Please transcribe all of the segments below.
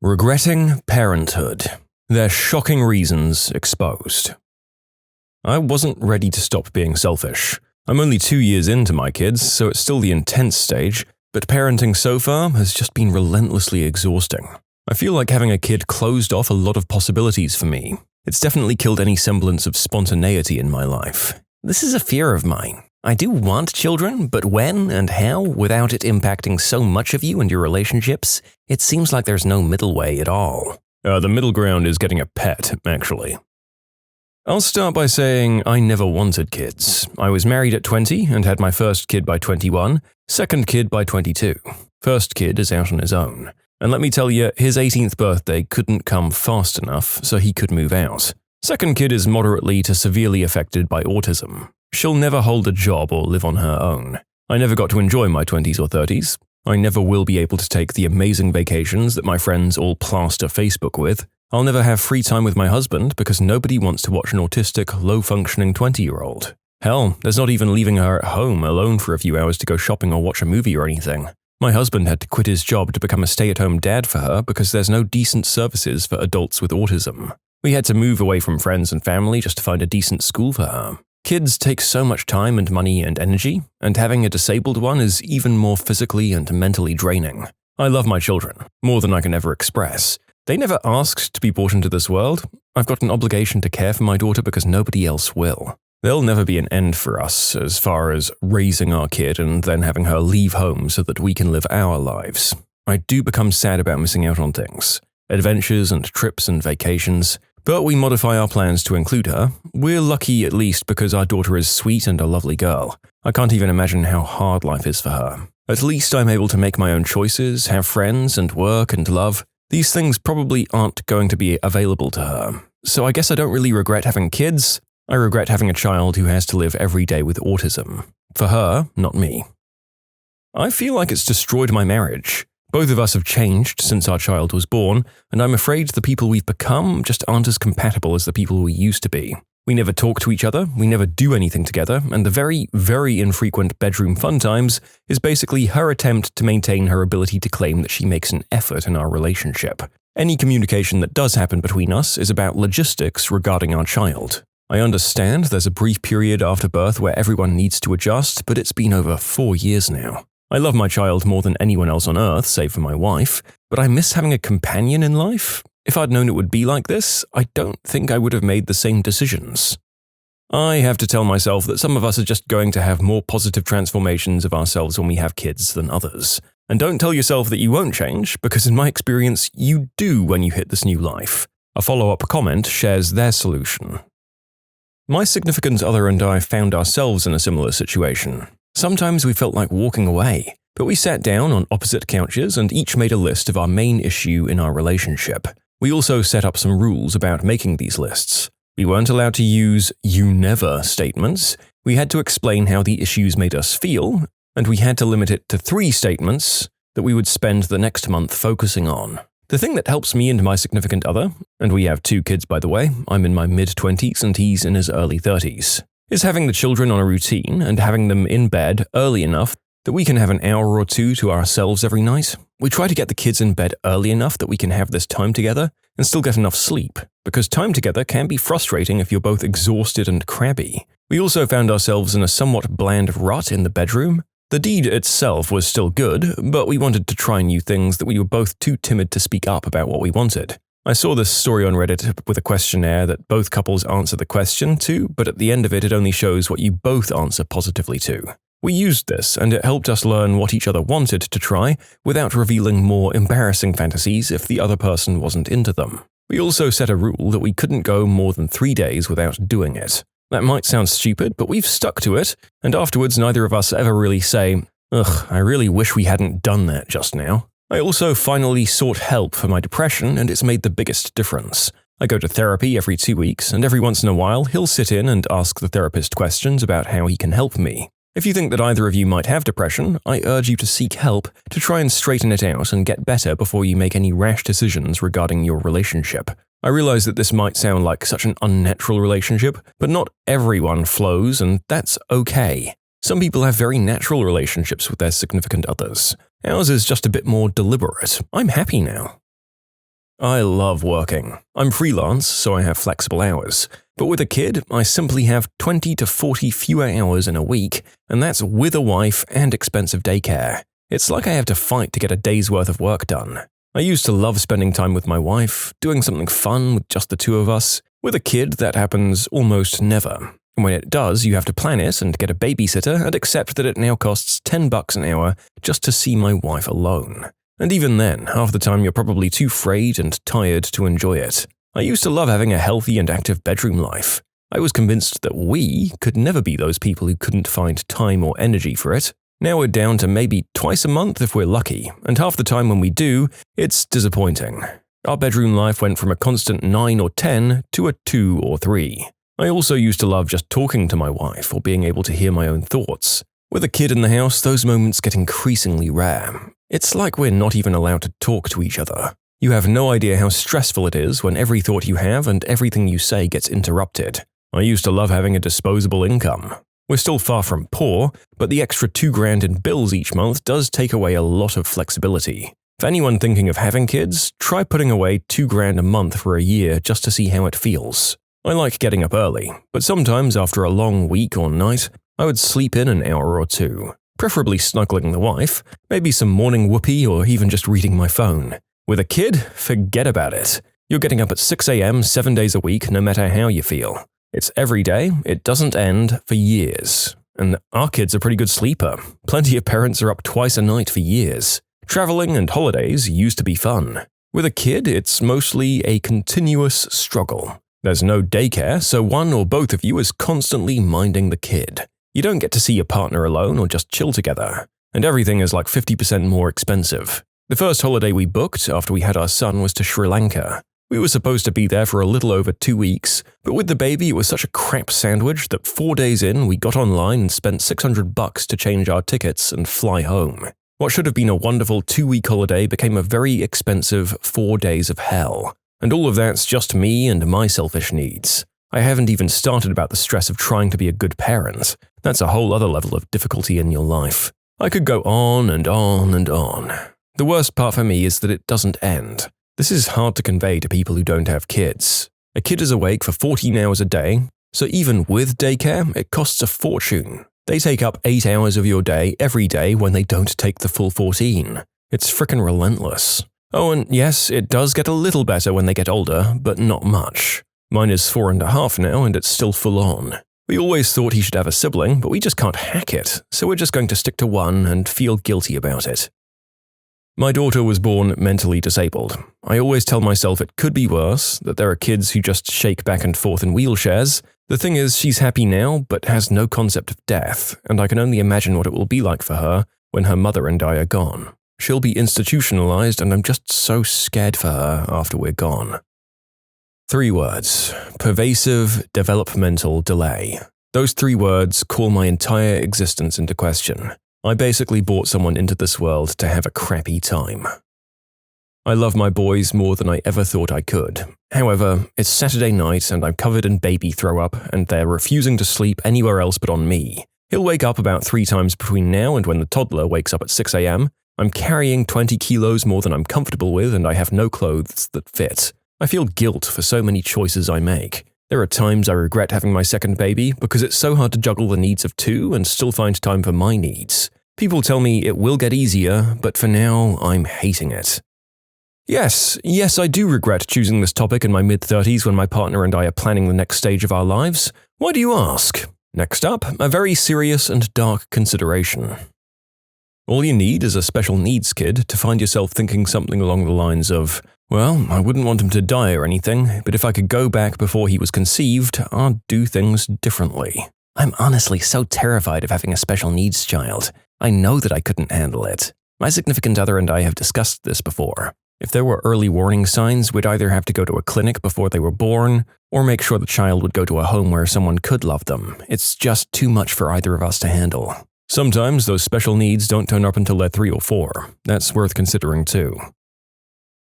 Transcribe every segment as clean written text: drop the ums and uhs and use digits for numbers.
Regretting parenthood. Their shocking reasons exposed. I wasn't ready to stop being selfish. I'm only 2 years into my kids, so it's still the intense stage, but parenting so far has just been relentlessly exhausting. I feel like having a kid closed off a lot of possibilities for me. It's definitely killed any semblance of spontaneity in my life. This is a fear of mine. I do want children, but when and how, without it impacting so much of you and your relationships, it seems like there's no middle way at all. The middle ground is getting a pet, actually. I'll start by saying I never wanted kids. I was married at 20 and had my first kid by 21, second kid by 22. First kid is out on his own. And let me tell you, his 18th birthday couldn't come fast enough, so he could move out. Second kid is moderately to severely affected by autism. She'll never hold a job or live on her own. I never got to enjoy my 20s or 30s. I never will be able to take the amazing vacations that my friends all plaster Facebook with. I'll never have free time with my husband because nobody wants to watch an autistic, low-functioning 20-year-old. Hell, there's not even leaving her at home alone for a few hours to go shopping or watch a movie or anything. My husband had to quit his job to become a stay-at-home dad for her because there's no decent services for adults with autism. We had to move away from friends and family just to find a decent school for her. Kids take so much time and money and energy, and having a disabled one is even more physically and mentally draining. I love my children, more than I can ever express. They never asked to be brought into this world. I've got an obligation to care for my daughter because nobody else will. There'll never be an end for us as far as raising our kid and then having her leave home so that we can live our lives. I do become sad about missing out on things. Adventures and trips and vacations. But we modify our plans to include her. We're lucky at least because our daughter is sweet and a lovely girl. I can't even imagine how hard life is for her. At least I'm able to make my own choices, have friends and work and love. These things probably aren't going to be available to her. So I guess I don't really regret having kids. I regret having a child who has to live every day with autism. For her, not me. I feel like it's destroyed my marriage. Both of us have changed since our child was born, and I'm afraid the people we've become just aren't as compatible as the people we used to be. We never talk to each other, we never do anything together, and the very, very infrequent bedroom fun times is basically her attempt to maintain her ability to claim that she makes an effort in our relationship. Any communication that does happen between us is about logistics regarding our child. I understand there's a brief period after birth where everyone needs to adjust, but it's been over 4 years now. I love my child more than anyone else on earth, save for my wife, but I miss having a companion in life. If I'd known it would be like this, I don't think I would have made the same decisions. I have to tell myself that some of us are just going to have more positive transformations of ourselves when we have kids than others. And don't tell yourself that you won't change, because in my experience, you do when you hit this new life. A follow-up comment shares their solution. My significant other and I found ourselves in a similar situation. Sometimes we felt like walking away, but we sat down on opposite couches and each made a list of our main issue in our relationship. We also set up some rules about making these lists. We weren't allowed to use "you never" statements, we had to explain how the issues made us feel, and we had to limit it to 3 statements that we would spend the next month focusing on. The thing that helps me and my significant other, and we have 2 kids by the way, I'm in my mid-20s and he's in his early 30s, is having the children on a routine and having them in bed early enough that we can have an hour or 2 to ourselves every night. We try to get the kids in bed early enough that we can have this time together and still get enough sleep, because time together can be frustrating if you're both exhausted and crabby. We also found ourselves in a somewhat bland rut in the bedroom. The deed itself was still good, but we wanted to try new things that we were both too timid to speak up about what we wanted. I saw this story on Reddit with a questionnaire that both couples answer the question to, but at the end of it, it only shows what you both answer positively to. We used this, and it helped us learn what each other wanted to try without revealing more embarrassing fantasies if the other person wasn't into them. We also set a rule that we couldn't go more than 3 days without doing it. That might sound stupid, but we've stuck to it, and afterwards neither of us ever really say, "Ugh, I really wish we hadn't done that just now." I also finally sought help for my depression, and it's made the biggest difference. I go to therapy every 2 weeks, and every once in a while he'll sit in and ask the therapist questions about how he can help me. If you think that either of you might have depression, I urge you to seek help to try and straighten it out and get better before you make any rash decisions regarding your relationship. I realize that this might sound like such an unnatural relationship, but not everyone flows, and that's okay. Some people have very natural relationships with their significant others. Ours is just a bit more deliberate. I'm happy now. I love working. I'm freelance, so I have flexible hours. But with a kid, I simply have 20 to 40 fewer hours in a week, and that's with a wife and expensive daycare. It's like I have to fight to get a day's worth of work done. I used to love spending time with my wife, doing something fun with just the two of us. With a kid, that happens almost never. And when it does, you have to plan it and get a babysitter and accept that it now costs $10 an hour just to see my wife alone. And even then, half the time you're probably too frayed and tired to enjoy it. I used to love having a healthy and active bedroom life. I was convinced that we could never be those people who couldn't find time or energy for it. Now we're down to maybe twice a month if we're lucky, and half the time when we do, it's disappointing. Our bedroom life went from a constant 9 or 10 to a 2 or 3. I also used to love just talking to my wife or being able to hear my own thoughts. With a kid in the house, those moments get increasingly rare. It's like we're not even allowed to talk to each other. You have no idea how stressful it is when every thought you have and everything you say gets interrupted. I used to love having a disposable income. We're still far from poor, but the extra $2,000 in bills each month does take away a lot of flexibility. For anyone thinking of having kids, try putting away $2,000 a month for a year just to see how it feels. I like getting up early, but sometimes after a long week or night, I would sleep in an hour or two, preferably snuggling the wife, maybe some morning whoopee or even just reading my phone. With a kid, forget about it. You're getting up at 6 a.m. 7 days a week no matter how you feel. It's every day, it doesn't end for years. And our kid's a pretty good sleeper. Plenty of parents are up twice a night for years. Traveling and holidays used to be fun. With a kid, it's mostly a continuous struggle. There's no daycare, so one or both of you is constantly minding the kid. You don't get to see your partner alone or just chill together. And everything is like 50% more expensive. The first holiday we booked after we had our son was to Sri Lanka. We were supposed to be there for a little over 2 weeks, but with the baby it was such a crap sandwich that 4 days in we got online and spent $600 to change our tickets and fly home. What should have been a wonderful 2-week holiday became a very expensive 4 days of hell. And all of that's just me and my selfish needs. I haven't even started about the stress of trying to be a good parent. That's a whole other level of difficulty in your life. I could go on and on and on. The worst part for me is that it doesn't end. This is hard to convey to people who don't have kids. A kid is awake for 14 hours a day, so even with daycare, it costs a fortune. They take up 8 hours of your day every day when they don't take the full 14. It's frickin' relentless. Oh, and yes, it does get a little better when they get older, but not much. Mine is 4.5 now and it's still full on. We always thought he should have a sibling, but we just can't hack it, so we're just going to stick to one and feel guilty about it. My daughter was born mentally disabled. I always tell myself it could be worse, that there are kids who just shake back and forth in wheelchairs. The thing is, she's happy now, but has no concept of death, and I can only imagine what it will be like for her when her mother and I are gone. She'll be institutionalized, and I'm just so scared for her after we're gone. 3 words. Pervasive developmental delay. Those 3 words call my entire existence into question. I basically brought someone into this world to have a crappy time. I love my boys more than I ever thought I could. However, it's Saturday night and I'm covered in baby throw-up and they're refusing to sleep anywhere else but on me. He'll wake up about 3 times between now and when the toddler wakes up at 6 a.m. I'm carrying 20 kilos more than I'm comfortable with and I have no clothes that fit. I feel guilt for so many choices I make. There are times I regret having my second baby because it's so hard to juggle the needs of 2 and still find time for my needs. People tell me it will get easier, but for now, I'm hating it. Yes, I do regret choosing this topic in my mid-30s when my partner and I are planning the next stage of our lives. Why do you ask? Next up, a very serious and dark consideration. All you need is a special needs kid to find yourself thinking something along the lines of, well, I wouldn't want him to die or anything, but if I could go back before he was conceived, I'd do things differently. I'm honestly so terrified of having a special needs child. I know that I couldn't handle it. My significant other and I have discussed this before. If there were early warning signs, we'd either have to go to a clinic before they were born, or make sure the child would go to a home where someone could love them. It's just too much for either of us to handle. Sometimes those special needs don't turn up until they're 3 or 4. That's worth considering too.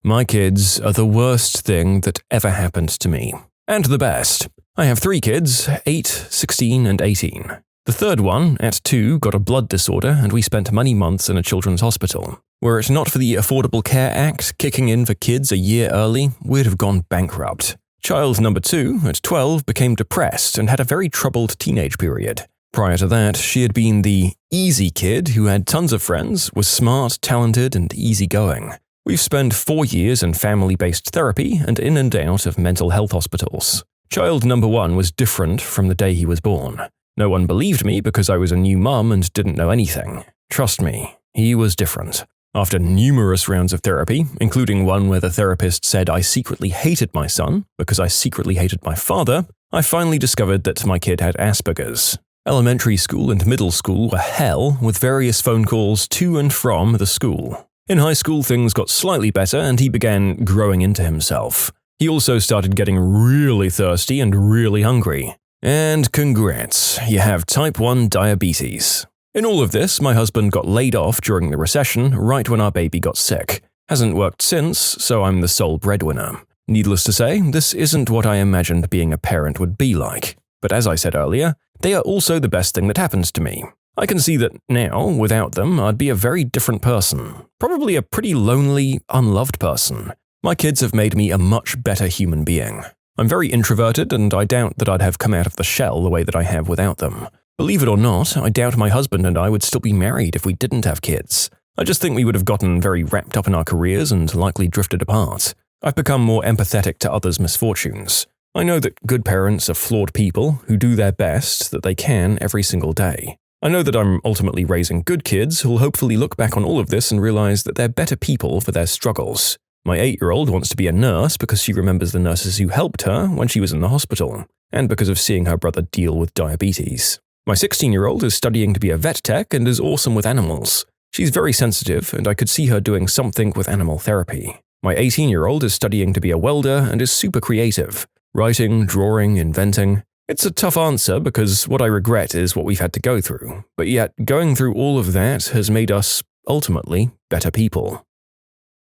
My kids are the worst thing that ever happened to me. And the best. I have 3 kids, 8, 16, and 18. The third one, at 2, got a blood disorder and we spent many months in a children's hospital. Were it not for the Affordable Care Act kicking in for kids a year early, we'd have gone bankrupt. Child number 2, at 12, became depressed and had a very troubled teenage period. Prior to that, she had been the easy kid who had tons of friends, was smart, talented, and easygoing. We've spent 4 years in family-based therapy and in and out of mental health hospitals. Child number 1 was different from the day he was born. No one believed me because I was a new mum and didn't know anything. Trust me, he was different. After numerous rounds of therapy, including one where the therapist said I secretly hated my son because I secretly hated my father, I finally discovered that my kid had Asperger's. Elementary school and middle school were hell, with various phone calls to and from the school. In high school, things got slightly better and he began growing into himself. He also started getting really thirsty and really hungry. And congrats, you have type 1 diabetes. In all of this, my husband got laid off during the recession right when our baby got sick. Hasn't worked since, so I'm the sole breadwinner. Needless to say, this isn't what I imagined being a parent would be like. But as I said earlier, they are also the best thing that happens to me. I can see that now, without them, I'd be a very different person. Probably a pretty lonely, unloved person. My kids have made me a much better human being. I'm very introverted and I doubt that I'd have come out of the shell the way that I have without them. Believe it or not, I doubt my husband and I would still be married if we didn't have kids. I just think we would have gotten very wrapped up in our careers and likely drifted apart. I've become more empathetic to others' misfortunes. I know that good parents are flawed people who do their best that they can every single day. I know that I'm ultimately raising good kids who'll hopefully look back on all of this and realize that they're better people for their struggles. My 8-year-old wants to be a nurse because she remembers the nurses who helped her when she was in the hospital, and because of seeing her brother deal with diabetes. My 16-year-old is studying to be a vet tech and is awesome with animals. She's very sensitive, and I could see her doing something with animal therapy. My 18-year-old is studying to be a welder and is super creative. Writing, drawing, inventing. It's a tough answer because what I regret is what we've had to go through, but yet going through all of that has made us, ultimately, better people.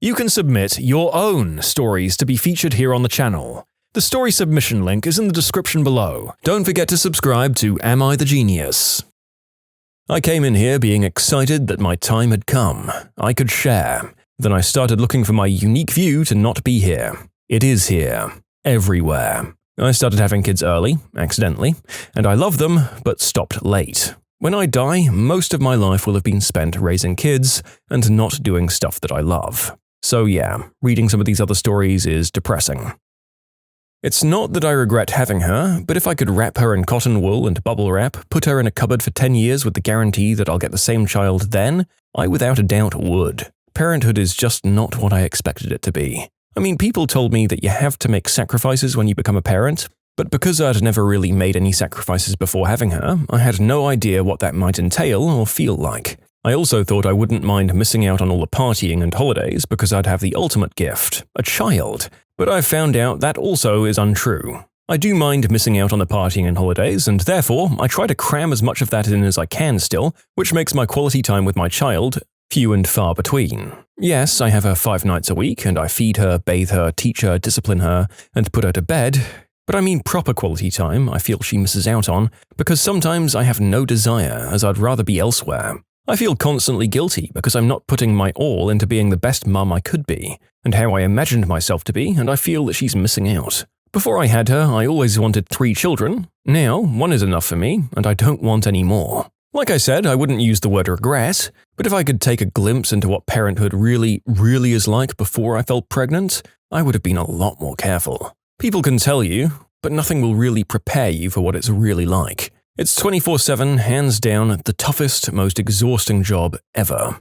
You can submit your own stories to be featured here on the channel. The story submission link is in the description below. Don't forget to subscribe to Am I the Genius? I came in here being excited that my time had come. I could share. Then I started looking for my unique view to not be here. It is here. Everywhere. I started having kids early, accidentally, and I love them, but stopped late. When I die, most of my life will have been spent raising kids and not doing stuff that I love. So yeah, reading some of these other stories is depressing. It's not that I regret having her, but if I could wrap her in cotton wool and bubble wrap, put her in a cupboard for 10 years with the guarantee that I'll get the same child then, I without a doubt would. Parenthood is just not what I expected it to be. I mean, people told me that you have to make sacrifices when you become a parent, but because I'd never really made any sacrifices before having her, I had no idea what that might entail or feel like. I also thought I wouldn't mind missing out on all the partying and holidays because I'd have the ultimate gift, a child. But I've found out that also is untrue. I do mind missing out on the partying and holidays, and therefore I try to cram as much of that in as I can still, which makes my quality time with my child few and far between. Yes, I have her 5 nights a week, and I feed her, bathe her, teach her, discipline her, and put her to bed, but I mean proper quality time I feel she misses out on, because sometimes I have no desire as I'd rather be elsewhere. I feel constantly guilty because I'm not putting my all into being the best mum I could be, and how I imagined myself to be, and I feel that she's missing out. Before I had her, I always wanted 3 children. Now, 1 is enough for me, and I don't want any more. Like I said, I wouldn't use the word regret, but if I could take a glimpse into what parenthood really is like before I felt pregnant, I would have been a lot more careful. People can tell you, but nothing will really prepare you for what it's really like. It's 24/7, hands down, the toughest, most exhausting job ever.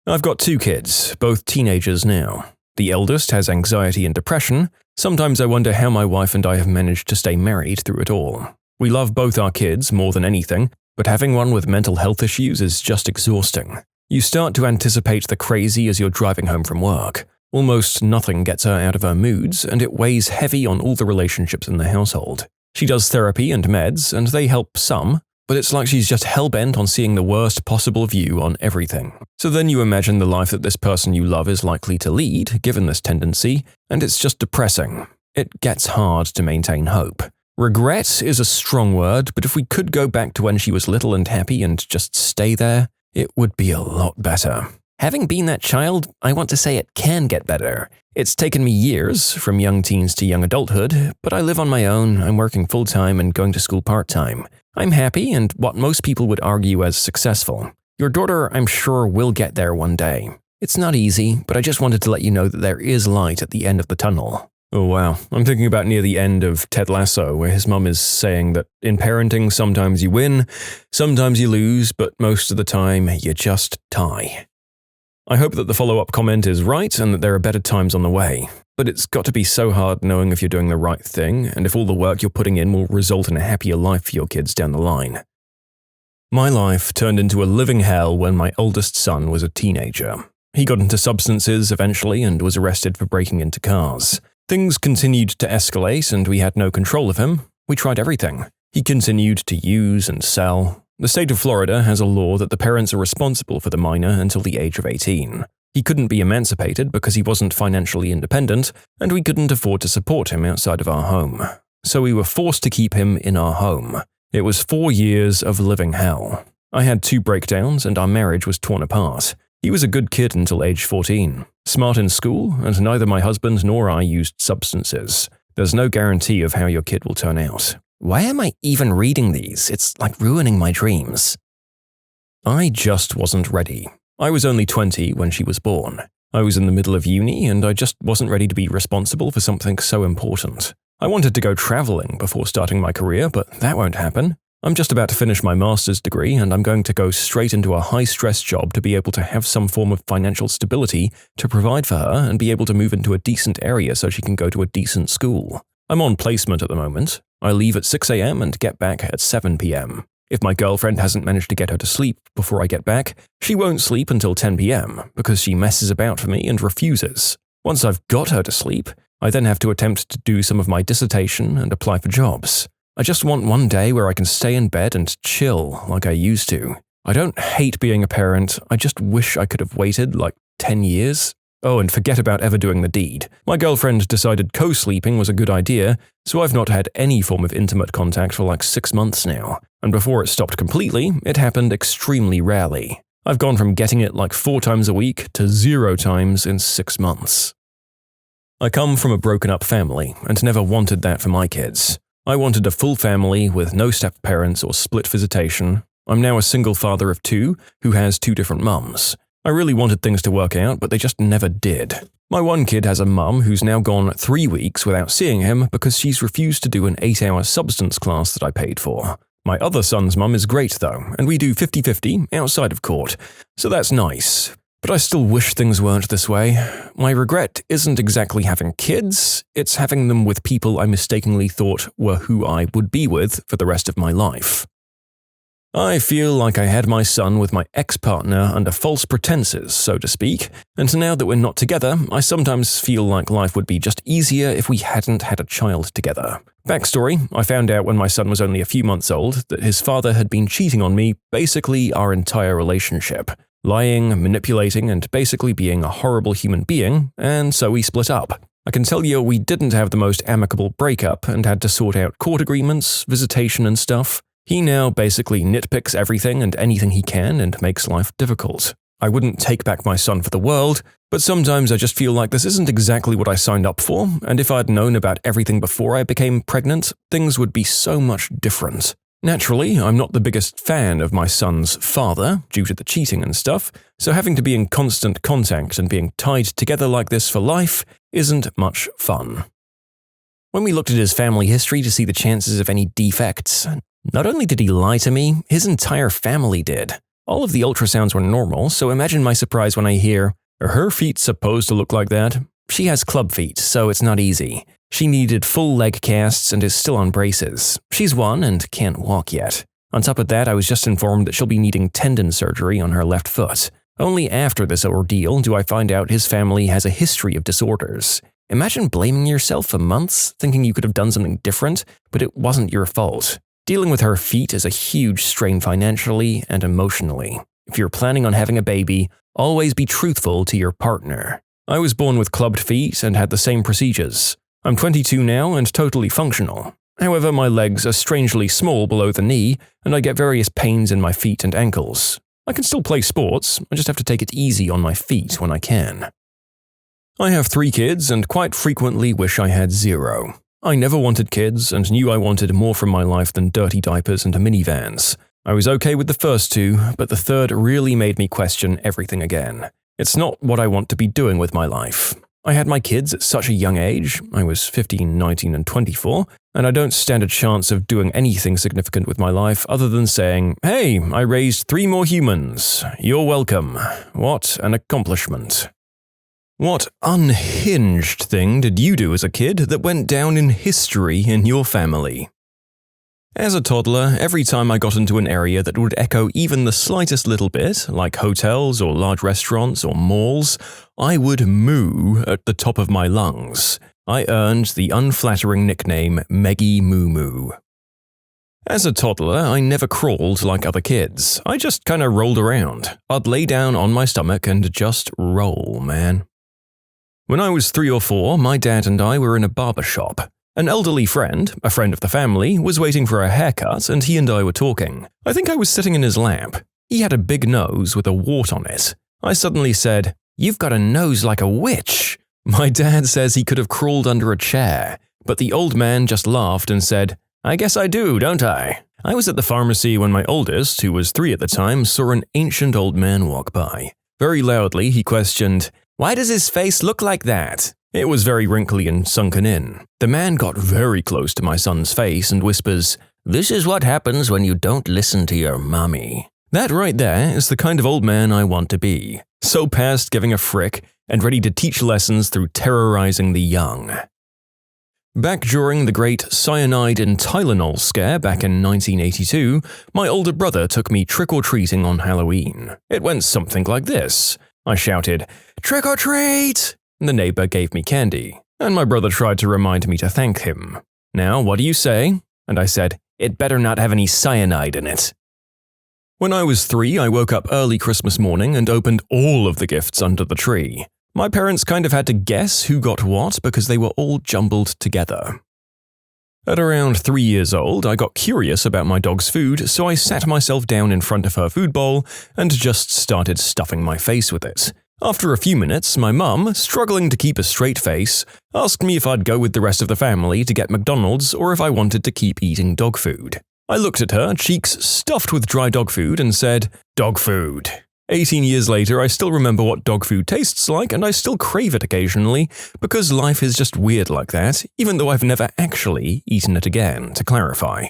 I've got 2 kids, both teenagers now. The eldest has anxiety and depression. Sometimes I wonder how my wife and I have managed to stay married through it all. We love both our kids more than anything, but having one with mental health issues is just exhausting. You start to anticipate the crazy as you're driving home from work. Almost nothing gets her out of her moods, and it weighs heavy on all the relationships in the household. She does therapy and meds, and they help some, but it's like she's just hell-bent on seeing the worst possible view on everything. So then you imagine the life that this person you love is likely to lead, given this tendency, and it's just depressing. It gets hard to maintain hope. Regret is a strong word, but if we could go back to when she was little and happy and just stay there, it would be a lot better. Having been that child, I want to say it can get better. It's taken me years, from young teens to young adulthood, but I live on my own, I'm working full-time and going to school part-time. I'm happy and what most people would argue as successful. Your daughter, I'm sure, will get there one day. It's not easy, but I just wanted to let you know that there is light at the end of the tunnel. Oh wow, I'm thinking about near the end of Ted Lasso, where his mum is saying that in parenting, sometimes you win, sometimes you lose, but most of the time, you just tie. I hope that the follow-up comment is right and that there are better times on the way. But it's got to be so hard knowing if you're doing the right thing and if all the work you're putting in will result in a happier life for your kids down the line. My life turned into a living hell when my oldest son was a teenager. He got into substances eventually and was arrested for breaking into cars. Things continued to escalate and we had no control of him. We tried everything. He continued to use and sell. The state of Florida has a law that the parents are responsible for the minor until the age of 18. He couldn't be emancipated because he wasn't financially independent, and we couldn't afford to support him outside of our home. So we were forced to keep him in our home. It was 4 years of living hell. I had 2 breakdowns and our marriage was torn apart. He was a good kid until age 14, smart in school, and neither my husband nor I used substances. There's no guarantee of how your kid will turn out. Why am I even reading these? It's like ruining my dreams. I just wasn't ready. I was only 20 when she was born. I was in the middle of uni and I just wasn't ready to be responsible for something so important. I wanted to go traveling before starting my career, but that won't happen. I'm just about to finish my master's degree and I'm going to go straight into a high-stress job to be able to have some form of financial stability to provide for her and be able to move into a decent area so she can go to a decent school. I'm on placement at the moment. I leave at 6 a.m. and get back at 7 p.m. If my girlfriend hasn't managed to get her to sleep before I get back, she won't sleep until 10 p.m. because she messes about for me and refuses. Once I've got her to sleep, I then have to attempt to do some of my dissertation and apply for jobs. I just want one day where I can stay in bed and chill like I used to. I don't hate being a parent, I just wish I could have waited like 10 years. Oh, and forget about ever doing the deed. My girlfriend decided co-sleeping was a good idea, so I've not had any form of intimate contact for like 6 months now. And before it stopped completely, it happened extremely rarely. I've gone from getting it like 4 times a week to 0 times in 6 months. I come from a broken-up family and never wanted that for my kids. I wanted a full family with no step-parents or split visitation. I'm now a single father of 2 who has 2 different mums. I really wanted things to work out, but they just never did. My one kid has a mum who's now gone 3 weeks without seeing him because she's refused to do an 8-hour substance class that I paid for. My other son's mum is great though, and we do 50-50 outside of court, so that's nice. But I still wish things weren't this way. My regret isn't exactly having kids, it's having them with people I mistakenly thought were who I would be with for the rest of my life. I feel like I had my son with my ex-partner under false pretenses, so to speak, and now that we're not together, I sometimes feel like life would be just easier if we hadn't had a child together. Backstory, I found out when my son was only a few months old that his father had been cheating on me basically our entire relationship. Lying, manipulating, and basically being a horrible human being, and so we split up. I can tell you we didn't have the most amicable breakup and had to sort out court agreements, visitation and stuff. He now basically nitpicks everything and anything he can and makes life difficult. I wouldn't take back my son for the world, but sometimes I just feel like this isn't exactly what I signed up for, and if I'd known about everything before I became pregnant, things would be so much different. Naturally, I'm not the biggest fan of my son's father, due to the cheating and stuff, so having to be in constant contact and being tied together like this for life isn't much fun. When we looked at his family history to see the chances of any defects, not only did he lie to me, his entire family did. All of the ultrasounds were normal, so imagine my surprise when I hear, "Are her feet supposed to look like that?" She has club feet, so it's not easy. She needed full leg casts and is still on braces. She's 1 and can't walk yet. On top of that, I was just informed that she'll be needing tendon surgery on her left foot. Only after this ordeal do I find out his family has a history of disorders. Imagine blaming yourself for months, thinking you could have done something different, but it wasn't your fault. Dealing with her feet is a huge strain financially and emotionally. If you're planning on having a baby, always be truthful to your partner. I was born with clubbed feet and had the same procedures. I'm 22 now and totally functional. However, my legs are strangely small below the knee, and I get various pains in my feet and ankles. I can still play sports, I just have to take it easy on my feet when I can. I have 3 kids and quite frequently wish I had 0. I never wanted kids and knew I wanted more from my life than dirty diapers and minivans. I was okay with the first 2, but the third really made me question everything again. It's not what I want to be doing with my life. I had my kids at such a young age, I was 15, 19 and 24, and I don't stand a chance of doing anything significant with my life other than saying, "Hey, I raised 3 more humans. You're welcome. What an accomplishment." What unhinged thing did you do as a kid that went down in history in your family? As a toddler, every time I got into an area that would echo even the slightest little bit, like hotels or large restaurants or malls, I would moo at the top of my lungs. I earned the unflattering nickname Meggy Moo Moo. As a toddler, I never crawled like other kids. I just kinda rolled around. I'd lay down on my stomach and just roll, man. When I was 3 or 4, my dad and I were in a barber shop. An elderly friend, a friend of the family, was waiting for a haircut and he and I were talking. I think I was sitting in his lap. He had a big nose with a wart on it. I suddenly said, "You've got a nose like a witch." My dad says he could have crawled under a chair, but the old man just laughed and said, "I guess I do, don't I?" I was at the pharmacy when my oldest, who was 3 at the time, saw an ancient old man walk by. Very loudly, he questioned, "Why does his face look like that?" It was very wrinkly and sunken in. The man got very close to my son's face and whispers, "This is what happens when you don't listen to your mommy." That right there is the kind of old man I want to be. So past giving a frick and ready to teach lessons through terrorizing the young. Back during the great cyanide and Tylenol scare back in 1982, my older brother took me trick-or-treating on Halloween. It went something like this. I shouted, "Trick or treat!" The neighbor gave me candy, and my brother tried to remind me to thank him. "Now, what do you say?" And I said, "It better not have any cyanide in it." When I was 3, I woke up early Christmas morning and opened all of the gifts under the tree. My parents kind of had to guess who got what because they were all jumbled together. At around 3 years old, I got curious about my dog's food, so I sat myself down in front of her food bowl and just started stuffing my face with it. After a few minutes, my mum, struggling to keep a straight face, asked me if I'd go with the rest of the family to get McDonald's or if I wanted to keep eating dog food. I looked at her, cheeks stuffed with dry dog food, and said, "Dog food." 18 years later, I still remember what dog food tastes like, and I still crave it occasionally, because life is just weird like that, even though I've never actually eaten it again, to clarify.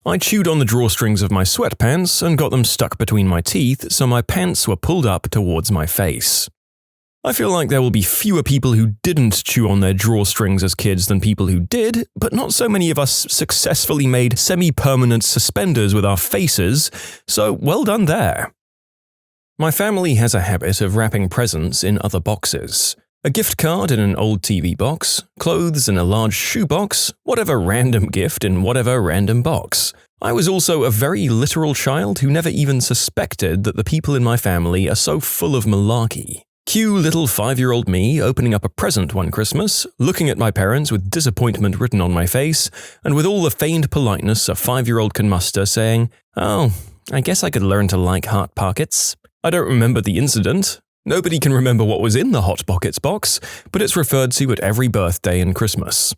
I chewed on the drawstrings of my sweatpants and got them stuck between my teeth, so my pants were pulled up towards my face. I feel like there will be fewer people who didn't chew on their drawstrings as kids than people who did, but not so many of us successfully made semi-permanent suspenders with our faces, so well done there. My family has a habit of wrapping presents in other boxes. A gift card in an old TV box, clothes in a large shoebox, whatever random gift in whatever random box. I was also a very literal child who never even suspected that the people in my family are so full of malarkey. Cue little 5-year-old me opening up a present one Christmas, looking at my parents with disappointment written on my face, and with all the feigned politeness a 5-year-old can muster saying, "Oh, I guess I could learn to like Hot Pockets." I don't remember the incident. Nobody can remember what was in the Hot Pockets box, but it's referred to at every birthday and Christmas.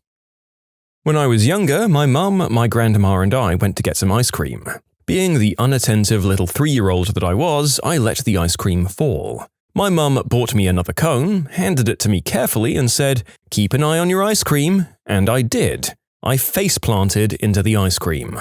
When I was younger, my mum, my grandma and I went to get some ice cream. Being the unattentive little 3-year-old that I was, I let the ice cream fall. My mum bought me another cone, handed it to me carefully and said, "Keep an eye on your ice cream," and I did. I face-planted into the ice cream.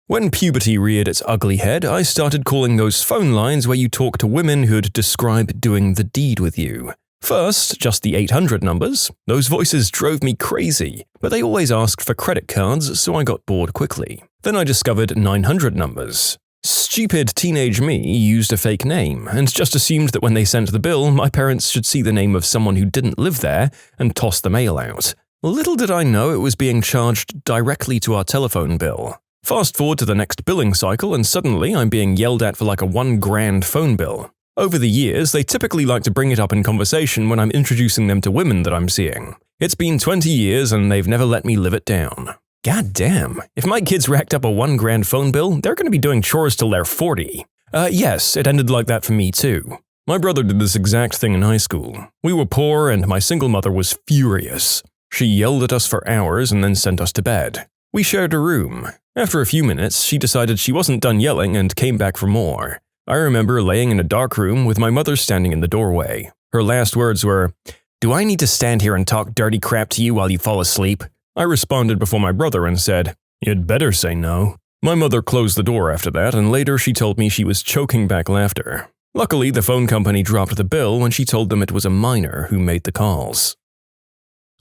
When puberty reared its ugly head, I started calling those phone lines where you talk to women who'd describe doing the deed with you. First, just the 800 numbers. Those voices drove me crazy, but they always asked for credit cards, so I got bored quickly. Then I discovered 900 numbers. Stupid teenage me used a fake name, and just assumed that when they sent the bill, my parents should see the name of someone who didn't live there and toss the mail out. Little did I know it was being charged directly to our telephone bill. Fast forward to the next billing cycle and suddenly I'm being yelled at for like a $1,000 phone bill. Over the years, they typically like to bring it up in conversation when I'm introducing them to women that I'm seeing. It's been 20 years and they've never let me live it down. God damn, if my kids racked up a $1,000 phone bill, they're going to be doing chores till they're 40. Yes, it ended like that for me too. My brother did this exact thing in high school. We were poor and my single mother was furious. She yelled at us for hours and then sent us to bed. We shared a room. After a few minutes, she decided she wasn't done yelling and came back for more. I remember laying in a dark room with my mother standing in the doorway. Her last words were, "Do I need to stand here and talk dirty crap to you while you fall asleep?" I responded before my brother and said, "You'd better say no." My mother closed the door after that, and later she told me she was choking back laughter. Luckily, the phone company dropped the bill when she told them it was a minor who made the calls.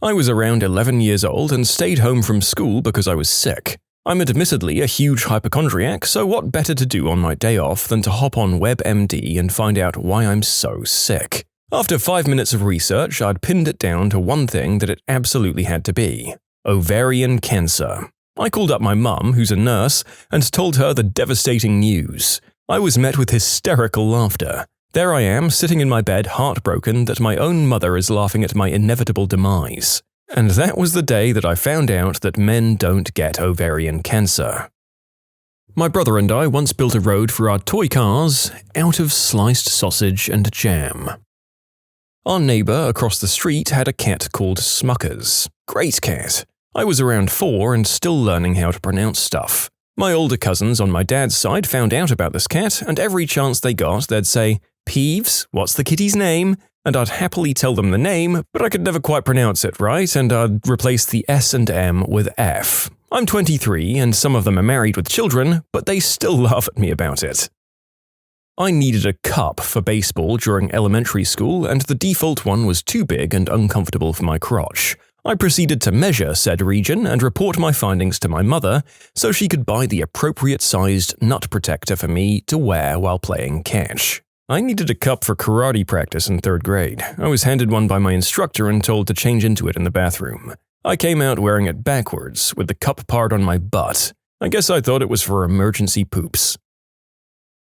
I was around 11 years old and stayed home from school because I was sick. I'm admittedly a huge hypochondriac, so what better to do on my day off than to hop on WebMD and find out why I'm so sick? After 5 minutes of research, I'd pinned it down to one thing that it absolutely had to be: ovarian cancer. I called up my mum, who's a nurse, and told her the devastating news. I was met with hysterical laughter. There I am, sitting in my bed, heartbroken that my own mother is laughing at my inevitable demise. And that was the day that I found out that men don't get ovarian cancer. My brother and I once built a road for our toy cars out of sliced sausage and jam. Our neighbor across the street had a cat called Smuckers. Great cat. I was around 4 and still learning how to pronounce stuff. My older cousins on my dad's side found out about this cat, and every chance they got, they'd say, "Peeves, what's the kitty's name?" And I'd happily tell them the name, but I could never quite pronounce it right, and I'd replace the S and M with F. I'm 23, and some of them are married with children, but they still laugh at me about it. I needed a cup for baseball during elementary school, and the default one was too big and uncomfortable for my crotch. I proceeded to measure said region and report my findings to my mother so she could buy the appropriate-sized nut protector for me to wear while playing catch. I needed a cup for karate practice in 3rd grade. I was handed one by my instructor and told to change into it in the bathroom. I came out wearing it backwards, with the cup part on my butt. I guess I thought it was for emergency poops.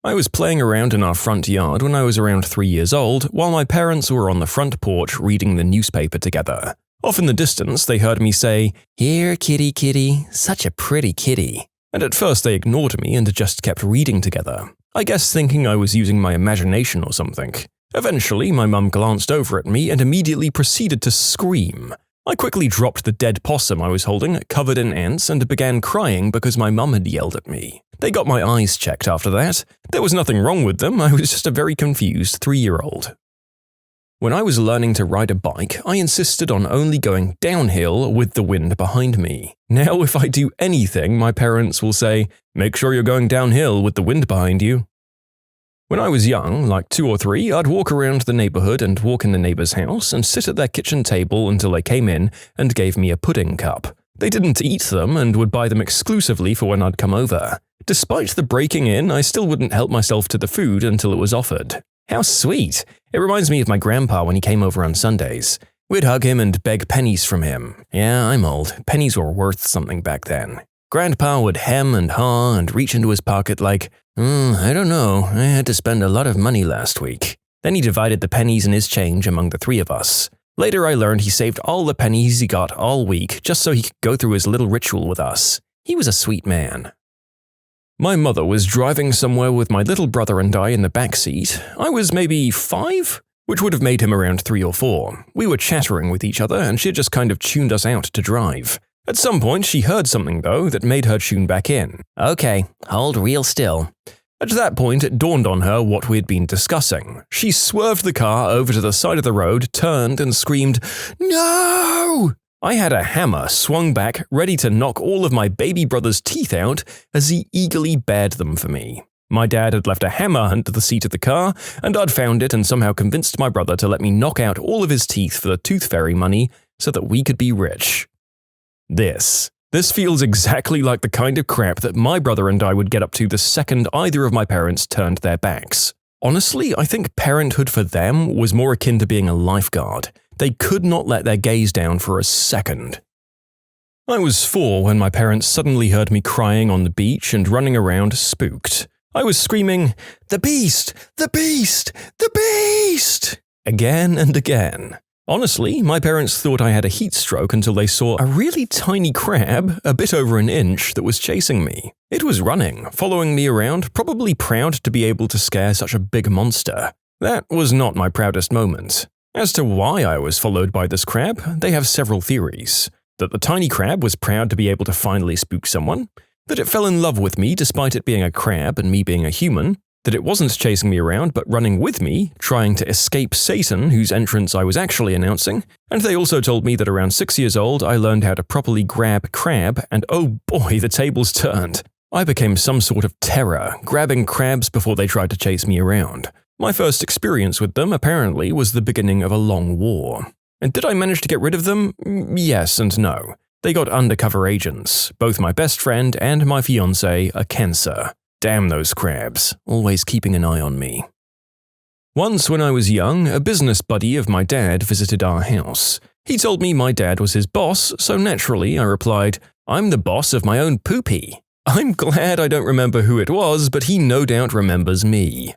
I was playing around in our front yard when I was around 3 years old, while my parents were on the front porch reading the newspaper together. Off in the distance, they heard me say, "Here, kitty, kitty, such a pretty kitty." And at first they ignored me and just kept reading together. I guess thinking I was using my imagination or something. Eventually, my mum glanced over at me and immediately proceeded to scream. I quickly dropped the dead possum I was holding, covered in ants, and began crying because my mum had yelled at me. They got my eyes checked after that. There was nothing wrong with them, I was just a very confused 3-year-old. When I was learning to ride a bike, I insisted on only going downhill with the wind behind me. Now, if I do anything, my parents will say, "Make sure you're going downhill with the wind behind you." When I was young, like 2 or 3, I'd walk around the neighborhood and walk in the neighbor's house and sit at their kitchen table until they came in and gave me a pudding cup. They didn't eat them and would buy them exclusively for when I'd come over. Despite the breaking in, I still wouldn't help myself to the food until it was offered. How sweet! It reminds me of my grandpa when he came over on Sundays. We'd hug him and beg pennies from him. Yeah, I'm old. Pennies were worth something back then. Grandpa would hem and haw and reach into his pocket like, I don't know, I had to spend a lot of money last week. Then he divided the pennies in his change among the 3 of us. Later I learned he saved all the pennies he got all week just so he could go through his little ritual with us. He was a sweet man. My mother was driving somewhere with my little brother and I in the back seat. I was maybe 5, which would have made him around 3 or 4. We were chattering with each other and she had just kind of tuned us out to drive. At some point, she heard something, though, that made her tune back in. "Okay, hold real still." At that point, it dawned on her what we had been discussing. She swerved the car over to the side of the road, turned, and screamed, "No!" I had a hammer swung back, ready to knock all of my baby brother's teeth out as he eagerly bared them for me. My dad had left a hammer under the seat of the car, and I'd found it and somehow convinced my brother to let me knock out all of his teeth for the tooth fairy money so that we could be rich. This feels exactly like the kind of crap that my brother and I would get up to the second either of my parents turned their backs. Honestly, I think parenthood for them was more akin to being a lifeguard. They could not let their gaze down for a second. I was 4 when my parents suddenly heard me crying on the beach and running around spooked. I was screaming, "The beast! The beast! The beast!" again and again. Honestly, my parents thought I had a heat stroke until they saw a really tiny crab, a bit over an inch, that was chasing me. It was running, following me around, probably proud to be able to scare such a big monster. That was not my proudest moment. As to why I was followed by this crab, they have several theories. That the tiny crab was proud to be able to finally spook someone, that it fell in love with me despite it being a crab and me being a human, that it wasn't chasing me around but running with me, trying to escape Satan whose entrance I was actually announcing, and they also told me that around 6 years old I learned how to properly grab crab, and oh boy, the tables turned. I became some sort of terror, grabbing crabs before they tried to chase me around. My first experience with them apparently was the beginning of a long war. And did I manage to get rid of them? Yes and no. They got undercover agents. Both my best friend and my fiancé are cancer. Damn those crabs, always keeping an eye on me. Once when I was young, a business buddy of my dad visited our house. He told me my dad was his boss, so naturally I replied, "I'm the boss of my own poopy." I'm glad I don't remember who it was, but he no doubt remembers me.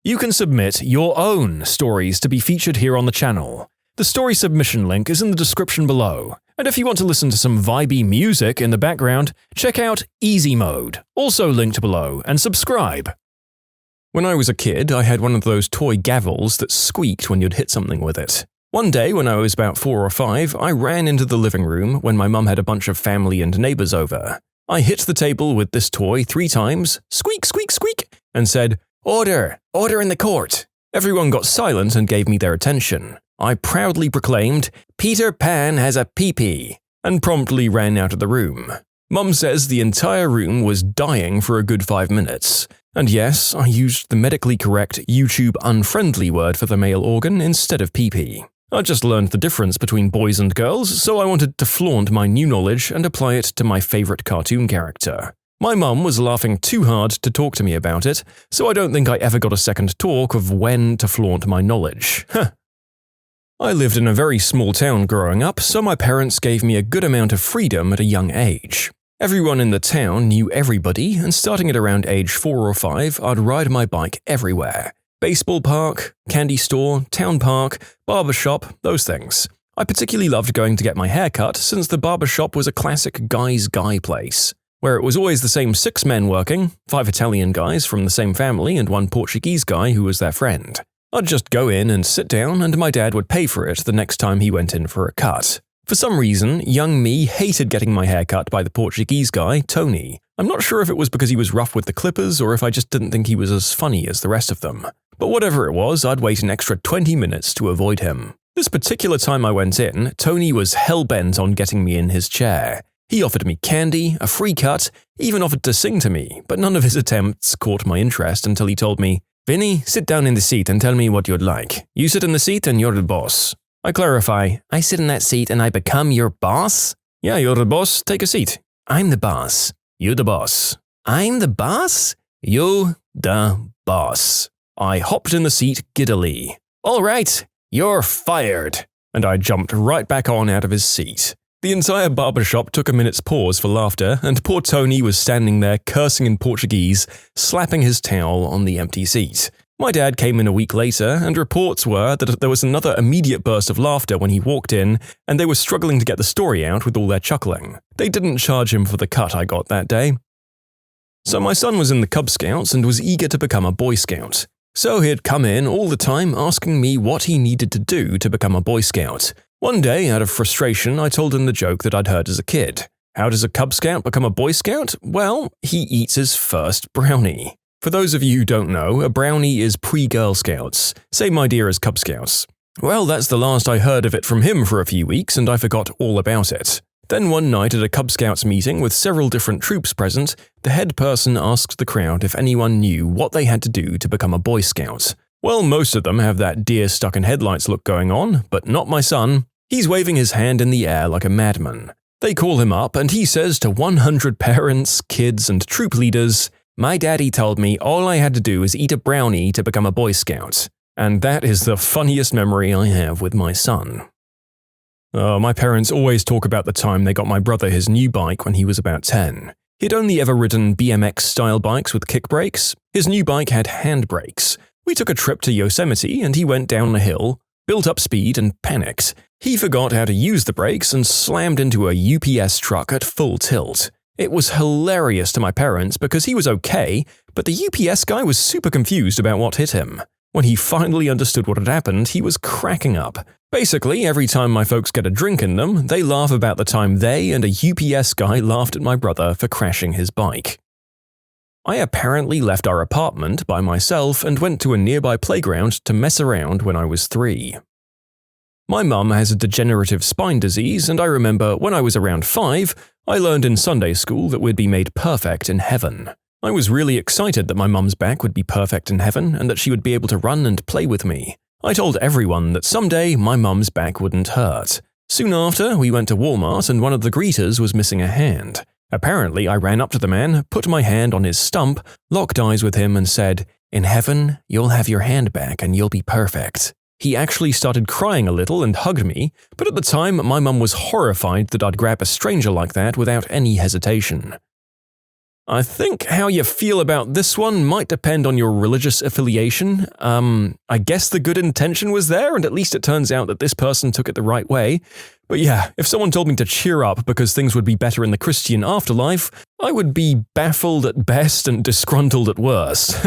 You can submit your own stories to be featured here on the channel. The story submission link is in the description below. And if you want to listen to some vibey music in the background, check out easymode, also linked below, and subscribe. When I was a kid, I had one of those toy gavels that squeaked when you'd hit something with it. One day, when I was about 4 or 5, I ran into the living room when my mum had a bunch of family and neighbors over. I hit the table with this toy 3 times, squeak, squeak, squeak, and said, "Order! Order in the court!" Everyone got silent and gave me their attention. I proudly proclaimed, "Peter Pan has a pee-pee," and promptly ran out of the room. Mum says the entire room was dying for a good 5 minutes. And yes, I used the medically correct YouTube unfriendly word for the male organ instead of pee-pee. I just learned the difference between boys and girls, so I wanted to flaunt my new knowledge and apply it to my favorite cartoon character. My mum was laughing too hard to talk to me about it, so I don't think I ever got a second talk of when to flaunt my knowledge. I lived in a very small town growing up, so my parents gave me a good amount of freedom at a young age. Everyone in the town knew everybody, and starting at around age 4 or 5, I'd ride my bike everywhere. Baseball park, candy store, town park, barbershop, those things. I particularly loved going to get my hair cut since the barbershop was a classic guy's guy place, where it was always the same 6 men working, 5 Italian guys from the same family and 1 Portuguese guy who was their friend. I'd just go in and sit down, and my dad would pay for it the next time he went in for a cut. For some reason, young me hated getting my hair cut by the Portuguese guy, Tony. I'm not sure if it was because he was rough with the clippers or if I just didn't think he was as funny as the rest of them. But whatever it was, I'd wait an extra 20 minutes to avoid him. This particular time I went in, Tony was hell-bent on getting me in his chair. He offered me candy, a free cut, even offered to sing to me, but none of his attempts caught my interest until he told me, "Vinny, sit down in the seat and tell me what you'd like. You sit in the seat and you're the boss." I clarify, "I sit in that seat and I become your boss?" "Yeah, you're the boss. Take a seat." "I'm the boss." "You the boss." "I'm the boss?" "You the boss." I hopped in the seat giddily. "All right, you're fired." And I jumped right back on out of his seat. The entire barbershop took a minute's pause for laughter, and poor Tony was standing there cursing in Portuguese, slapping his towel on the empty seat. My dad came in a week later, and reports were that there was another immediate burst of laughter when he walked in, and they were struggling to get the story out with all their chuckling. They didn't charge him for the cut I got that day. So my son was in the Cub Scouts and was eager to become a Boy Scout. So he'd come in all the time asking me what he needed to do to become a Boy Scout. One day, out of frustration, I told him the joke that I'd heard as a kid. How does a Cub Scout become a Boy Scout? Well, he eats his first brownie. For those of you who don't know, a brownie is pre-Girl Scouts, same idea as Cub Scouts. Well, that's the last I heard of it from him for a few weeks, and I forgot all about it. Then one night at a Cub Scouts meeting with several different troops present, the head person asked the crowd if anyone knew what they had to do to become a Boy Scout. Well, most of them have that deer stuck in headlights look going on, but not my son. He's waving his hand in the air like a madman. They call him up, and he says to 100 parents, kids, and troop leaders, "My daddy told me all I had to do is eat a brownie to become a Boy Scout." And that is the funniest memory I have with my son. My parents always talk about the time they got my brother his new bike when he was about 10. He'd only ever ridden BMX-style bikes with kick brakes. His new bike had handbrakes. We took a trip to Yosemite, and he went down a hill, built up speed, and panicked. He forgot how to use the brakes and slammed into a UPS truck at full tilt. It was hilarious to my parents because he was okay, but the UPS guy was super confused about what hit him. When he finally understood what had happened, he was cracking up. Basically, every time my folks get a drink in them, they laugh about the time they and a UPS guy laughed at my brother for crashing his bike. I apparently left our apartment by myself and went to a nearby playground to mess around when I was 3. My mum has a degenerative spine disease, and I remember when I was around 5, I learned in Sunday school that we'd be made perfect in heaven. I was really excited that my mum's back would be perfect in heaven and that she would be able to run and play with me. I told everyone that someday my mum's back wouldn't hurt. Soon after, we went to Walmart and one of the greeters was missing a hand. Apparently, I ran up to the man, put my hand on his stump, locked eyes with him and said, "In heaven, you'll have your hand back and you'll be perfect." He actually started crying a little and hugged me, but at the time, my mum was horrified that I'd grab a stranger like that without any hesitation. I think how you feel about this one might depend on your religious affiliation. I guess the good intention was there, and at least it turns out that this person took it the right way. But yeah, if someone told me to cheer up because things would be better in the Christian afterlife, I would be baffled at best and disgruntled at worst.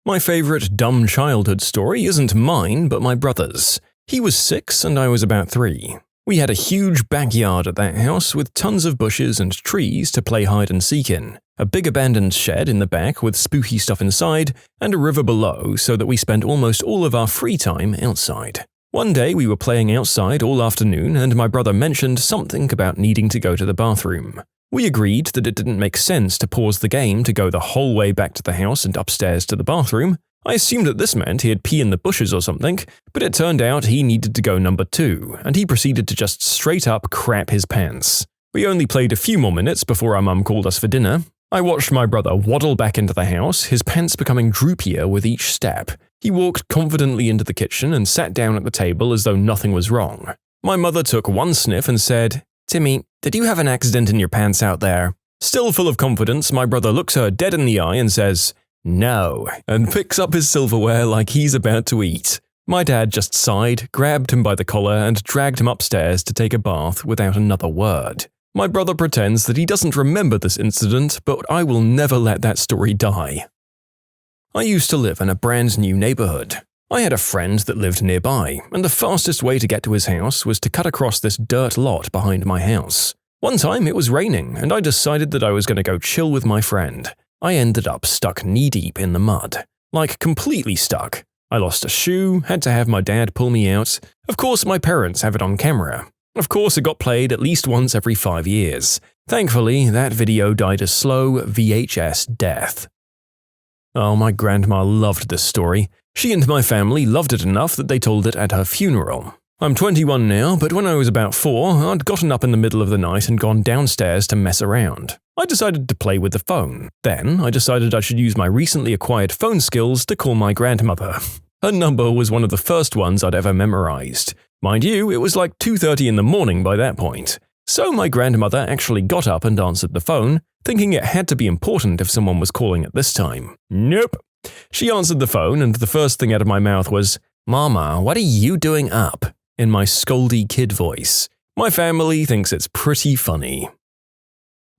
My favorite dumb childhood story isn't mine, but my brother's. He was 6 and I was about 3. We had a huge backyard at that house with tons of bushes and trees to play hide and seek in, a big abandoned shed in the back with spooky stuff inside, and a river below so that we spent almost all of our free time outside. One day we were playing outside all afternoon and my brother mentioned something about needing to go to the bathroom. We agreed that it didn't make sense to pause the game to go the whole way back to the house and upstairs to the bathroom. I assumed that this meant he'd pee in the bushes or something, but it turned out he needed to go number 2, and he proceeded to just straight up crap his pants. We only played a few more minutes before our mum called us for dinner. I watched my brother waddle back into the house, his pants becoming droopier with each step. He walked confidently into the kitchen and sat down at the table as though nothing was wrong. My mother took one sniff and said, "Timmy, did you have an accident in your pants out there?" Still full of confidence, my brother looks her dead in the eye and says, "No," and picks up his silverware like he's about to eat. My dad just sighed, grabbed him by the collar, and dragged him upstairs to take a bath without another word. My brother pretends that he doesn't remember this incident, but I will never let that story die. I used to live in a brand new neighborhood. I had a friend that lived nearby, and the fastest way to get to his house was to cut across this dirt lot behind my house. One time it was raining, and I decided that I was going to go chill with my friend. I ended up stuck knee-deep in the mud. Like, completely stuck. I lost a shoe, had to have my dad pull me out. Of course, my parents have it on camera. Of course, it got played at least once every 5 years. Thankfully, that video died a slow VHS death. Oh, my grandma loved this story. She and my family loved it enough that they told it at her funeral. I'm 21 now, but when I was about 4, I'd gotten up in the middle of the night and gone downstairs to mess around. I decided to play with the phone. Then, I decided I should use my recently acquired phone skills to call my grandmother. Her number was one of the first ones I'd ever memorized. Mind you, it was like 2:30 in the morning by that point. So my grandmother actually got up and answered the phone, thinking it had to be important if someone was calling at this time. Nope. She answered the phone and the first thing out of my mouth was, "Mama, what are you doing up?" in my scoldy kid voice. My family thinks it's pretty funny.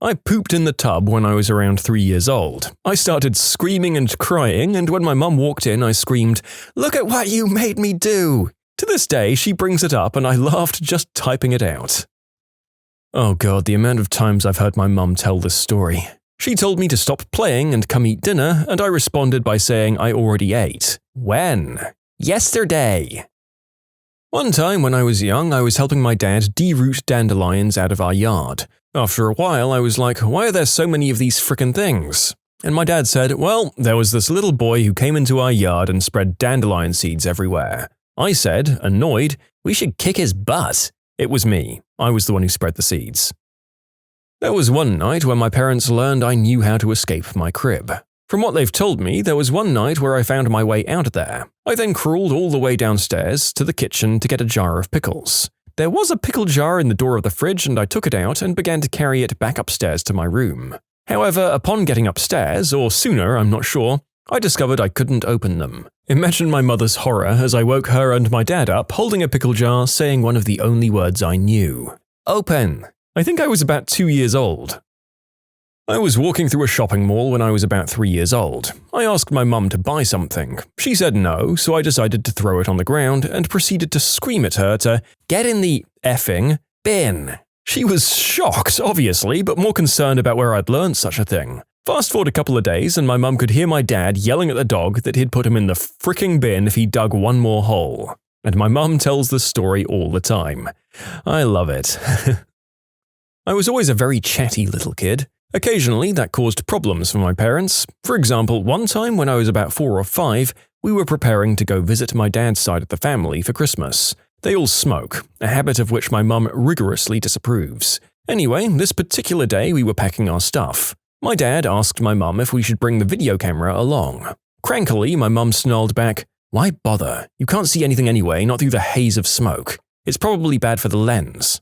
I pooped in the tub when I was around 3 years old. I started screaming and crying, and when my mum walked in, I screamed, "Look at what you made me do!" To this day, she brings it up and I laughed just typing it out. Oh god, the amount of times I've heard my mum tell this story. She told me to stop playing and come eat dinner, and I responded by saying I already ate. When? Yesterday. One time when I was young, I was helping my dad de-root dandelions out of our yard. After a while, I was like, why are there so many of these frickin' things? And my dad said, well, there was this little boy who came into our yard and spread dandelion seeds everywhere. I said, annoyed, we should kick his butt. It was me. I was the one who spread the seeds. There was one night when my parents learned I knew how to escape my crib. From what they've told me, there was one night where I found my way out of there. I then crawled all the way downstairs to the kitchen to get a jar of pickles. There was a pickle jar in the door of the fridge and I took it out and began to carry it back upstairs to my room. However, upon getting upstairs, or sooner, I'm not sure, I discovered I couldn't open them. Imagine my mother's horror as I woke her and my dad up holding a pickle jar saying one of the only words I knew. Open! I think I was about 2 years old. I was walking through a shopping mall when I was about 3 years old. I asked my mum to buy something. She said no, so I decided to throw it on the ground and proceeded to scream at her to get in the effing bin. She was shocked, obviously, but more concerned about where I'd learned such a thing. Fast forward a couple of days and my mum could hear my dad yelling at the dog that he'd put him in the fricking bin if he dug one more hole. And my mum tells the story all the time. I love it. I was always a very chatty little kid. Occasionally, that caused problems for my parents. For example, one time when I was about 4 or 5, we were preparing to go visit my dad's side of the family for Christmas. They all smoke, a habit of which my mum rigorously disapproves. Anyway, this particular day we were packing our stuff. My dad asked my mum if we should bring the video camera along. Crankily, my mum snarled back, "Why bother? You can't see anything anyway, not through the haze of smoke. It's probably bad for the lens."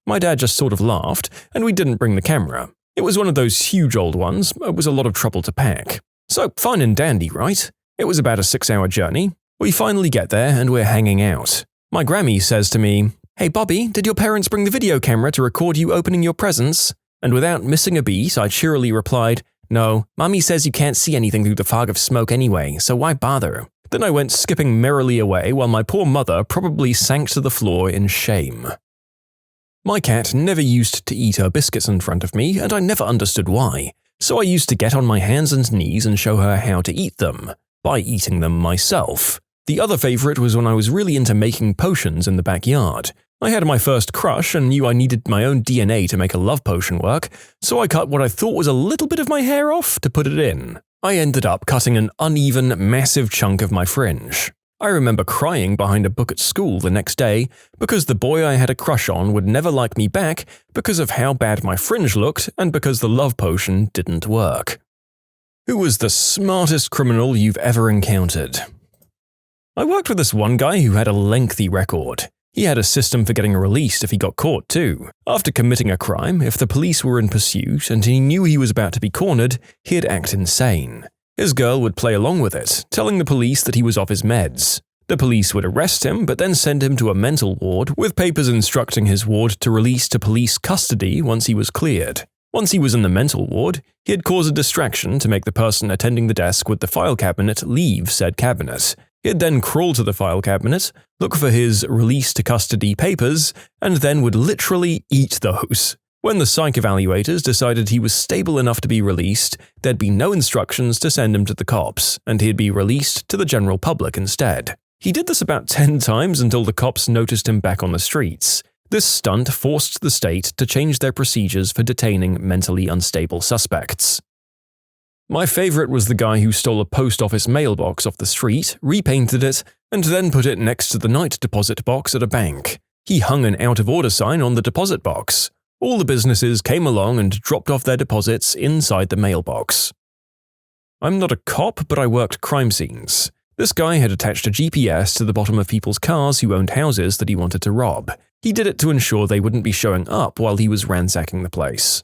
My dad just sort of laughed, and we didn't bring the camera. It was one of those huge old ones. It was a lot of trouble to pack. So, fine and dandy, right? It was about a 6-hour journey. We finally get there and we're hanging out. My Grammy says to me, "Hey Bobby, did your parents bring the video camera to record you opening your presents?" And without missing a beat, I cheerily replied, "No, Mummy says you can't see anything through the fog of smoke anyway, so why bother?" Then I went skipping merrily away while my poor mother probably sank to the floor in shame. My cat never used to eat her biscuits in front of me, and I never understood why, so I used to get on my hands and knees and show her how to eat them, by eating them myself. The other favorite was when I was really into making potions in the backyard. I had my first crush and knew I needed my own DNA to make a love potion work, so I cut what I thought was a little bit of my hair off to put it in. I ended up cutting an uneven, massive chunk of my fringe. I remember crying behind a book at school the next day because the boy I had a crush on would never like me back because of how bad my fringe looked and because the love potion didn't work. Who was the smartest criminal you've ever encountered? I worked with this one guy who had a lengthy record. He had a system for getting released if he got caught too. After committing a crime, if the police were in pursuit and he knew he was about to be cornered, he'd act insane. His girl would play along with it, telling the police that he was off his meds. The police would arrest him but then send him to a mental ward with papers instructing his ward to release to police custody once he was cleared. Once he was in the mental ward, he'd cause a distraction to make the person attending the desk with the file cabinet leave said cabinet. He'd then crawl to the file cabinet, look for his release to custody papers, and then would literally eat those. When the psych evaluators decided he was stable enough to be released, there'd be no instructions to send him to the cops, and he'd be released to the general public instead. He did this about 10 times until the cops noticed him back on the streets. This stunt forced the state to change their procedures for detaining mentally unstable suspects. My favorite was the guy who stole a post office mailbox off the street, repainted it, and then put it next to the night deposit box at a bank. He hung an out-of-order sign on the deposit box. All the businesses came along and dropped off their deposits inside the mailbox. I'm not a cop, but I worked crime scenes. This guy had attached a GPS to the bottom of people's cars who owned houses that he wanted to rob. He did it to ensure they wouldn't be showing up while he was ransacking the place.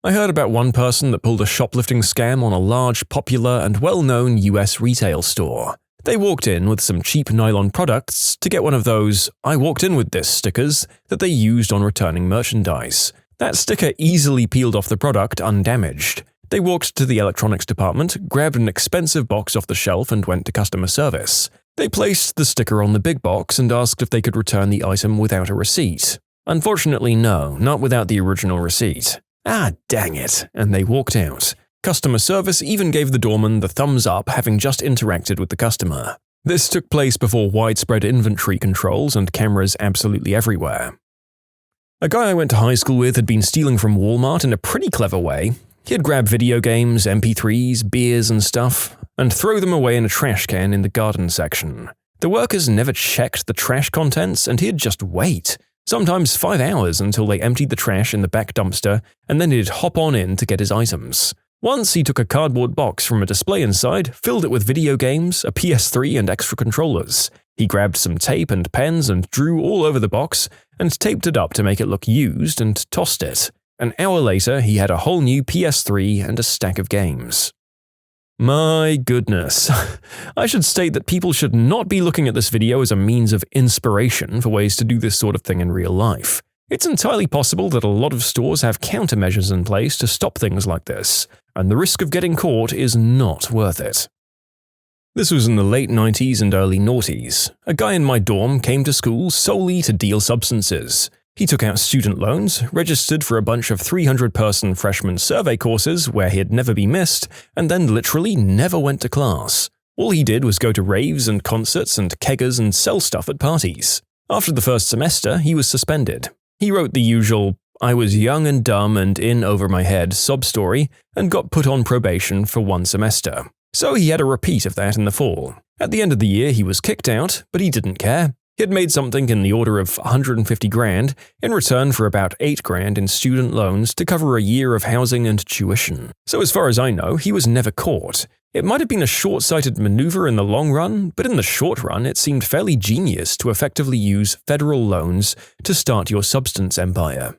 I heard about one person that pulled a shoplifting scam on a large, popular, and well-known US retail store. They walked in with some cheap nylon products to get one of those "I walked in with this" stickers that they used on returning merchandise. That sticker easily peeled off the product undamaged. They walked to the electronics department, grabbed an expensive box off the shelf and went to customer service. They placed the sticker on the big box and asked if they could return the item without a receipt. Unfortunately, no, not without the original receipt. Ah, dang it, and they walked out. Customer service even gave the doorman the thumbs up, having just interacted with the customer. This took place before widespread inventory controls and cameras absolutely everywhere. A guy I went to high school with had been stealing from Walmart in a pretty clever way. He'd grab video games, MP3s, beers and stuff, and throw them away in a trash can in the garden section. The workers never checked the trash contents and he'd just wait. Sometimes 5 hours until they emptied the trash in the back dumpster, and then he'd hop on in to get his items. Once he took a cardboard box from a display inside, filled it with video games, a PS3 and extra controllers. He grabbed some tape and pens and drew all over the box, and taped it up to make it look used and tossed it. An hour later, he had a whole new PS3 and a stack of games. My goodness. I should state that people should not be looking at this video as a means of inspiration for ways to do this sort of thing in real life. It's entirely possible that a lot of stores have countermeasures in place to stop things like this, and the risk of getting caught is not worth it. This was in the late 90s and early noughties. A guy in my dorm came to school solely to deal substances. He took out student loans, registered for a bunch of 300-person freshman survey courses where he'd never be missed, and then literally never went to class. All he did was go to raves and concerts and keggers and sell stuff at parties. After the first semester, he was suspended. He wrote the usual, "I was young and dumb and in over my head" sob story and got put on probation for 1 semester. So he had a repeat of that in the fall. At the end of the year, he was kicked out, but he didn't care. He had made something in the order of 150 grand in return for about 8 grand in student loans to cover a year of housing and tuition. So as far as I know, he was never caught. It might have been a short-sighted maneuver in the long run, but in the short run it seemed fairly genius to effectively use federal loans to start your substance empire.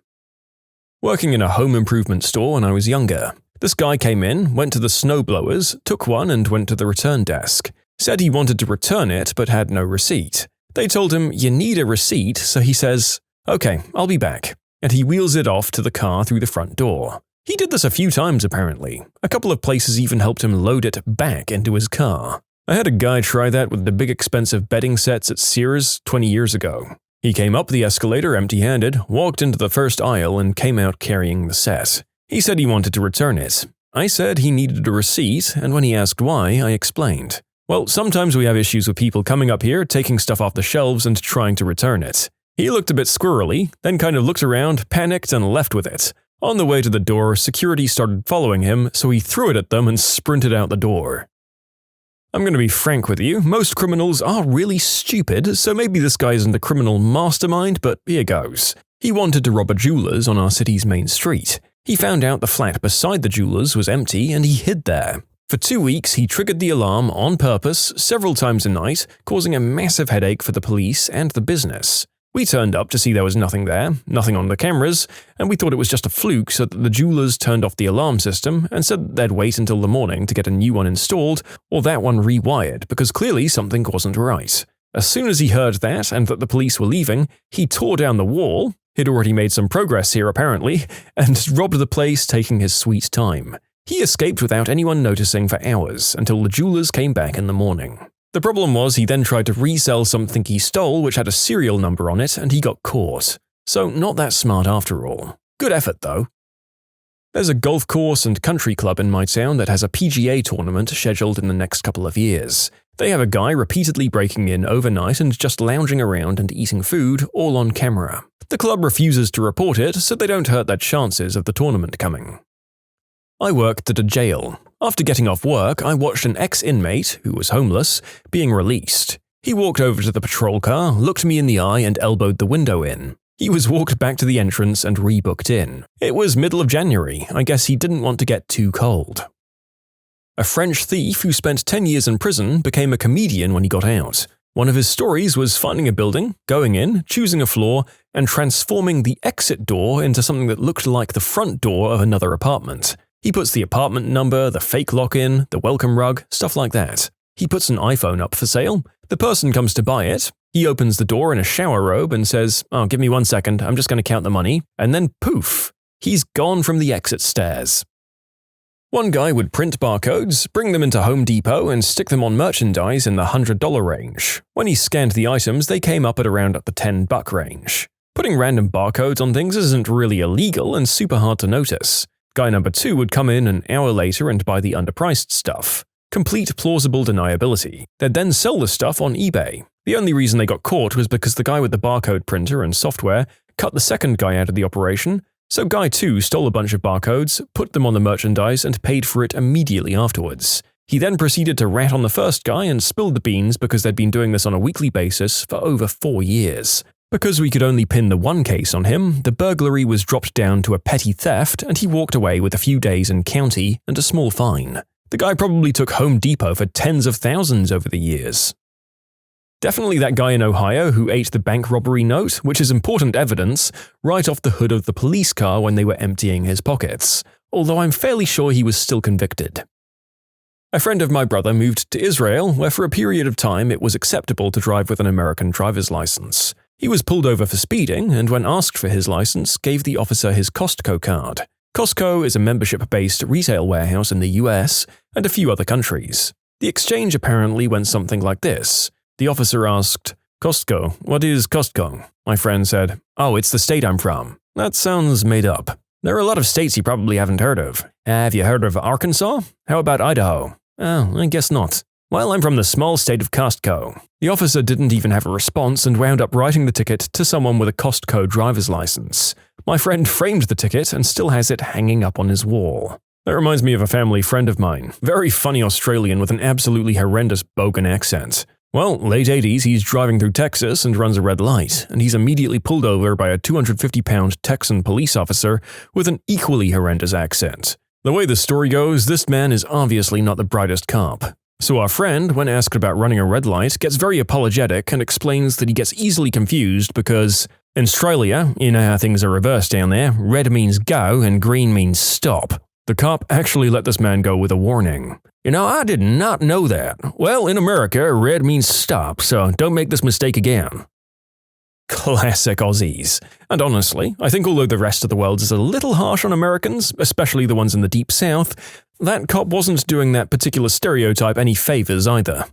Working in a home improvement store when I was younger, this guy came in, went to the snowblowers, took one and went to the return desk. Said he wanted to return it but had no receipt. They told him, "You need a receipt," so he says, "Okay, I'll be back," and he wheels it off to the car through the front door. He did this a few times apparently. A couple of places even helped him load it back into his car. I had a guy try that with the big expensive bedding sets at Sears 20 years ago. He came up the escalator empty-handed, walked into the first aisle and came out carrying the set. He said he wanted to return it. I said he needed a receipt, and when he asked why, I explained. "Well, sometimes we have issues with people coming up here, taking stuff off the shelves and trying to return it." He looked a bit squirrely, then kind of looked around, panicked, and left with it. On the way to the door, security started following him, so he threw it at them and sprinted out the door. I'm going to be frank with you, most criminals are really stupid, so maybe this guy isn't a criminal mastermind, but here goes. He wanted to rob a jeweler's on our city's main street. He found out the flat beside the jeweler's was empty and he hid there. For 2 weeks, he triggered the alarm on purpose several times a night, causing a massive headache for the police and the business. We turned up to see there was nothing there, nothing on the cameras, and we thought it was just a fluke so that the jewelers turned off the alarm system and said that they'd wait until the morning to get a new one installed or that one rewired because clearly something wasn't right. As soon as he heard that and that the police were leaving, he tore down the wall, he'd already made some progress here apparently, and robbed the place taking his sweet time. He escaped without anyone noticing for hours until the jewelers came back in the morning. The problem was he then tried to resell something he stole which had a serial number on it and he got caught. So not that smart after all. Good effort though. There's a golf course and country club in my town that has a PGA tournament scheduled in the next couple of years. They have a guy repeatedly breaking in overnight and just lounging around and eating food, all on camera. The club refuses to report it so they don't hurt their chances of the tournament coming. I worked at a jail. After getting off work, I watched an ex-inmate, who was homeless, being released. He walked over to the patrol car, looked me in the eye and elbowed the window in. He was walked back to the entrance and rebooked in. It was middle of January. I guess he didn't want to get too cold. A French thief who spent 10 years in prison became a comedian when he got out. One of his stories was finding a building, going in, choosing a floor, and transforming the exit door into something that looked like the front door of another apartment. He puts the apartment number, the fake lock-in, the welcome rug, stuff like that. He puts an iPhone up for sale. The person comes to buy it. He opens the door in a shower robe and says, "Oh, give me 1 second, I'm just going to count the money." And then poof, he's gone from the exit stairs. One guy would print barcodes, bring them into Home Depot and stick them on merchandise in the $100 range. When he scanned the items, they came up at around the $10 range. Putting random barcodes on things isn't really illegal and super hard to notice. Guy number 2 would come in an hour later and buy the underpriced stuff. Complete plausible deniability. They'd then sell the stuff on eBay. The only reason they got caught was because the guy with the barcode printer and software cut the second guy out of the operation, so guy 2 stole a bunch of barcodes, put them on the merchandise and paid for it immediately afterwards. He then proceeded to rat on the first guy and spilled the beans because they'd been doing this on a weekly basis for over 4 years. Because we could only pin the one case on him, the burglary was dropped down to a petty theft and he walked away with a few days in county and a small fine. The guy probably took Home Depot for tens of thousands over the years. Definitely that guy in Ohio who ate the bank robbery note, which is important evidence, right off the hood of the police car when they were emptying his pockets, although I'm fairly sure he was still convicted. A friend of my brother moved to Israel, where for a period of time it was acceptable to drive with an American driver's license. He was pulled over for speeding, and when asked for his license, gave the officer his Costco card. Costco is a membership-based retail warehouse in the US and a few other countries. The exchange apparently went something like this. The officer asked, "Costco, what is Costco?" My friend said, "Oh, it's the state I'm from." That sounds made up. There are a lot of states you probably haven't heard of. Have you heard of Arkansas? How about Idaho? Oh, I guess not. Well, I'm from the small state of Costco. The officer didn't even have a response and wound up writing the ticket to someone with a Costco driver's license. My friend framed the ticket and still has it hanging up on his wall. That reminds me of a family friend of mine, very funny Australian with an absolutely horrendous Bogan accent. Well, late 80s, he's driving through Texas and runs a red light, and he's immediately pulled over by a 250-pound Texan police officer with an equally horrendous accent. The way the story goes, this man is obviously not the brightest cop. So our friend, when asked about running a red light, gets very apologetic and explains that he gets easily confused because in Australia, you know how things are reversed down there, red means go and green means stop. The cop actually let this man go with a warning. "You know, I did not know that. Well, in America, red means stop, so don't make this mistake again." Classic Aussies. And honestly, I think although the rest of the world is a little harsh on Americans, especially the ones in the Deep South, that cop wasn't doing that particular stereotype any favors either.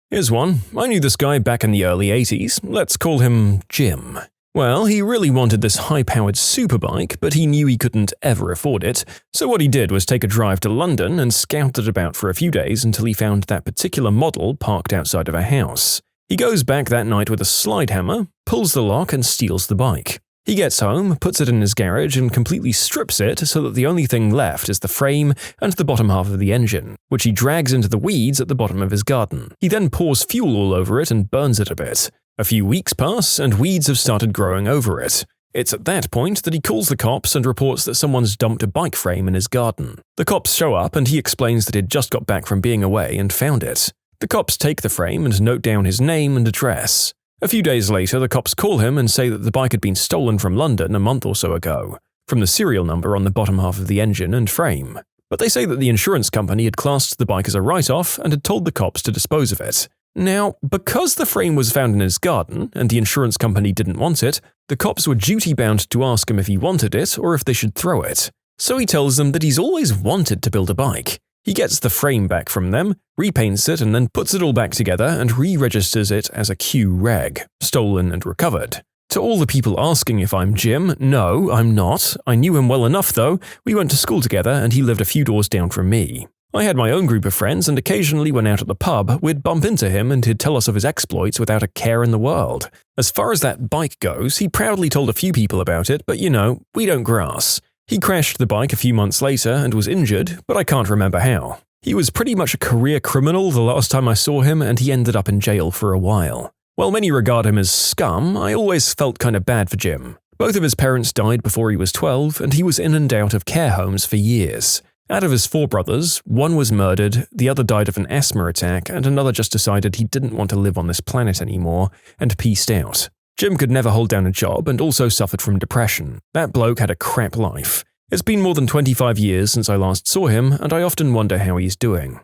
Here's one. I knew this guy back in the early 80s. Let's call him Jim. Well, he really wanted this high-powered superbike, but he knew he couldn't ever afford it, so what he did was take a drive to London and scout it about for a few days until he found that particular model parked outside of a house. He goes back that night with a slide hammer, pulls the lock and steals the bike. He gets home, puts it in his garage and completely strips it so that the only thing left is the frame and the bottom half of the engine, which he drags into the weeds at the bottom of his garden. He then pours fuel all over it and burns it a bit. A few weeks pass and weeds have started growing over it. It's at that point that he calls the cops and reports that someone's dumped a bike frame in his garden. The cops show up and he explains that he'd just got back from being away and found it. The cops take the frame and note down his name and address. A few days later, the cops call him and say that the bike had been stolen from London a month or so ago, from the serial number on the bottom half of the engine and frame. But they say that the insurance company had classed the bike as a write-off and had told the cops to dispose of it. Now, because the frame was found in his garden and the insurance company didn't want it, the cops were duty-bound to ask him if he wanted it or if they should throw it. So he tells them that he's always wanted to build a bike. He gets the frame back from them, repaints it and then puts it all back together and re-registers it as a Q-Reg, stolen and recovered. To all the people asking if I'm Jim, no, I'm not. I knew him well enough though. We went to school together and he lived a few doors down from me. I had my own group of friends and occasionally when out at the pub, we'd bump into him and he'd tell us of his exploits without a care in the world. As far as that bike goes, he proudly told a few people about it, but you know, we don't grass. He crashed the bike a few months later and was injured, but I can't remember how. He was pretty much a career criminal the last time I saw him and he ended up in jail for a while. While many regard him as scum, I always felt kind of bad for Jim. Both of his parents died before he was 12 and he was in and out of care homes for years. Out of his 4 brothers, one was murdered, the other died of an asthma attack, and another just decided he didn't want to live on this planet anymore and peaced out. Jim could never hold down a job and also suffered from depression. That bloke had a crap life. It's been more than 25 years since I last saw him, and I often wonder how he's doing.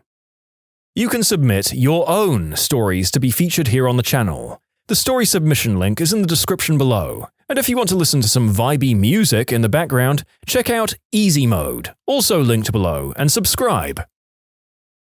You can submit your own stories to be featured here on the channel. The story submission link is in the description below. And if you want to listen to some vibey music in the background, check out easymode, also linked below, and subscribe.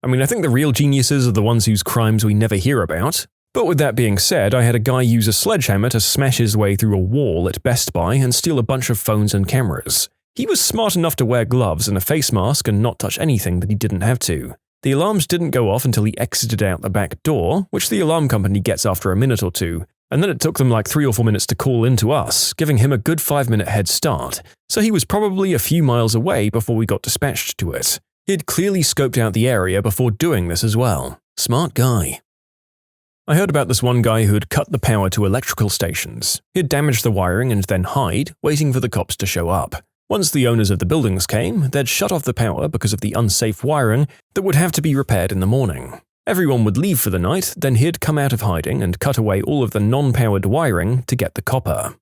I mean, I think the real geniuses are the ones whose crimes we never hear about. But with that being said, I had a guy use a sledgehammer to smash his way through a wall at Best Buy and steal a bunch of phones and cameras. He was smart enough to wear gloves and a face mask and not touch anything that he didn't have to. The alarms didn't go off until he exited out the back door, which the alarm company gets after a minute or two, and then it took them like 3 or 4 minutes to call in to us, giving him a good 5-minute head start, so he was probably a few miles away before we got dispatched to it. He'd clearly scoped out the area before doing this as well. Smart guy. I heard about this one guy who'd cut the power to electrical stations. He'd damage the wiring and then hide, waiting for the cops to show up. Once the owners of the buildings came, they'd shut off the power because of the unsafe wiring that would have to be repaired in the morning. Everyone would leave for the night, then he'd come out of hiding and cut away all of the non-powered wiring to get the copper.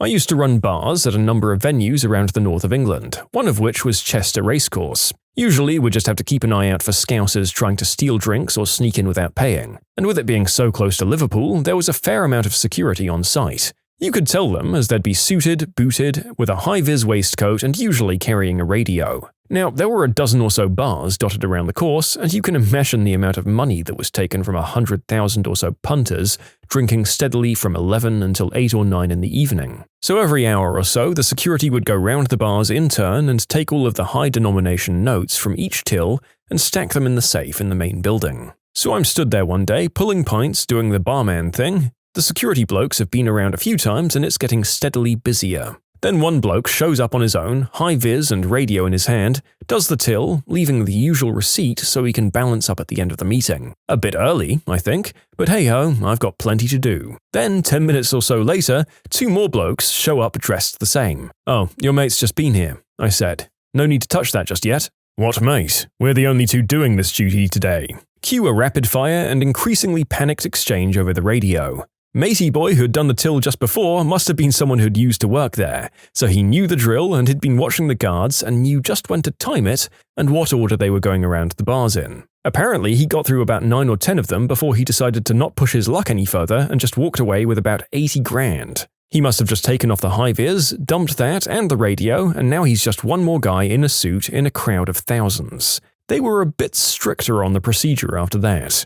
I used to run bars at a number of venues around the north of England, one of which was Chester Racecourse. Usually, we'd just have to keep an eye out for scousers trying to steal drinks or sneak in without paying, and with it being so close to Liverpool, there was a fair amount of security on site. You could tell them as they'd be suited, booted, with a high-vis waistcoat and usually carrying a radio. Now, there were a dozen or so bars dotted around the course, and you can imagine the amount of money that was taken from 100,000 or so punters drinking steadily from 11 until 8 or 9 in the evening. So every hour or so, the security would go round the bars in turn and take all of the high-denomination notes from each till and stack them in the safe in the main building. So I'm stood there one day, pulling pints, doing the barman thing. The security blokes have been around a few times and it's getting steadily busier. Then one bloke shows up on his own, high-vis and radio in his hand, does the till, leaving the usual receipt so he can balance up at the end of the meeting. A bit early, I think, but hey-ho, I've got plenty to do. Then, 10 minutes or so later, 2 more blokes show up dressed the same. "Oh, your mate's just been here," I said. "No need to touch that just yet." "What mate? We're the only 2 doing this duty today." Cue a rapid-fire and increasingly panicked exchange over the radio. Matey boy who'd done the till just before must have been someone who'd used to work there, so he knew the drill and had been watching the guards and knew just when to time it and what order they were going around the bars in. Apparently, he got through about 9 or 10 of them before he decided to not push his luck any further and just walked away with about 80 grand. He must have just taken off the high-vis, dumped that and the radio, and now he's just one more guy in a suit in a crowd of thousands. They were a bit stricter on the procedure after that.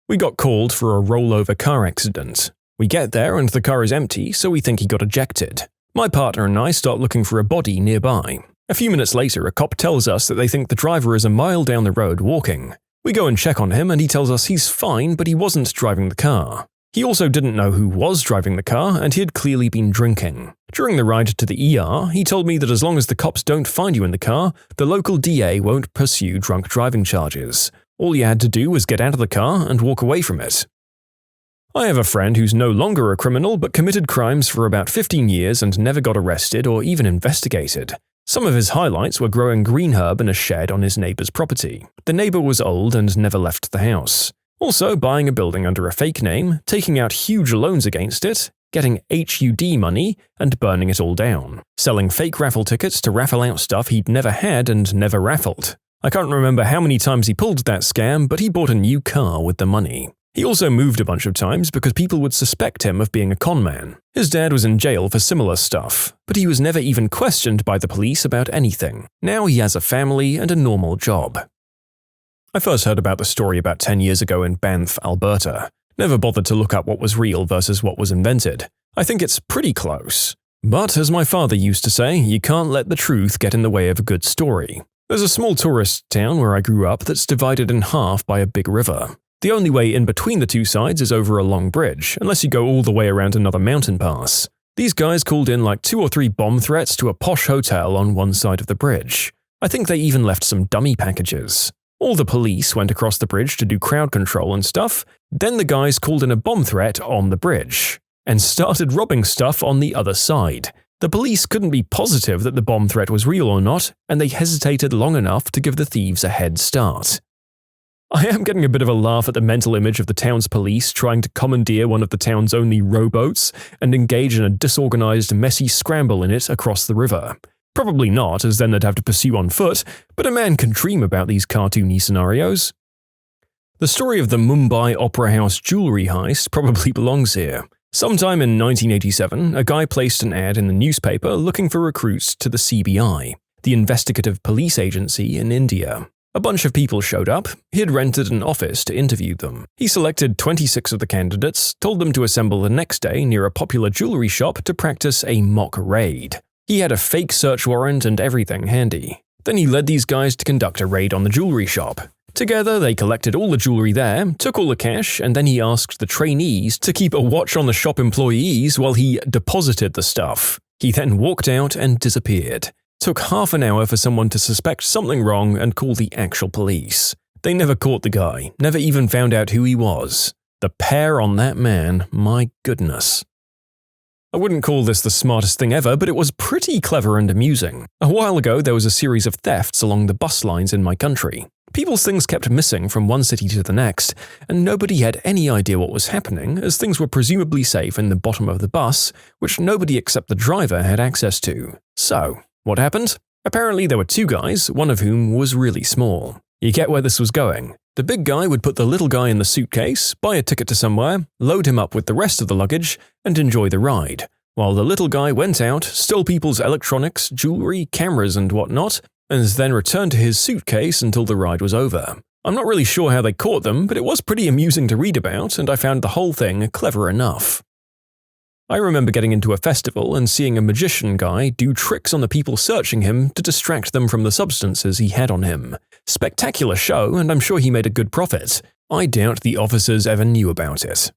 We got called for a rollover car accident. We get there and the car is empty, so we think he got ejected. My partner and I start looking for a body nearby. A few minutes later, a cop tells us that they think the driver is a mile down the road walking. We go and check on him and he tells us he's fine, but he wasn't driving the car. He also didn't know who was driving the car and he had clearly been drinking. During the ride to the ER, he told me that as long as the cops don't find you in the car, the local DA won't pursue drunk driving charges. All you had to do was get out of the car and walk away from it. I have a friend who's no longer a criminal but committed crimes for about 15 years and never got arrested or even investigated. Some of his highlights were growing green herb in a shed on his neighbor's property. The neighbor was old and never left the house. Also buying a building under a fake name, taking out huge loans against it, getting HUD money, and burning it all down. Selling fake raffle tickets to raffle out stuff he'd never had and never raffled. I can't remember how many times he pulled that scam, but he bought a new car with the money. He also moved a bunch of times because people would suspect him of being a con man. His dad was in jail for similar stuff, but he was never even questioned by the police about anything. Now he has a family and a normal job. I first heard about the story about 10 years ago in Banff, Alberta. Never bothered to look up what was real versus what was invented. I think it's pretty close. But as my father used to say, you can't let the truth get in the way of a good story. There's a small tourist town where I grew up that's divided in half by a big river. The only way in between the two sides is over a long bridge, unless you go all the way around another mountain pass. These guys called in like 2 or 3 bomb threats to a posh hotel on one side of the bridge. I think they even left some dummy packages. All the police went across the bridge to do crowd control and stuff, then the guys called in a bomb threat on the bridge, and started robbing stuff on the other side. The police couldn't be positive that the bomb threat was real or not, and they hesitated long enough to give the thieves a head start. I am getting a bit of a laugh at the mental image of the town's police trying to commandeer one of the town's only rowboats and engage in a disorganized, messy scramble in it across the river. Probably not, as then they'd have to pursue on foot, but a man can dream about these cartoony scenarios. The story of the Mumbai Opera House jewelry heist probably belongs here. Sometime in 1987, a guy placed an ad in the newspaper looking for recruits to the CBI, the investigative police agency in India. A bunch of people showed up. He had rented an office to interview them. He selected 26 of the candidates, told them to assemble the next day near a popular jewelry shop to practice a mock raid. He had a fake search warrant and everything handy. Then he led these guys to conduct a raid on the jewelry shop. Together, they collected all the jewelry there, took all the cash, and then he asked the trainees to keep a watch on the shop employees while he deposited the stuff. He then walked out and disappeared. Took half an hour for someone to suspect something wrong and call the actual police. They never caught the guy, never even found out who he was. The pair on that man, my goodness. I wouldn't call this the smartest thing ever, but it was pretty clever and amusing. A while ago, there was a series of thefts along the bus lines in my country. People's things kept missing from one city to the next, and nobody had any idea what was happening, as things were presumably safe in the bottom of the bus, which nobody except the driver had access to. So, what happened? Apparently there were two guys, one of whom was really small. You get where this was going. The big guy would put the little guy in the suitcase, buy a ticket to somewhere, load him up with the rest of the luggage, and enjoy the ride, while the little guy went out, stole people's electronics, jewelry, cameras and whatnot, and then returned to his suitcase until the ride was over. I'm not really sure how they caught them, but it was pretty amusing to read about, and I found the whole thing clever enough. I remember getting into a festival and seeing a magician guy do tricks on the people searching him to distract them from the substances he had on him. Spectacular show, and I'm sure he made a good profit. I doubt the officers ever knew about it.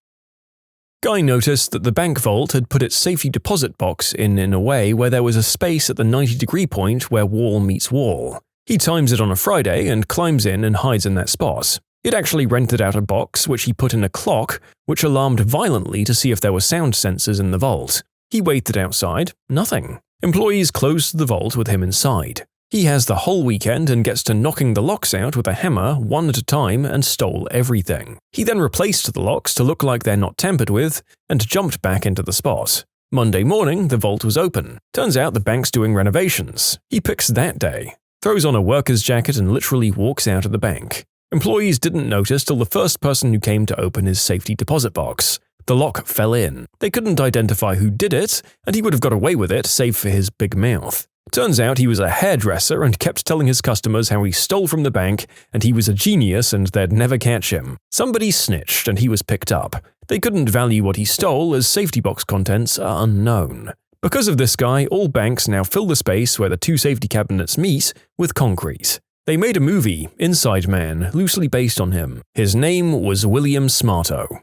Guy noticed that the bank vault had put its safety deposit box in a way where there was a space at the 90-degree point where wall meets wall. He times it on a Friday and climbs in and hides in that spot. He'd actually rented out a box which he put in a clock, which alarmed violently to see if there were sound sensors in the vault. He waited outside, nothing. Employees closed the vault with him inside. He has the whole weekend and gets to knocking the locks out with a hammer one at a time and stole everything. He then replaced the locks to look like they're not tampered with and jumped back into the spot. Monday morning, the vault was open. Turns out the bank's doing renovations. He picks that day, throws on a worker's jacket and literally walks out of the bank. Employees didn't notice till the first person who came to open his safety deposit box. The lock fell in. They couldn't identify who did it, and he would have got away with it save for his big mouth. Turns out he was a hairdresser and kept telling his customers how he stole from the bank and he was a genius and they'd never catch him. Somebody snitched and he was picked up. They couldn't value what he stole as safety box contents are unknown. Because of this guy, all banks now fill the space where the two safety cabinets meet with concrete. They made a movie, Inside Man, loosely based on him. His name was William Smarto.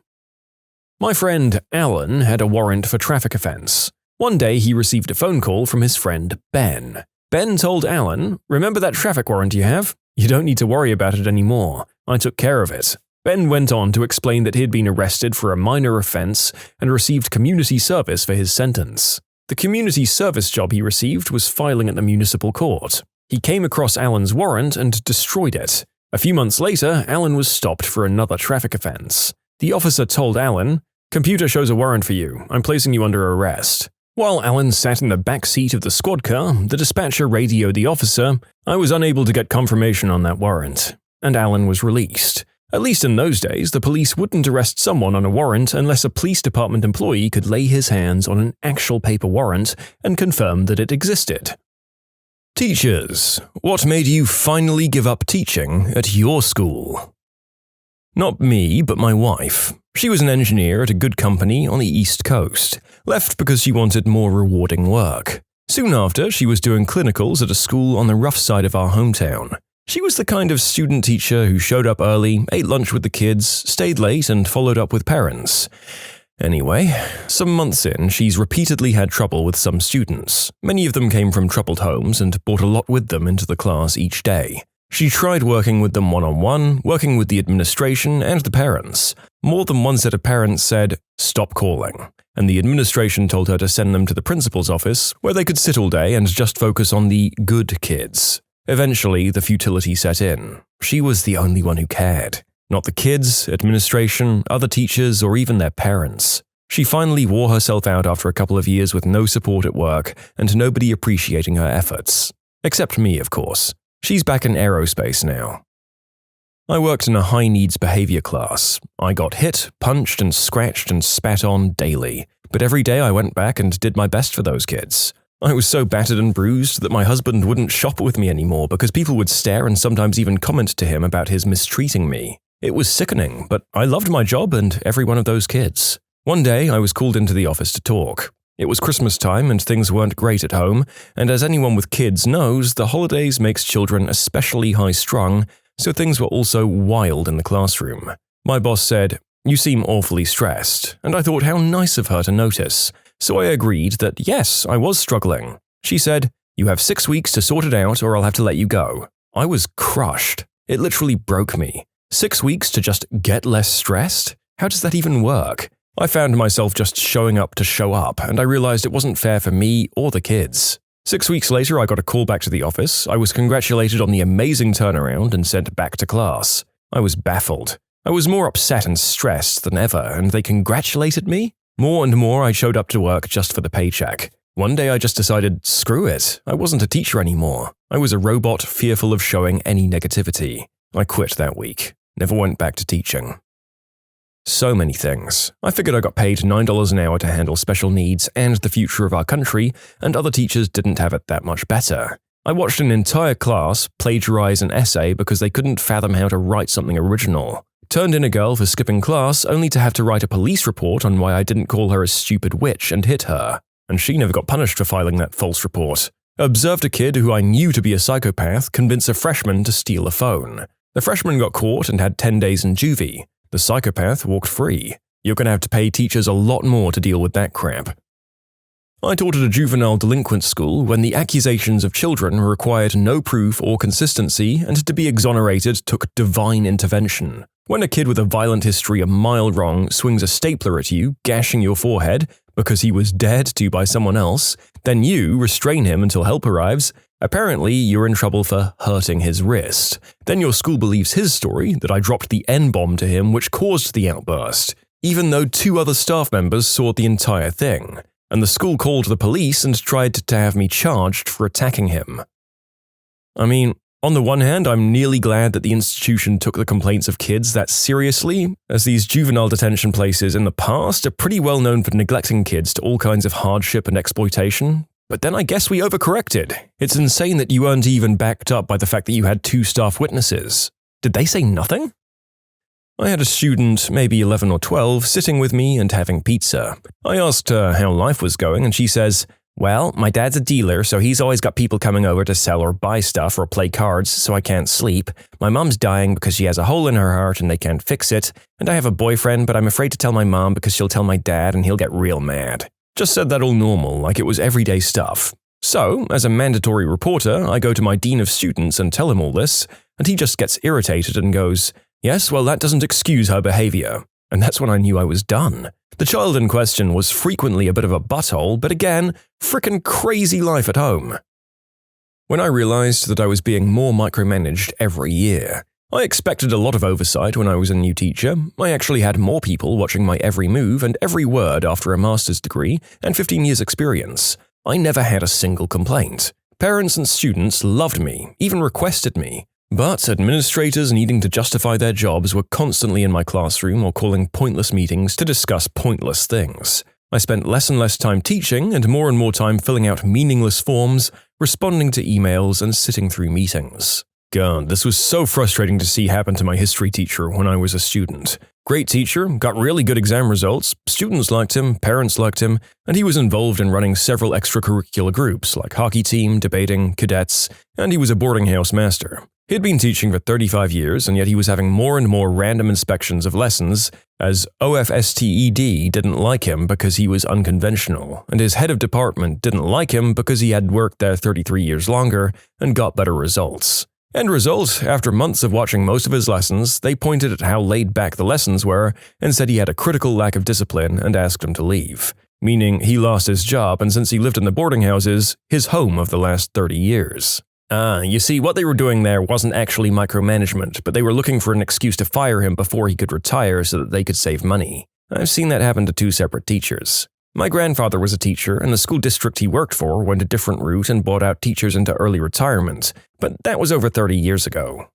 My friend Alan had a warrant for traffic offense. One day he received a phone call from his friend Ben. Ben told Alan, "Remember that traffic warrant you have? You don't need to worry about it anymore. I took care of it." Ben went on to explain that he had been arrested for a minor offense and received community service for his sentence. The community service job he received was filing at the municipal court. He came across Alan's warrant and destroyed it. A few months later, Alan was stopped for another traffic offense. The officer told Alan, "Computer shows a warrant for you. I'm placing you under arrest." While Alan sat in the back seat of the squad car, the dispatcher radioed the officer, "I was unable to get confirmation on that warrant." And Alan was released. At least in those days, the police wouldn't arrest someone on a warrant unless a police department employee could lay his hands on an actual paper warrant and confirm that it existed. Teachers, what made you finally give up teaching at your school? Not me, but my wife. She was an engineer at a good company on the East Coast, left because she wanted more rewarding work. Soon after, she was doing clinicals at a school on the rough side of our hometown. She was the kind of student teacher who showed up early, ate lunch with the kids, stayed late, and followed up with parents. Anyway, some months in, she's repeatedly had trouble with some students. Many of them came from troubled homes and brought a lot with them into the class each day. She tried working with them one-on-one, working with the administration and the parents. More than one set of parents said, "Stop calling," and the administration told her to send them to the principal's office, where they could sit all day and just focus on the good kids. Eventually, the futility set in. She was the only one who cared. Not the kids, administration, other teachers, or even their parents. She finally wore herself out after a couple of years with no support at work and nobody appreciating her efforts. Except me, of course. She's back in aerospace now. I worked in a high-needs behavior class. I got hit, punched, and scratched and spat on daily. But every day I went back and did my best for those kids. I was so battered and bruised that my husband wouldn't shop with me anymore because people would stare and sometimes even comment to him about his mistreating me. It was sickening, but I loved my job and every one of those kids. One day, I was called into the office to talk. It was Christmas time and things weren't great at home, and as anyone with kids knows, the holidays makes children especially high-strung, so things were also wild in the classroom. My boss said, "You seem awfully stressed," and I thought how nice of her to notice. So I agreed that yes, I was struggling. She said, "You have 6 weeks to sort it out or I'll have to let you go." I was crushed. It literally broke me. 6 weeks to just get less stressed? How does that even work? I found myself just showing up to show up, and I realized it wasn't fair for me or the kids. 6 weeks later, I got a call back to the office. I was congratulated on the amazing turnaround and sent back to class. I was baffled. I was more upset and stressed than ever, and they congratulated me? More and more, I showed up to work just for the paycheck. One day I just decided, screw it, I wasn't a teacher anymore. I was a robot fearful of showing any negativity. I quit that week. Never went back to teaching. So many things. I figured I got paid $9 an hour to handle special needs and the future of our country, and other teachers didn't have it that much better. I watched an entire class plagiarize an essay because they couldn't fathom how to write something original. Turned in a girl for skipping class only to have to write a police report on why I didn't call her a stupid witch and hit her. And she never got punished for filing that false report. Observed a kid who I knew to be a psychopath convince a freshman to steal a phone. The freshman got caught and had 10 days in juvie. The psychopath walked free. You're going to have to pay teachers a lot more to deal with that crap. I taught at a juvenile delinquent school when the accusations of children required no proof or consistency, and to be exonerated took divine intervention. When a kid with a violent history a mile wrong swings a stapler at you, gashing your forehead because he was dared to by someone else, then you restrain him until help arrives. Apparently, you're in trouble for hurting his wrist. Then your school believes his story that I dropped the N-bomb to him which caused the outburst, even though 2 other staff members saw the entire thing. And the school called the police and tried to have me charged for attacking him. I mean, on the one hand, I'm nearly glad that the institution took the complaints of kids that seriously, as these juvenile detention places in the past are pretty well known for neglecting kids to all kinds of hardship and exploitation. But then I guess we overcorrected. It's insane that you weren't even backed up by the fact that you had 2 staff witnesses. Did they say nothing? I had a student, maybe 11 or 12, sitting with me and having pizza. I asked her how life was going, and she says, "Well, my dad's a dealer, so he's always got people coming over to sell or buy stuff or play cards, so I can't sleep. My mom's dying because she has a hole in her heart and they can't fix it. And I have a boyfriend, but I'm afraid to tell my mom because she'll tell my dad and he'll get real mad." Just said that all normal, like it was everyday stuff. So, as a mandatory reporter, I go to my dean of students and tell him all this, and he just gets irritated and goes, "Yes, well, that doesn't excuse her behavior." And that's when I knew I was done. The child in question was frequently a bit of a butthole, but again, frickin' crazy life at home. When I realized that I was being more micromanaged every year, I expected a lot of oversight when I was a new teacher. I actually had more people watching my every move and every word after a master's degree and 15 years experience. I never had a single complaint. Parents and students loved me, even requested me. But administrators needing to justify their jobs were constantly in my classroom or calling pointless meetings to discuss pointless things. I spent less and less time teaching and more time filling out meaningless forms, responding to emails, and sitting through meetings. God, this was so frustrating to see happen to my history teacher when I was a student. Great teacher, got really good exam results, students liked him, parents liked him, and he was involved in running several extracurricular groups like hockey team, debating, cadets, and he was a boarding house master. He'd been teaching for 35 years, and yet he was having more and more random inspections of lessons, as OFSTED didn't like him because he was unconventional, and his head of department didn't like him because he had worked there 33 years longer and got better results. End result, after months of watching most of his lessons, they pointed at how laid back the lessons were and said he had a critical lack of discipline and asked him to leave. Meaning he lost his job, and since he lived in the boarding houses, his home of the last 30 years. You see, what they were doing there wasn't actually micromanagement, but they were looking for an excuse to fire him before he could retire so that they could save money. I've seen that happen to 2 separate teachers. My grandfather was a teacher, and the school district he worked for went a different route and bought out teachers into early retirement, but that was over 30 years ago.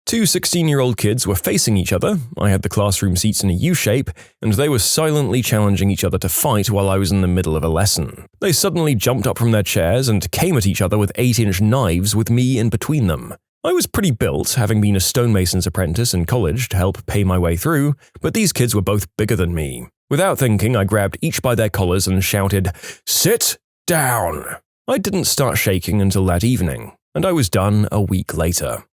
2 16-year-old kids were facing each other. I had the classroom seats in a U-shape, and they were silently challenging each other to fight while I was in the middle of a lesson. They suddenly jumped up from their chairs and came at each other with 8-inch knives with me in between them. I was pretty built, having been a stonemason's apprentice in college to help pay my way through, but these kids were both bigger than me. Without thinking, I grabbed each by their collars and shouted, "Sit down!" I didn't start shaking until that evening, and I was done a week later.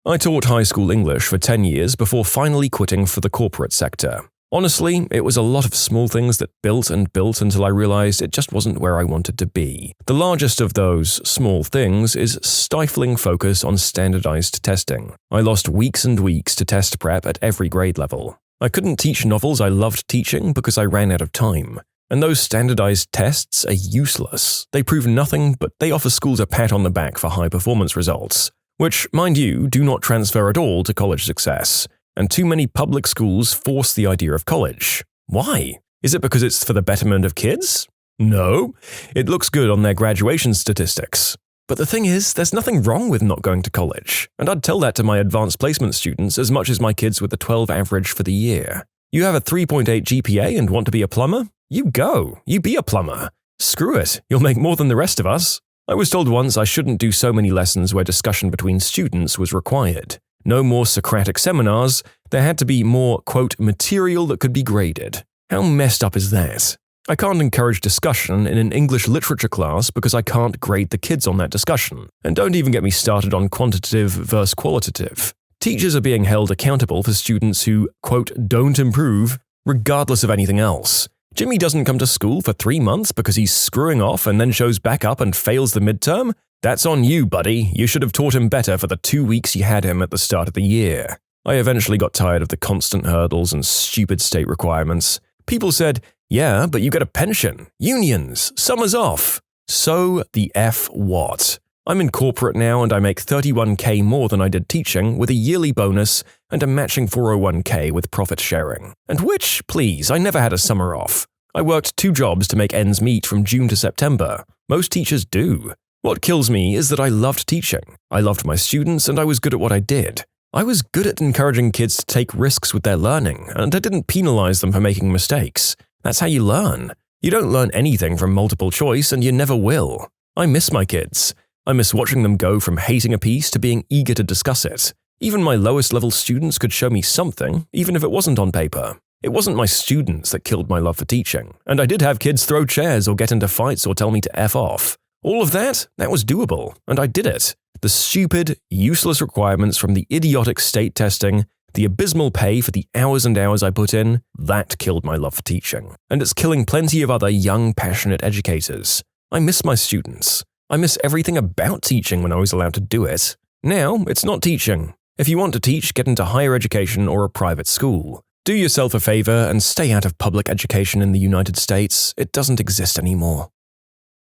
I taught high school English for 10 years before finally quitting for the corporate sector. Honestly, it was a lot of small things that built and built until I realized it just wasn't where I wanted to be. The largest of those small things is stifling focus on standardized testing. I lost weeks and weeks to test prep at every grade level. I couldn't teach novels I loved teaching because I ran out of time. And those standardized tests are useless. They prove nothing, but they offer schools a pat on the back for high performance results, which, mind you, do not transfer at all to college success. And too many public schools force the idea of college. Why? Is it because it's for the betterment of kids? No, it looks good on their graduation statistics. But the thing is, there's nothing wrong with not going to college, and I'd tell that to my advanced placement students as much as my kids with a 12 average for the year. You have a 3.8 GPA and want to be a plumber? You go, you be a plumber. Screw it, you'll make more than the rest of us. I was told once I shouldn't do so many lessons where discussion between students was required. No more Socratic seminars, there had to be more, quote, material that could be graded. How messed up is that? I can't encourage discussion in an English literature class because I can't grade the kids on that discussion. And don't even get me started on quantitative versus qualitative. Teachers are being held accountable for students who, quote, don't improve, regardless of anything else. Jimmy doesn't come to school for 3 months because he's screwing off and then shows back up and fails the midterm? That's on you, buddy. You should have taught him better for the 2 weeks you had him at the start of the year. I eventually got tired of the constant hurdles and stupid state requirements. People said, yeah, but you get a pension, unions, summers off. So the F what? I'm in corporate now and I make $31K more than I did teaching with a yearly bonus and a matching 401K with profit sharing. And which, please, I never had a summer off. I worked 2 jobs to make ends meet from June to September. Most teachers do. What kills me is that I loved teaching. I loved my students and I was good at what I did. I was good at encouraging kids to take risks with their learning, and I didn't penalize them for making mistakes. That's how you learn. You don't learn anything from multiple choice, and you never will. I miss my kids. I miss watching them go from hating a piece to being eager to discuss it. Even my lowest level students could show me something, even if it wasn't on paper. It wasn't my students that killed my love for teaching, and I did have kids throw chairs or get into fights or tell me to F off. All of that was doable, and I did it. The stupid, useless requirements from the idiotic state testing, the abysmal pay for the hours and hours I put in, that killed my love for teaching. And it's killing plenty of other young, passionate educators. I miss my students. I miss everything about teaching when I was allowed to do it. Now, it's not teaching. If you want to teach, get into higher education or a private school. Do yourself a favor and stay out of public education in the United States. It doesn't exist anymore.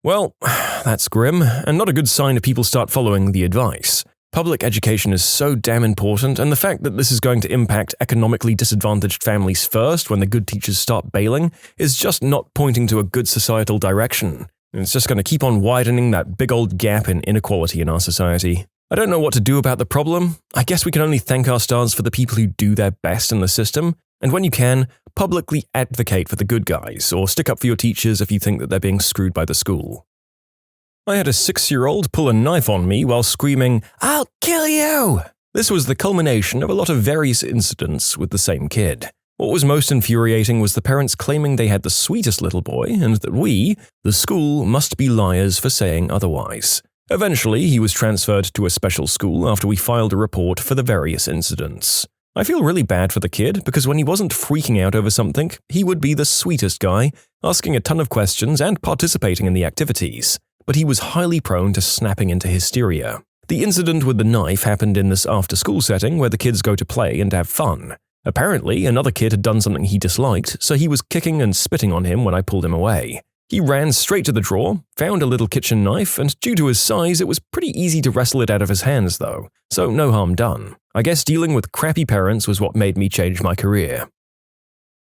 Well, that's grim, and not a good sign if people start following the advice. Public education is so damn important, and the fact that this is going to impact economically disadvantaged families first when the good teachers start bailing is just not pointing to a good societal direction. It's just going to keep on widening that big old gap in inequality in our society. I don't know what to do about the problem. I guess we can only thank our stars for the people who do their best in the system, and when you can, publicly advocate for the good guys, or stick up for your teachers if you think that they're being screwed by the school. I had a 6-year-old pull a knife on me while screaming, "I'll kill you!" This was the culmination of a lot of various incidents with the same kid. What was most infuriating was the parents claiming they had the sweetest little boy and that we, the school, must be liars for saying otherwise. Eventually, he was transferred to a special school after we filed a report for the various incidents. I feel really bad for the kid because when he wasn't freaking out over something, he would be the sweetest guy, asking a ton of questions and participating in the activities. But he was highly prone to snapping into hysteria. The incident with the knife happened in this after-school setting where the kids go to play and have fun. Apparently, another kid had done something he disliked, so he was kicking and spitting on him when I pulled him away. He ran straight to the drawer, found a little kitchen knife, and due to his size, it was pretty easy to wrestle it out of his hands though, so no harm done. I guess dealing with crappy parents was what made me change my career.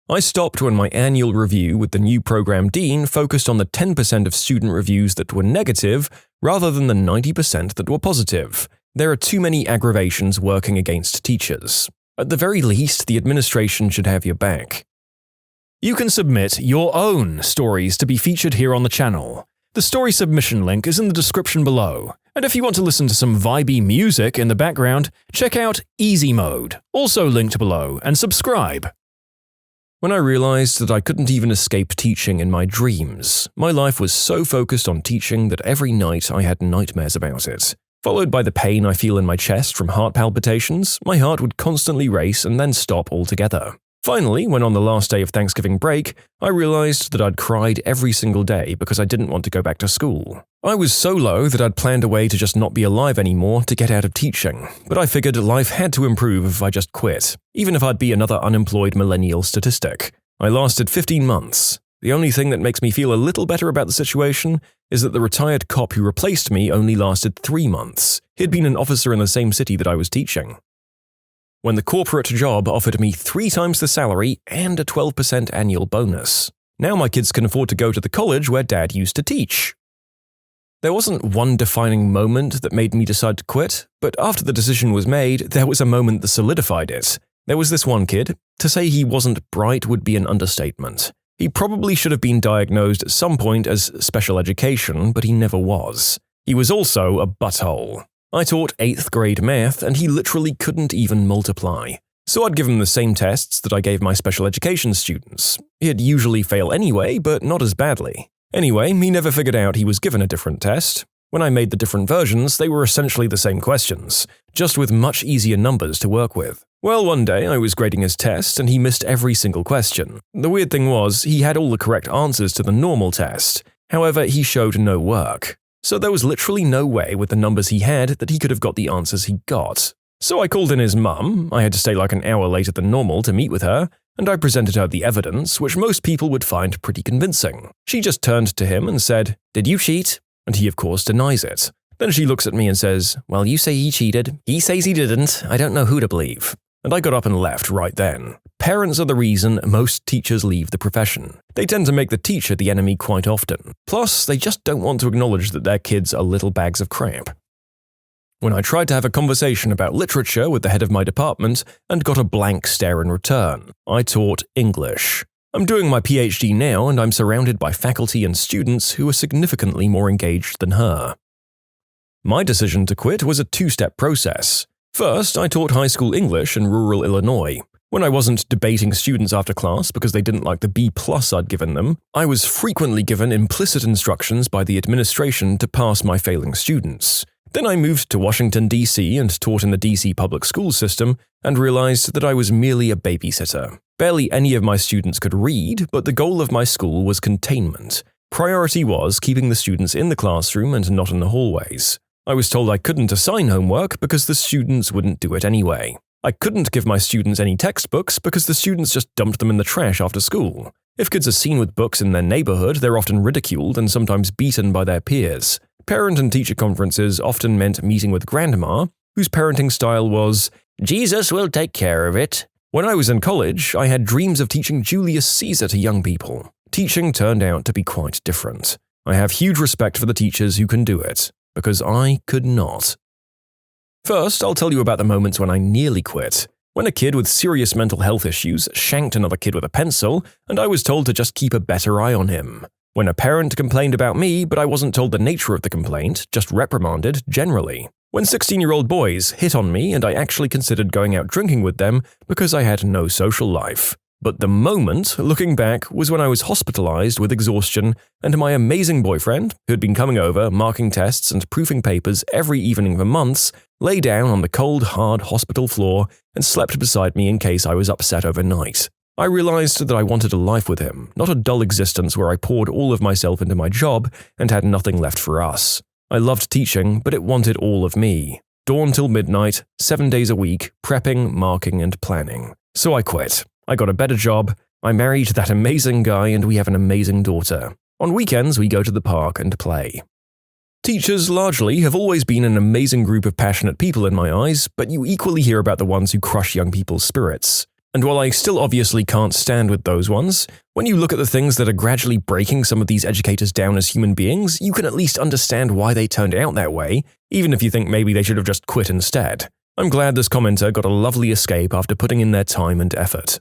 I stopped when my annual review with the new program dean focused on the 10% of student reviews that were negative rather than the 90% that were positive. There are too many aggravations working against teachers. At the very least, the administration should have your back. You can submit your own stories to be featured here on the channel. The story submission link is in the description below. And if you want to listen to some vibey music in the background, check out easymode, also linked below, and subscribe. When I realized that I couldn't even escape teaching in my dreams, my life was so focused on teaching that every night I had nightmares about it. Followed by the pain I feel in my chest from heart palpitations, my heart would constantly race and then stop altogether. Finally, when on the last day of Thanksgiving break, I realized that I'd cried every single day because I didn't want to go back to school. I was so low that I'd planned a way to just not be alive anymore to get out of teaching, but I figured life had to improve if I just quit, even if I'd be another unemployed millennial statistic. I lasted 15 months. The only thing that makes me feel a little better about the situation is that the retired cop who replaced me only lasted 3 months. He'd been an officer in the same city that I was teaching. When the corporate job offered me 3 times the salary and a 12% annual bonus. Now my kids can afford to go to the college where Dad used to teach. There wasn't one defining moment that made me decide to quit, but after the decision was made, there was a moment that solidified it. There was this one kid. To say he wasn't bright would be an understatement. He probably should have been diagnosed at some point as special education, but he never was. He was also a butthole. I taught 8th grade math, and he literally couldn't even multiply. So I'd give him the same tests that I gave my special education students. He'd usually fail anyway, but not as badly. Anyway, he never figured out he was given a different test. When I made the different versions, they were essentially the same questions, just with much easier numbers to work with. Well, one day I was grading his test and he missed every single question. The weird thing was, he had all the correct answers to the normal test. However, he showed no work. So there was literally no way with the numbers he had that he could have got the answers he got. So I called in his mum. I had to stay like an hour later than normal to meet with her, and I presented her the evidence, which most people would find pretty convincing. She just turned to him and said, "Did you cheat?" And he of course denies it. Then she looks at me and says, "Well, you say he cheated. He says he didn't. I don't know who to believe." And I got up and left right then. Parents are the reason most teachers leave the profession. They tend to make the teacher the enemy quite often. Plus, they just don't want to acknowledge that their kids are little bags of crap. When I tried to have a conversation about literature with the head of my department and got a blank stare in return, I taught English. I'm doing my PhD now and I'm surrounded by faculty and students who are significantly more engaged than her. My decision to quit was a two-step process. First, I taught high school English in rural Illinois. When I wasn't debating students after class because they didn't like the B+ I'd given them, I was frequently given implicit instructions by the administration to pass my failing students. Then I moved to Washington, D.C. and taught in the D.C. public school system and realized that I was merely a babysitter. Barely any of my students could read, but the goal of my school was containment. Priority was keeping the students in the classroom and not in the hallways. I was told I couldn't assign homework because the students wouldn't do it anyway. I couldn't give my students any textbooks because the students just dumped them in the trash after school. If kids are seen with books in their neighborhood, they're often ridiculed and sometimes beaten by their peers. Parent and teacher conferences often meant meeting with grandma, whose parenting style was, "Jesus will take care of it." When I was in college, I had dreams of teaching Julius Caesar to young people. Teaching turned out to be quite different. I have huge respect for the teachers who can do it, because I could not. First, I'll tell you about the moments when I nearly quit. When a kid with serious mental health issues shanked another kid with a pencil, and I was told to just keep a better eye on him. When a parent complained about me, but I wasn't told the nature of the complaint, just reprimanded generally. When 16-year-old boys hit on me and I actually considered going out drinking with them because I had no social life. But the moment, looking back, was when I was hospitalized with exhaustion and my amazing boyfriend, who had been coming over, marking tests and proofing papers every evening for months, lay down on the cold, hard hospital floor and slept beside me in case I was upset overnight. I realized that I wanted a life with him, not a dull existence where I poured all of myself into my job and had nothing left for us. I loved teaching, but it wanted all of me. Dawn till midnight, 7 days a week, prepping, marking, and planning. So I quit. I got a better job, I married that amazing guy, and we have an amazing daughter. On weekends, we go to the park and play. Teachers, largely, have always been an amazing group of passionate people in my eyes, but you equally hear about the ones who crush young people's spirits. And while I still obviously can't stand with those ones, when you look at the things that are gradually breaking some of these educators down as human beings, you can at least understand why they turned out that way, even if you think maybe they should have just quit instead. I'm glad this commenter got a lovely escape after putting in their time and effort.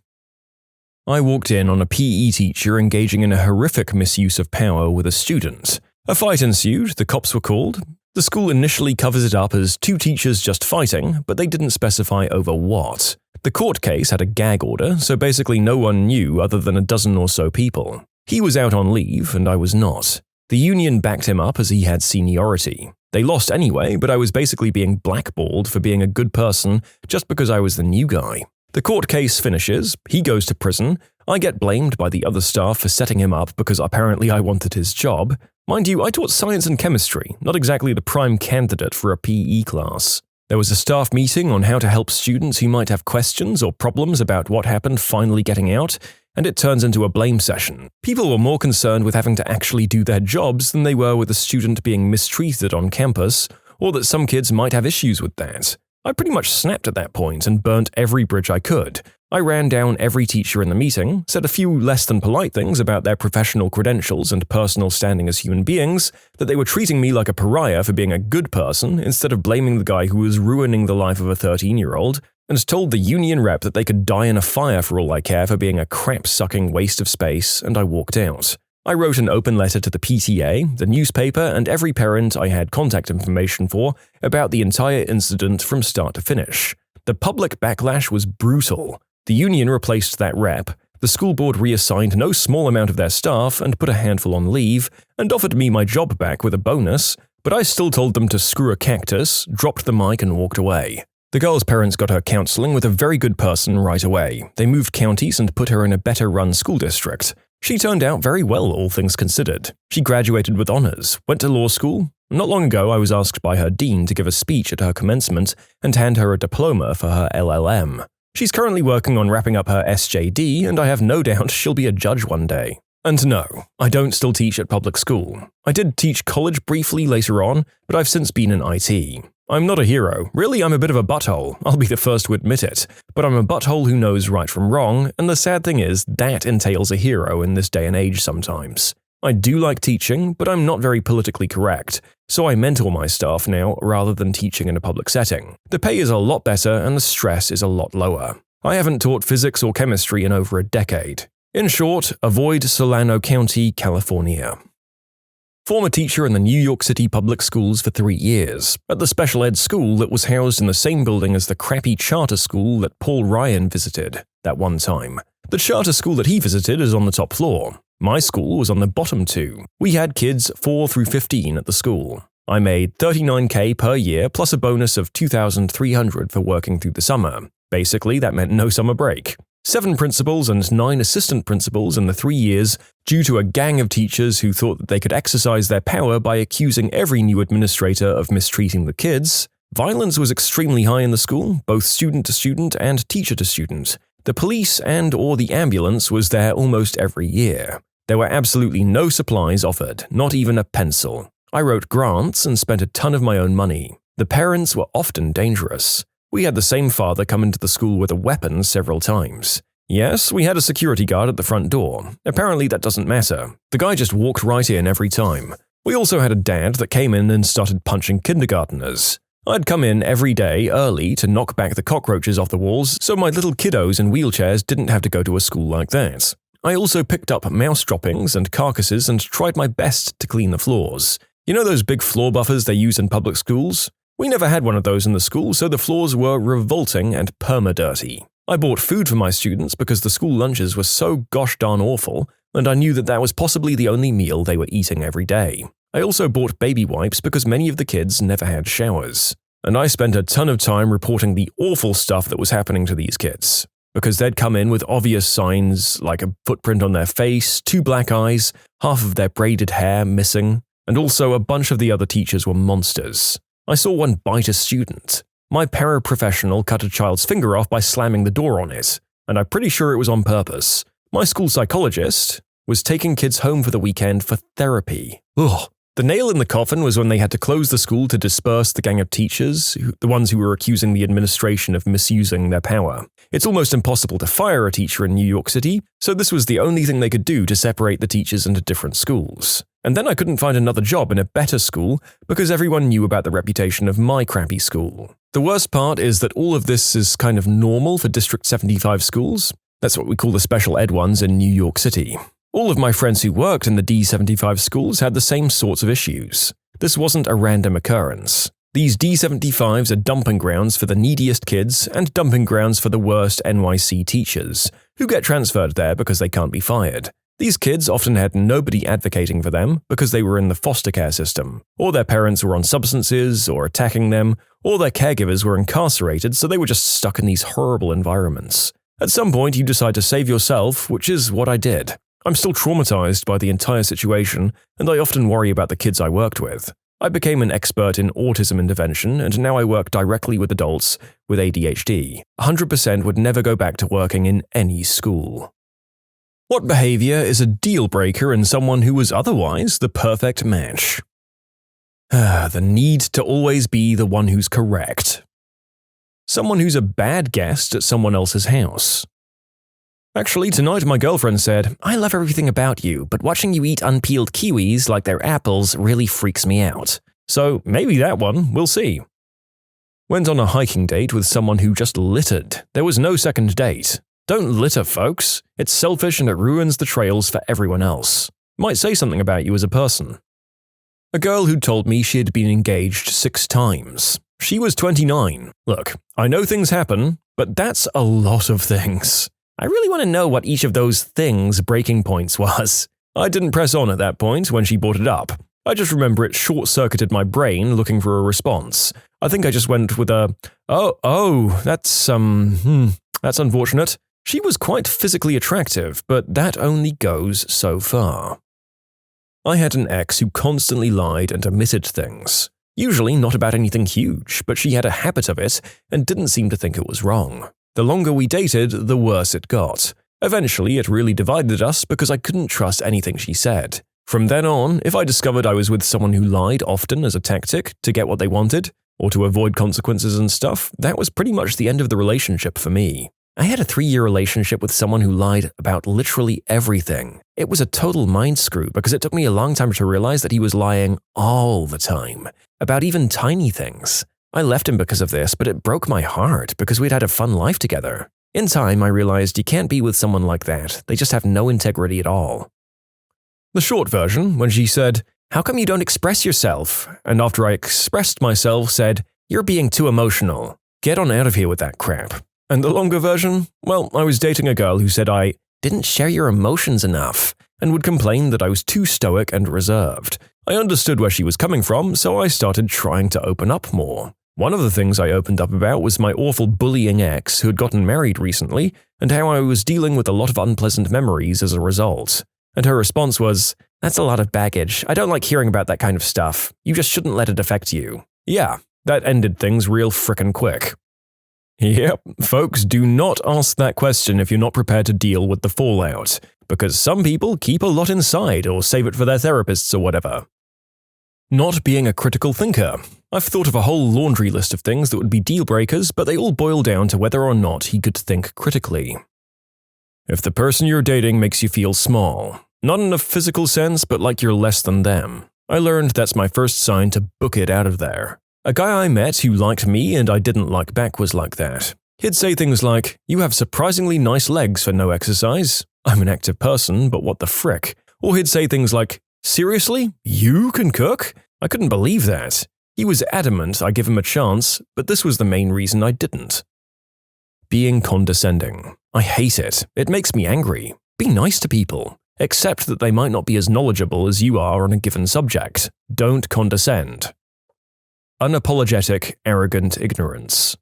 I walked in on a PE teacher engaging in a horrific misuse of power with a student. A fight ensued, the cops were called. The school initially covers it up as two teachers just fighting, but they didn't specify over what. The court case had a gag order, so basically no one knew other than a dozen or so people. He was out on leave, and I was not. The union backed him up as he had seniority. They lost anyway, but I was basically being blackballed for being a good person just because I was the new guy. The court case finishes, he goes to prison, I get blamed by the other staff for setting him up because apparently I wanted his job. Mind you, I taught science and chemistry, not exactly the prime candidate for a PE class. There was a staff meeting on how to help students who might have questions or problems about what happened finally getting out, and it turns into a blame session. People were more concerned with having to actually do their jobs than they were with a student being mistreated on campus, or that some kids might have issues with that. I pretty much snapped at that point and burnt every bridge I could. I ran down every teacher in the meeting, said a few less than polite things about their professional credentials and personal standing as human beings, that they were treating me like a pariah for being a good person instead of blaming the guy who was ruining the life of a 13-year-old, and told the union rep that they could die in a fire for all I care for being a crap-sucking waste of space, and I walked out. I wrote an open letter to the PTA, the newspaper, and every parent I had contact information for about the entire incident from start to finish. The public backlash was brutal. The union replaced that rep, the school board reassigned no small amount of their staff and put a handful on leave, and offered me my job back with a bonus, but I still told them to screw a cactus, dropped the mic and walked away. The girl's parents got her counseling with a very good person right away. They moved counties and put her in a better-run school district. She turned out very well, all things considered. She graduated with honors, went to law school. Not long ago, I was asked by her dean to give a speech at her commencement and hand her a diploma for her LLM. She's currently working on wrapping up her SJD, and I have no doubt she'll be a judge one day. And no, I don't still teach at public school. I did teach college briefly later on, but I've since been in IT. I'm not a hero. Really, I'm a bit of a butthole. I'll be the first to admit it. But I'm a butthole who knows right from wrong, and the sad thing is, that entails a hero in this day and age sometimes. I do like teaching, but I'm not very politically correct, so I mentor my staff now rather than teaching in a public setting. The pay is a lot better and the stress is a lot lower. I haven't taught physics or chemistry in over a decade. In short, avoid Solano County, California. Former teacher in the New York City public schools for 3 years, at the special ed school that was housed in the same building as the crappy charter school that Paul Ryan visited that one time. The charter school that he visited is on the top floor. My school was on the bottom 2. We had kids 4 through 15 at the school. I made $39K per year plus a bonus of $2,300 for working through the summer. Basically, that meant no summer break. 7 principals and 9 assistant principals in the 3 years due to a gang of teachers who thought that they could exercise their power by accusing every new administrator of mistreating the kids. Violence was extremely high in the school, both student to student and teacher to student. The police and/or the ambulance was there almost every year. There were absolutely no supplies offered, not even a pencil. I wrote grants and spent a ton of my own money. The parents were often dangerous. We had the same father come into the school with a weapon several times. Yes, we had a security guard at the front door. Apparently that doesn't matter. The guy just walked right in every time. We also had a dad that came in and started punching kindergarteners. I'd come in every day early to knock back the cockroaches off the walls so my little kiddos in wheelchairs didn't have to go to a school like that. I also picked up mouse droppings and carcasses and tried my best to clean the floors. You know those big floor buffers they use in public schools? We never had one of those in the school, so the floors were revolting and perma-dirty. I bought food for my students because the school lunches were so gosh darn awful, and I knew that that was possibly the only meal they were eating every day. I also bought baby wipes because many of the kids never had showers. And I spent a ton of time reporting the awful stuff that was happening to these kids. Because they'd come in with obvious signs like a footprint on their face, 2 black eyes, half of their braided hair missing, and also a bunch of the other teachers were monsters. I saw one bite a student. My paraprofessional cut a child's finger off by slamming the door on it, and I'm pretty sure it was on purpose. My school psychologist was taking kids home for the weekend for therapy. Ugh. The nail in the coffin was when they had to close the school to disperse the gang of teachers, the ones who were accusing the administration of misusing their power. It's almost impossible to fire a teacher in New York City, so this was the only thing they could do to separate the teachers into different schools. And then I couldn't find another job in a better school because everyone knew about the reputation of my crappy school. The worst part is that all of this is kind of normal for District 75 schools. That's what we call the special ed ones in New York City. All of my friends who worked in the D75 schools had the same sorts of issues. This wasn't a random occurrence. These D75s are dumping grounds for the neediest kids and dumping grounds for the worst NYC teachers, who get transferred there because they can't be fired. These kids often had nobody advocating for them because they were in the foster care system, or their parents were on substances or attacking them, or their caregivers were incarcerated, so they were just stuck in these horrible environments. At some point, you decide to save yourself, which is what I did. I'm still traumatized by the entire situation, and I often worry about the kids I worked with. I became an expert in autism intervention, and now I work directly with adults with ADHD. 100% would never go back to working in any school. What behavior is a deal breaker in someone who was otherwise the perfect match? The need to always be the one who's correct. Someone who's a bad guest at someone else's house. Actually, tonight my girlfriend said, "I love everything about you, but watching you eat unpeeled kiwis like they're apples really freaks me out." So maybe that one, we'll see. Went on a hiking date with someone who just littered. There was no second date. Don't litter, folks. It's selfish and it ruins the trails for everyone else. Might say something about you as a person. A girl who told me she had been engaged 6 times. She was 29. Look, I know things happen, but that's a lot of things. I really want to know what each of those things' breaking points was. I didn't press on at that point when she brought it up. I just remember it short-circuited my brain looking for a response. I think I just went with a, that's unfortunate. She was quite physically attractive, but that only goes so far. I had an ex who constantly lied and omitted things. Usually not about anything huge, but she had a habit of it and didn't seem to think it was wrong. The longer we dated, the worse it got. Eventually, it really divided us because I couldn't trust anything she said. From then on, if I discovered I was with someone who lied often as a tactic to get what they wanted, or to avoid consequences and stuff, that was pretty much the end of the relationship for me. I had a 3-year relationship with someone who lied about literally everything. It was a total mind screw because it took me a long time to realize that he was lying all the time, about even tiny things. I left him because of this, but it broke my heart because we'd had a fun life together. In time, I realized you can't be with someone like that. They just have no integrity at all. The short version, when she said, "How come you don't express yourself?" And after I expressed myself, said, "You're being too emotional. Get on out of here with that crap." And the longer version, well, I was dating a girl who said I didn't share your emotions enough and would complain that I was too stoic and reserved. I understood where she was coming from, so I started trying to open up more. One of the things I opened up about was my awful bullying ex who had gotten married recently and how I was dealing with a lot of unpleasant memories as a result. And her response was, "That's a lot of baggage. I don't like hearing about that kind of stuff. You just shouldn't let it affect you." Yeah, that ended things real frickin' quick. Yep, folks, do not ask that question if you're not prepared to deal with the fallout, because some people keep a lot inside or save it for their therapists or whatever. Not being a critical thinker. I've thought of a whole laundry list of things that would be deal breakers, but they all boil down to whether or not he could think critically. If the person you're dating makes you feel small, not in a physical sense, but like you're less than them, I learned that's my first sign to book it out of there. A guy I met who liked me and I didn't like back was like that. He'd say things like, "You have surprisingly nice legs for no exercise. I'm an active person, but what the frick?" Or he'd say things like, "Seriously? You can cook?" I couldn't believe that. He was adamant I give him a chance, but this was the main reason I didn't. Being condescending. I hate it. It makes me angry. Be nice to people. Accept that they might not be as knowledgeable as you are on a given subject. Don't condescend. Unapologetic, arrogant ignorance.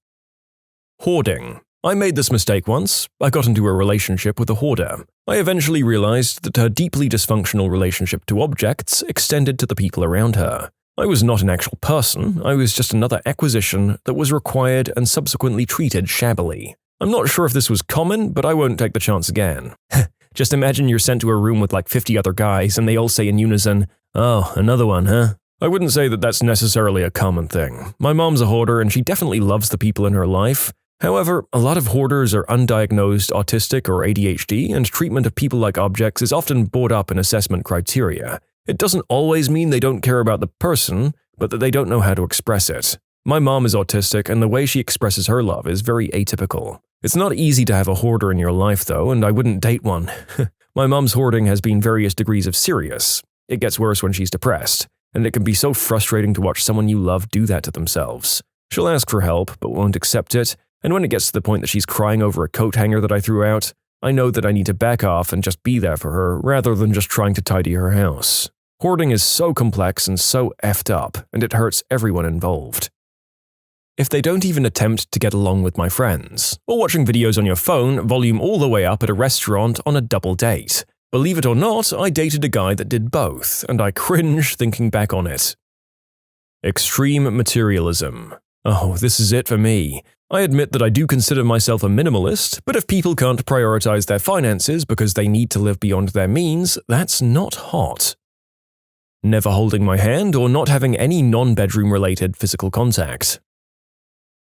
Hoarding. I made this mistake once. I got into a relationship with a hoarder. I eventually realized that her deeply dysfunctional relationship to objects extended to the people around her. I was not an actual person, I was just another acquisition that was required and subsequently treated shabbily. I'm not sure if this was common, but I won't take the chance again. Just imagine you're sent to a room with like 50 other guys and they all say in unison, "Oh, another one, huh?" I wouldn't say that that's necessarily a common thing. My mom's a hoarder and she definitely loves the people in her life. However, a lot of hoarders are undiagnosed autistic or ADHD, and treatment of people like objects is often brought up in assessment criteria. It doesn't always mean they don't care about the person, but that they don't know how to express it. My mom is autistic, and the way she expresses her love is very atypical. It's not easy to have a hoarder in your life, though, and I wouldn't date one. My mom's hoarding has been various degrees of serious. It gets worse when she's depressed, and it can be so frustrating to watch someone you love do that to themselves. She'll ask for help, but won't accept it, and when it gets to the point that she's crying over a coat hanger that I threw out, I know that I need to back off and just be there for her rather than just trying to tidy her house. Hoarding is so complex and so effed up, and it hurts everyone involved. If they don't even attempt to get along with my friends, or watching videos on your phone, volume all the way up at a restaurant on a double date. Believe it or not, I dated a guy that did both, and I cringe thinking back on it. Extreme materialism. Oh, this is it for me. I admit that I do consider myself a minimalist, but if people can't prioritize their finances because they need to live beyond their means, that's not hot. Never holding my hand or not having any non-bedroom related physical contact.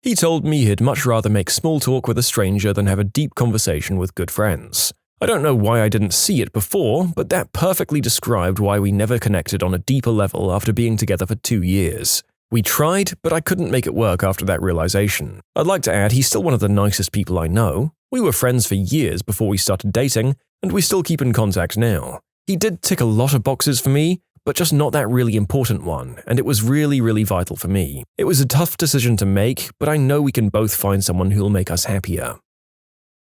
He told me he'd much rather make small talk with a stranger than have a deep conversation with good friends. I don't know why I didn't see it before, but that perfectly described why we never connected on a deeper level after being together for 2 years. We tried, but I couldn't make it work after that realization. I'd like to add he's still one of the nicest people I know. We were friends for years before we started dating, and we still keep in contact now. He did tick a lot of boxes for me, but just not that really important one, and it was really, really vital for me. It was a tough decision to make, but I know we can both find someone who'll make us happier.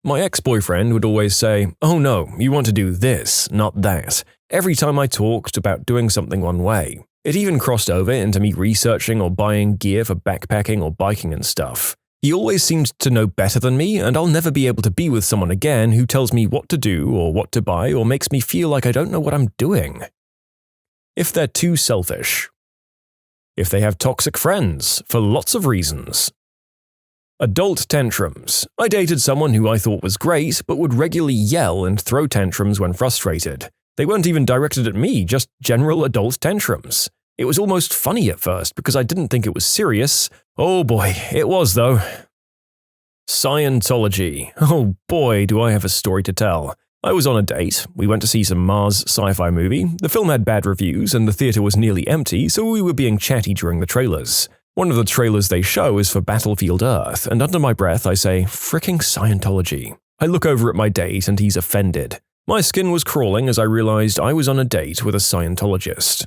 My ex-boyfriend would always say, "Oh no, you want to do this, not that," every time I talked about doing something one way. It even crossed over into me researching or buying gear for backpacking or biking and stuff. He always seemed to know better than me, and I'll never be able to be with someone again who tells me what to do or what to buy or makes me feel like I don't know what I'm doing. If they're too selfish. If they have toxic friends, for lots of reasons. Adult tantrums. I dated someone who I thought was great, but would regularly yell and throw tantrums when frustrated. They weren't even directed at me, just general adult tantrums. It was almost funny at first because I didn't think it was serious. Oh boy, it was though. Scientology. Oh boy, do I have a story to tell. I was on a date. We went to see some Mars sci-fi movie. The film had bad reviews and the theater was nearly empty, so we were being chatty during the trailers. One of the trailers they show is for Battlefield Earth, and under my breath I say, "Fricking Scientology." I look over at my date and he's offended. My skin was crawling as I realized I was on a date with a Scientologist.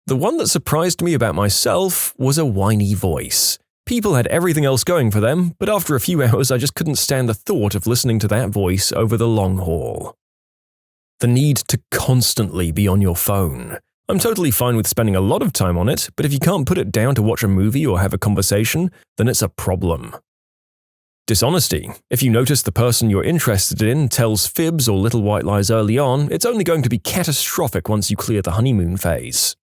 The one that surprised me about myself was a whiny voice. People had everything else going for them, but after a few hours I just couldn't stand the thought of listening to that voice over the long haul. The need to constantly be on your phone. I'm totally fine with spending a lot of time on it, but if you can't put it down to watch a movie or have a conversation, then it's a problem. Dishonesty. If you notice the person you're interested in tells fibs or little white lies early on, it's only going to be catastrophic once you clear the honeymoon phase.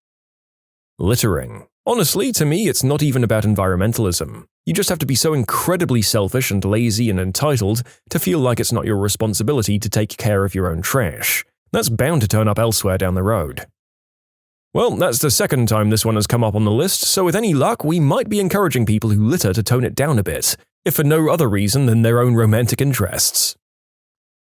Littering. Honestly, to me, it's not even about environmentalism. You just have to be so incredibly selfish and lazy and entitled to feel like it's not your responsibility to take care of your own trash. That's bound to turn up elsewhere down the road. Well, that's the second time this one has come up on the list, so with any luck, we might be encouraging people who litter to tone it down a bit, if for no other reason than their own romantic interests.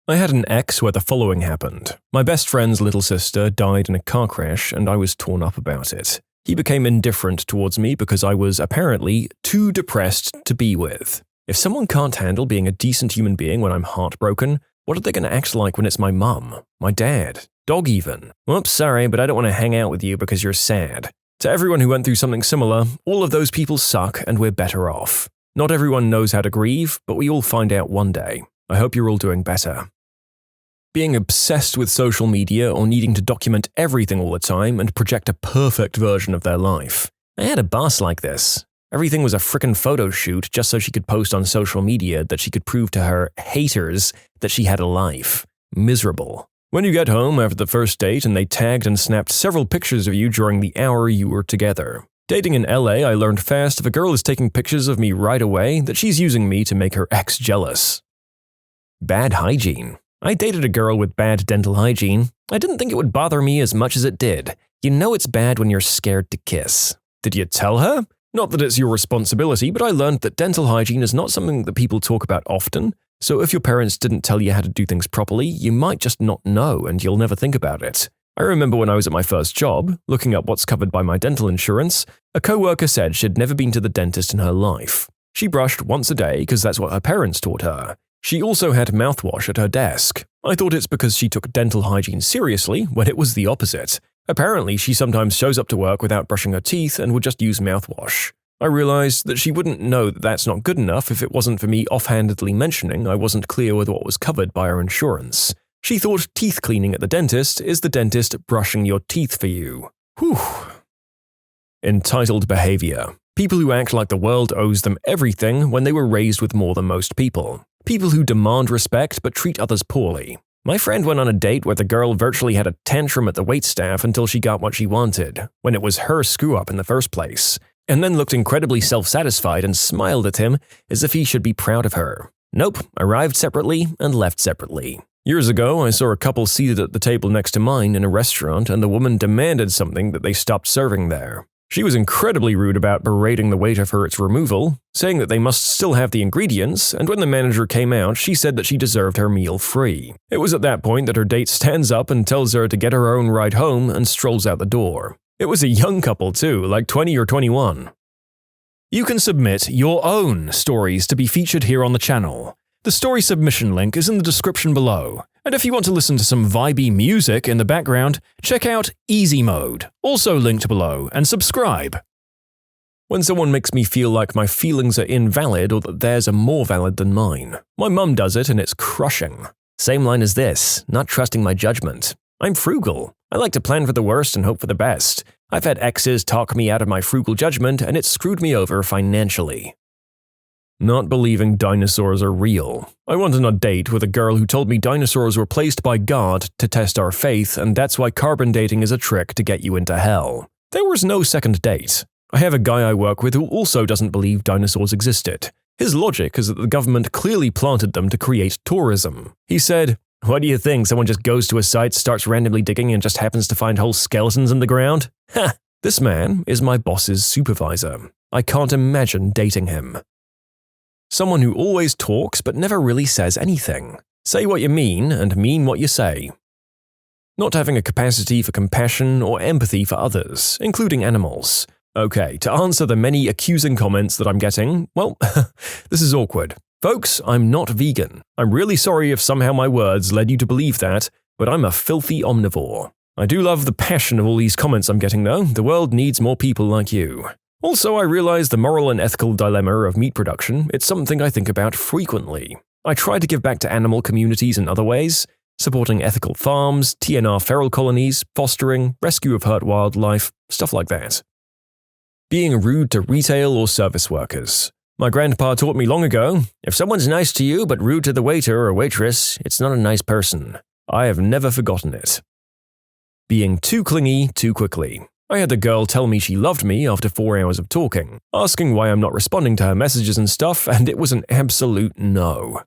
I had an ex where the following happened. My best friend's little sister died in a car crash, and I was torn up about it. He became indifferent towards me because I was, apparently, too depressed to be with. If someone can't handle being a decent human being when I'm heartbroken, what are they going to act like when it's my mum, my dad, dog even? Oops, sorry, but I don't want to hang out with you because you're sad. To everyone who went through something similar, all of those people suck and we're better off. Not everyone knows how to grieve, but we all find out one day. I hope you're all doing better. Being obsessed with social media or needing to document everything all the time and project a perfect version of their life. I had a boss like this. Everything was a frickin' photo shoot just so she could post on social media that she could prove to her haters that she had a life. Miserable. When you get home after the first date and they tagged and snapped several pictures of you during the hour you were together. Dating in LA, I learned fast if a girl is taking pictures of me right away that she's using me to make her ex jealous. Bad hygiene. I dated a girl with bad dental hygiene. I didn't think it would bother me as much as it did. You know it's bad when you're scared to kiss. Did you tell her? Not that it's your responsibility, but I learned that dental hygiene is not something that people talk about often, so if your parents didn't tell you how to do things properly, you might just not know and you'll never think about it. I remember when I was at my first job, looking up what's covered by my dental insurance, a coworker said she'd never been to the dentist in her life. She brushed once a day because that's what her parents taught her. She also had mouthwash at her desk. I thought it's because she took dental hygiene seriously when it was the opposite. Apparently, she sometimes shows up to work without brushing her teeth and would just use mouthwash. I realized that she wouldn't know that that's not good enough if it wasn't for me offhandedly mentioning I wasn't clear with what was covered by our insurance. She thought teeth cleaning at the dentist is the dentist brushing your teeth for you. Whew. Entitled behavior. People who act like the world owes them everything when they were raised with more than most people. People who demand respect but treat others poorly. My friend went on a date where the girl virtually had a tantrum at the waitstaff until she got what she wanted, when it was her screw-up in the first place, and then looked incredibly self-satisfied and smiled at him as if he should be proud of her. Nope, arrived separately and left separately. Years ago, I saw a couple seated at the table next to mine in a restaurant and the woman demanded something that they stopped serving there. She was incredibly rude about berating the waiter for its removal, saying that they must still have the ingredients, and when the manager came out, she said that she deserved her meal free. It was at that point that her date stands up and tells her to get her own ride home and strolls out the door. It was a young couple too, like 20 or 21. You can submit your own stories to be featured here on the channel. The story submission link is in the description below. And if you want to listen to some vibey music in the background, check out easymode, also linked below, and subscribe. When someone makes me feel like my feelings are invalid or that theirs are more valid than mine, my mum does it and it's crushing. Same line as this, not trusting my judgment. I'm frugal. I like to plan for the worst and hope for the best. I've had exes talk me out of my frugal judgment and it screwed me over financially. Not believing dinosaurs are real. I went on a date with a girl who told me dinosaurs were placed by God to test our faith and that's why carbon dating is a trick to get you into hell. There was no second date. I have a guy I work with who also doesn't believe dinosaurs existed. His logic is that the government clearly planted them to create tourism. He said, "What do you think, someone just goes to a site, starts randomly digging and just happens to find whole skeletons in the ground?" Ha! This man is my boss's supervisor. I can't imagine dating him. Someone who always talks but never really says anything. Say what you mean and mean what you say. Not having a capacity for compassion or empathy for others, including animals. Okay, to answer the many accusing comments that I'm getting, well, this is awkward. Folks, I'm not vegan. I'm really sorry if somehow my words led you to believe that, but I'm a filthy omnivore. I do love the passion of all these comments I'm getting though. The world needs more people like you. Also, I realize the moral and ethical dilemma of meat production. It's something I think about frequently. I try to give back to animal communities in other ways, supporting ethical farms, TNR feral colonies, fostering, rescue of hurt wildlife, stuff like that. Being rude to retail or service workers. My grandpa taught me long ago, if someone's nice to you but rude to the waiter or waitress, it's not a nice person. I have never forgotten it. Being too clingy too quickly. I had the girl tell me she loved me after 4 hours of talking, asking why I'm not responding to her messages and stuff, and it was an absolute no.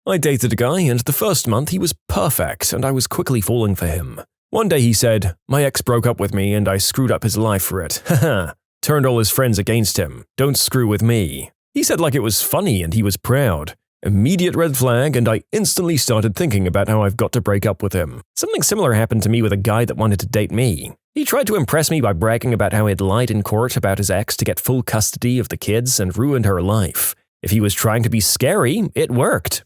I dated a guy, and the first month he was perfect, and I was quickly falling for him. One day he said, "My ex broke up with me and I screwed up his life for it. Haha. Turned all his friends against him. Don't screw with me." He said like it was funny and he was proud. Immediate red flag, and I instantly started thinking about how I've got to break up with him. Something similar happened to me with a guy that wanted to date me. He tried to impress me by bragging about how he'd lied in court about his ex to get full custody of the kids and ruined her life. If he was trying to be scary, it worked.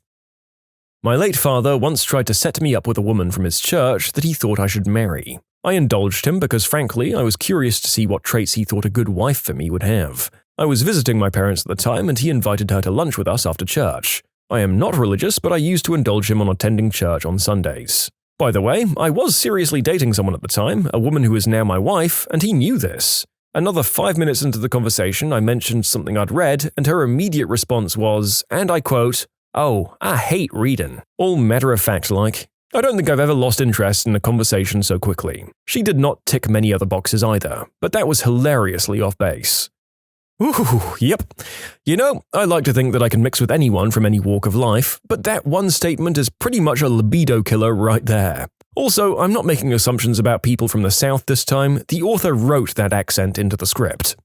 My late father once tried to set me up with a woman from his church that he thought I should marry. I indulged him because frankly, I was curious to see what traits he thought a good wife for me would have. I was visiting my parents at the time and he invited her to lunch with us after church. I am not religious, but I used to indulge him on attending church on Sundays. By the way, I was seriously dating someone at the time, a woman who is now my wife, and he knew this. Another 5 minutes into the conversation, I mentioned something I'd read, and her immediate response was, and I quote, "Oh, I hate reading." All matter-of-fact like. I don't think I've ever lost interest in a conversation so quickly. She did not tick many other boxes either, but that was hilariously off base. Ooh, yep. You know, I like to think that I can mix with anyone from any walk of life, but that one statement is pretty much a libido killer right there. Also, I'm not making assumptions about people from the South this time. The author wrote that accent into the script.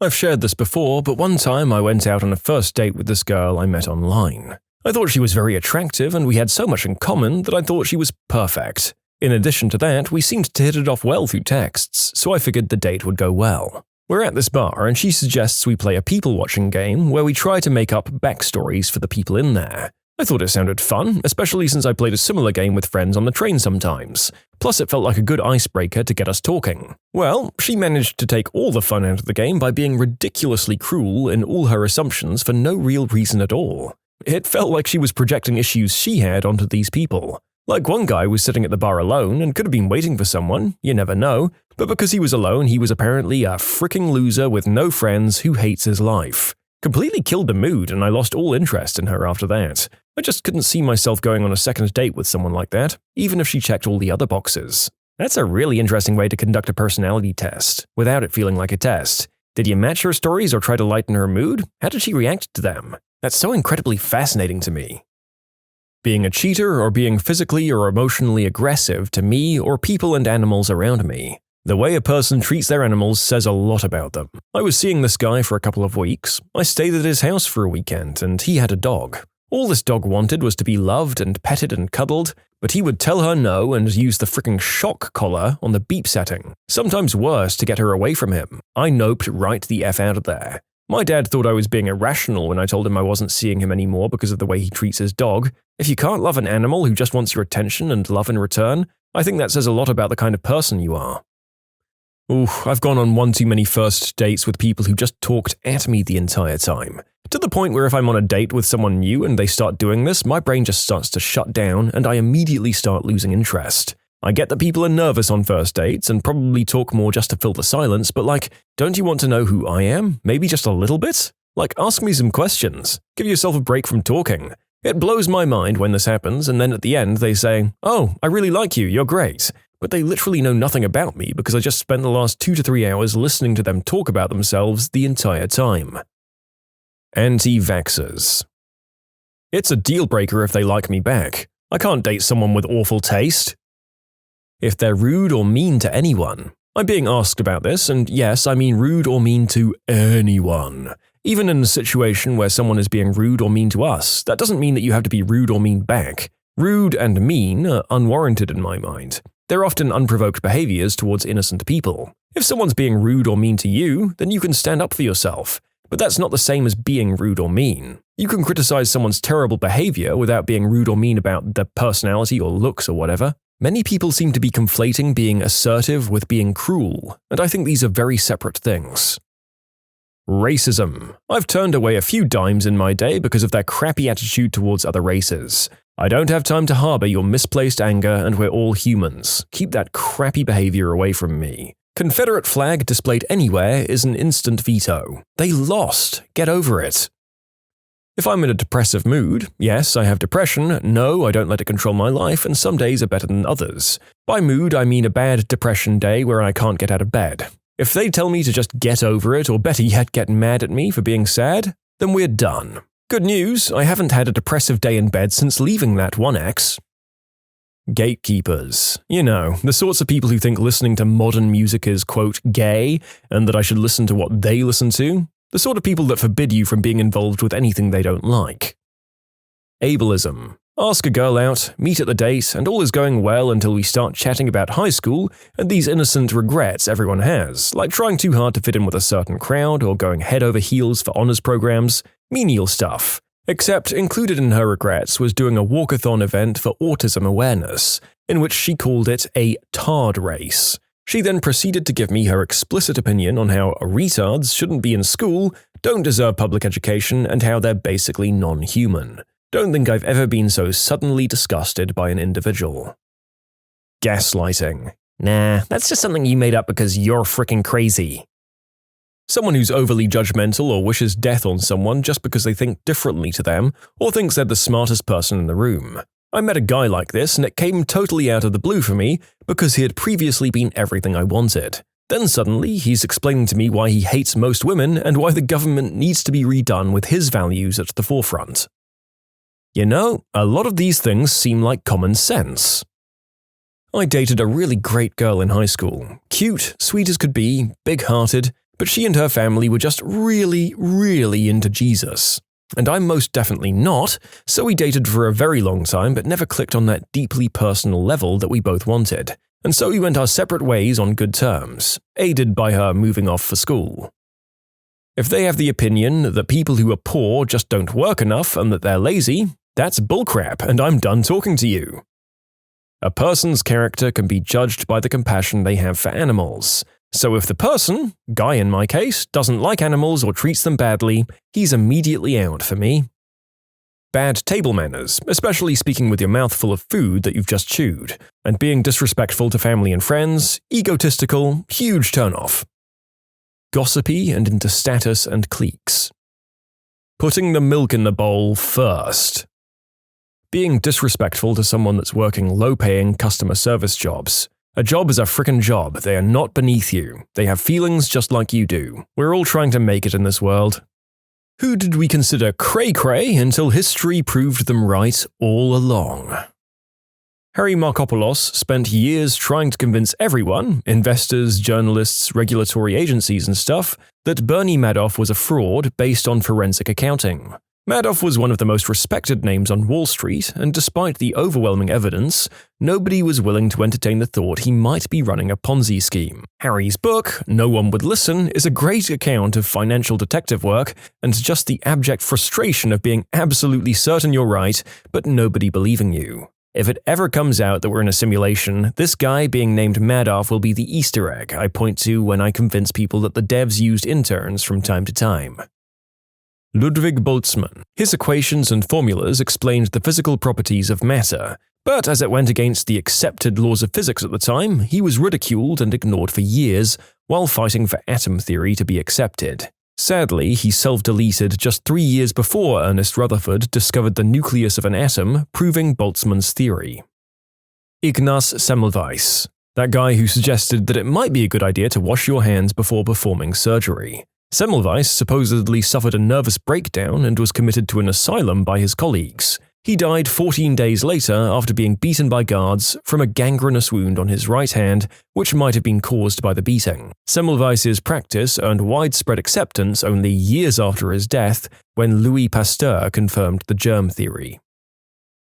I've shared this before, but one time I went out on a first date with this girl I met online. I thought she was very attractive and we had so much in common that I thought she was perfect. In addition to that, we seemed to hit it off well through texts, so I figured the date would go well. We're at this bar and she suggests we play a people-watching game where we try to make up backstories for the people in there. I thought it sounded fun, especially since I played a similar game with friends on the train sometimes. Plus it felt like a good icebreaker to get us talking. Well, she managed to take all the fun out of the game by being ridiculously cruel in all her assumptions for no real reason at all. It felt like she was projecting issues she had onto these people. Like one guy was sitting at the bar alone and could have been waiting for someone, you never know, but because he was alone, he was apparently a freaking loser with no friends who hates his life. Completely killed the mood and I lost all interest in her after that. I just couldn't see myself going on a second date with someone like that, even if she checked all the other boxes. That's a really interesting way to conduct a personality test, without it feeling like a test. Did you match her stories or try to lighten her mood? How did she react to them? That's so incredibly fascinating to me. Being a cheater or being physically or emotionally aggressive to me or people and animals around me. The way a person treats their animals says a lot about them. I was seeing this guy for a couple of weeks. I stayed at his house for a weekend, and he had a dog. All this dog wanted was to be loved and petted and cuddled, but he would tell her no and use the fricking shock collar on the beep setting, sometimes worse to get her away from him. I noped right the F out of there. My dad thought I was being irrational when I told him I wasn't seeing him anymore because of the way he treats his dog. If you can't love an animal who just wants your attention and love in return, I think that says a lot about the kind of person you are. Ooh, I've gone on one too many first dates with people who just talked at me the entire time. To the point where if I'm on a date with someone new and they start doing this, my brain just starts to shut down and I immediately start losing interest. I get that people are nervous on first dates and probably talk more just to fill the silence, but don't you want to know who I am? Maybe just a little bit? Ask me some questions. Give yourself a break from talking. It blows my mind when this happens, and then at the end they say, "Oh, I really like you, you're great." But they literally know nothing about me because I just spent the last 2 to 3 hours listening to them talk about themselves the entire time. Anti-vaxxers. It's a deal breaker if they like me back. I can't date someone with awful taste. If they're rude or mean to anyone. I'm being asked about this, and yes, I mean rude or mean to anyone. Even in a situation where someone is being rude or mean to us, that doesn't mean that you have to be rude or mean back. Rude and mean are unwarranted in my mind. They're often unprovoked behaviors towards innocent people. If someone's being rude or mean to you, then you can stand up for yourself. But that's not the same as being rude or mean. You can criticize someone's terrible behavior without being rude or mean about their personality or looks or whatever. Many people seem to be conflating being assertive with being cruel, and I think these are very separate things. Racism. I've turned away a few dimes in my day because of their crappy attitude towards other races. I don't have time to harbor your misplaced anger, and we're all humans. Keep that crappy behavior away from me. Confederate flag displayed anywhere is an instant veto. They lost. Get over it. If I'm in a depressive mood, yes, I have depression, no, I don't let it control my life, and some days are better than others. By mood, I mean a bad depression day where I can't get out of bed. If they tell me to just get over it, or better yet, get mad at me for being sad, then we're done. Good news, I haven't had a depressive day in bed since leaving that one ex. Gatekeepers. You know, the sorts of people who think listening to modern music is, quote, gay, and that I should listen to what they listen to. The sort of people that forbid you from being involved with anything they don't like. Ableism. Ask a girl out, meet at the date, and all is going well until we start chatting about high school and these innocent regrets everyone has, like trying too hard to fit in with a certain crowd or going head over heels for honors programs, menial stuff. Except included in her regrets was doing a walkathon event for autism awareness, in which she called it a tard race. She then proceeded to give me her explicit opinion on how retards shouldn't be in school, don't deserve public education, and how they're basically non-human. Don't think I've ever been so suddenly disgusted by an individual. Gaslighting. Nah, that's just something you made up because you're freaking crazy. Someone who's overly judgmental or wishes death on someone just because they think differently to them, or thinks they're the smartest person in the room. I met a guy like this and it came totally out of the blue for me because he had previously been everything I wanted. Then suddenly, he's explaining to me why he hates most women and why the government needs to be redone with his values at the forefront. You know, a lot of these things seem like common sense. I dated a really great girl in high school. Cute, sweet as could be, big-hearted, but she and her family were just really, really into Jesus. And I'm most definitely not, so we dated for a very long time but never clicked on that deeply personal level that we both wanted. And so we went our separate ways on good terms, aided by her moving off for school. If they have the opinion that people who are poor just don't work enough and that they're lazy, that's bullcrap and I'm done talking to you. A person's character can be judged by the compassion they have for animals. So if the person, guy in my case, doesn't like animals or treats them badly, he's immediately out for me. Bad table manners, especially speaking with your mouth full of food that you've just chewed, and being disrespectful to family and friends, egotistical, huge turnoff. Gossipy and into status and cliques. Putting the milk in the bowl first. Being disrespectful to someone that's working low-paying customer service jobs. A job is a frickin' job. They are not beneath you. They have feelings just like you do. We're all trying to make it in this world. Who did we consider cray-cray until history proved them right all along? Harry Markopoulos spent years trying to convince everyone, investors, journalists, regulatory agencies and stuff, that Bernie Madoff was a fraud based on forensic accounting. Madoff was one of the most respected names on Wall Street, and despite the overwhelming evidence, nobody was willing to entertain the thought he might be running a Ponzi scheme. Harry's book, No One Would Listen, is a great account of financial detective work and just the abject frustration of being absolutely certain you're right, but nobody believing you. If it ever comes out that we're in a simulation, this guy being named Madoff will be the Easter egg I point to when I convince people that the devs used interns from time to time. Ludwig Boltzmann. His equations and formulas explained the physical properties of matter, but as it went against the accepted laws of physics at the time, he was ridiculed and ignored for years while fighting for atom theory to be accepted. Sadly, he self-deleted just 3 years before Ernest Rutherford discovered the nucleus of an atom, proving Boltzmann's theory. Ignaz Semmelweis. That guy who suggested that it might be a good idea to wash your hands before performing surgery. Semmelweis supposedly suffered a nervous breakdown and was committed to an asylum by his colleagues. He died 14 days later after being beaten by guards from a gangrenous wound on his right hand, which might have been caused by the beating. Semmelweis's practice earned widespread acceptance only years after his death, when Louis Pasteur confirmed the germ theory.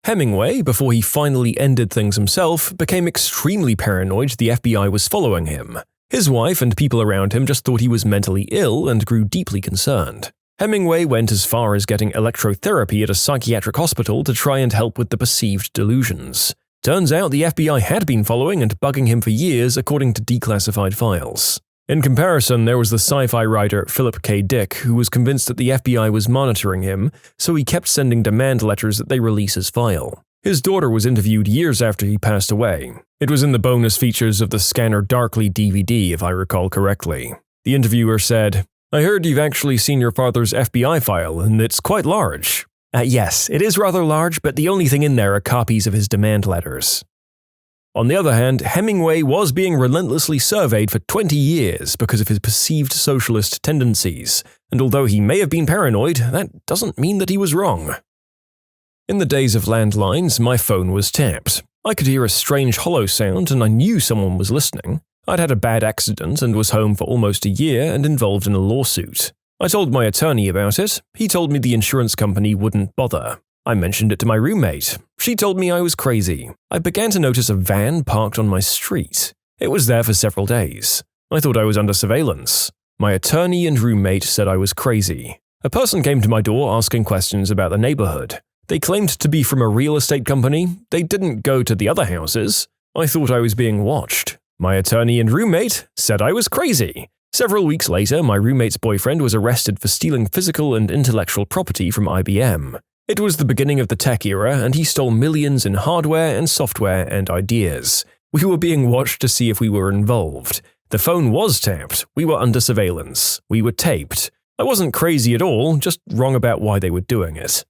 Hemingway, before he finally ended things himself, became extremely paranoid the FBI was following him. His wife and people around him just thought he was mentally ill and grew deeply concerned. Hemingway went as far as getting electrotherapy at a psychiatric hospital to try and help with the perceived delusions. Turns out the FBI had been following and bugging him for years according to declassified files. In comparison, there was the sci-fi writer Philip K. Dick, who was convinced that the FBI was monitoring him, so he kept sending demand letters that they release his file. His daughter was interviewed years after he passed away. It was in the bonus features of the Scanner Darkly DVD, if I recall correctly. The interviewer said, "I heard you've actually seen your father's FBI file, and it's quite large." Yes, it is rather large, but the only thing in there are copies of his demand letters. On the other hand, Hemingway was being relentlessly surveyed for 20 years because of his perceived socialist tendencies, and although he may have been paranoid, that doesn't mean that he was wrong. In the days of landlines, my phone was tapped. I could hear a strange hollow sound and I knew someone was listening. I'd had a bad accident and was home for almost a year and involved in a lawsuit. I told my attorney about it. He told me the insurance company wouldn't bother. I mentioned it to my roommate. She told me I was crazy. I began to notice a van parked on my street. It was there for several days. I thought I was under surveillance. My attorney and roommate said I was crazy. A person came to my door asking questions about the neighborhood. They claimed to be from a real estate company. They didn't go to the other houses. I thought I was being watched. My attorney and roommate said I was crazy. Several weeks later, my roommate's boyfriend was arrested for stealing physical and intellectual property from IBM. It was the beginning of the tech era, and he stole millions in hardware and software and ideas. We were being watched to see if we were involved. The phone was tapped. We were under surveillance. We were taped. I wasn't crazy at all, just wrong about why they were doing it.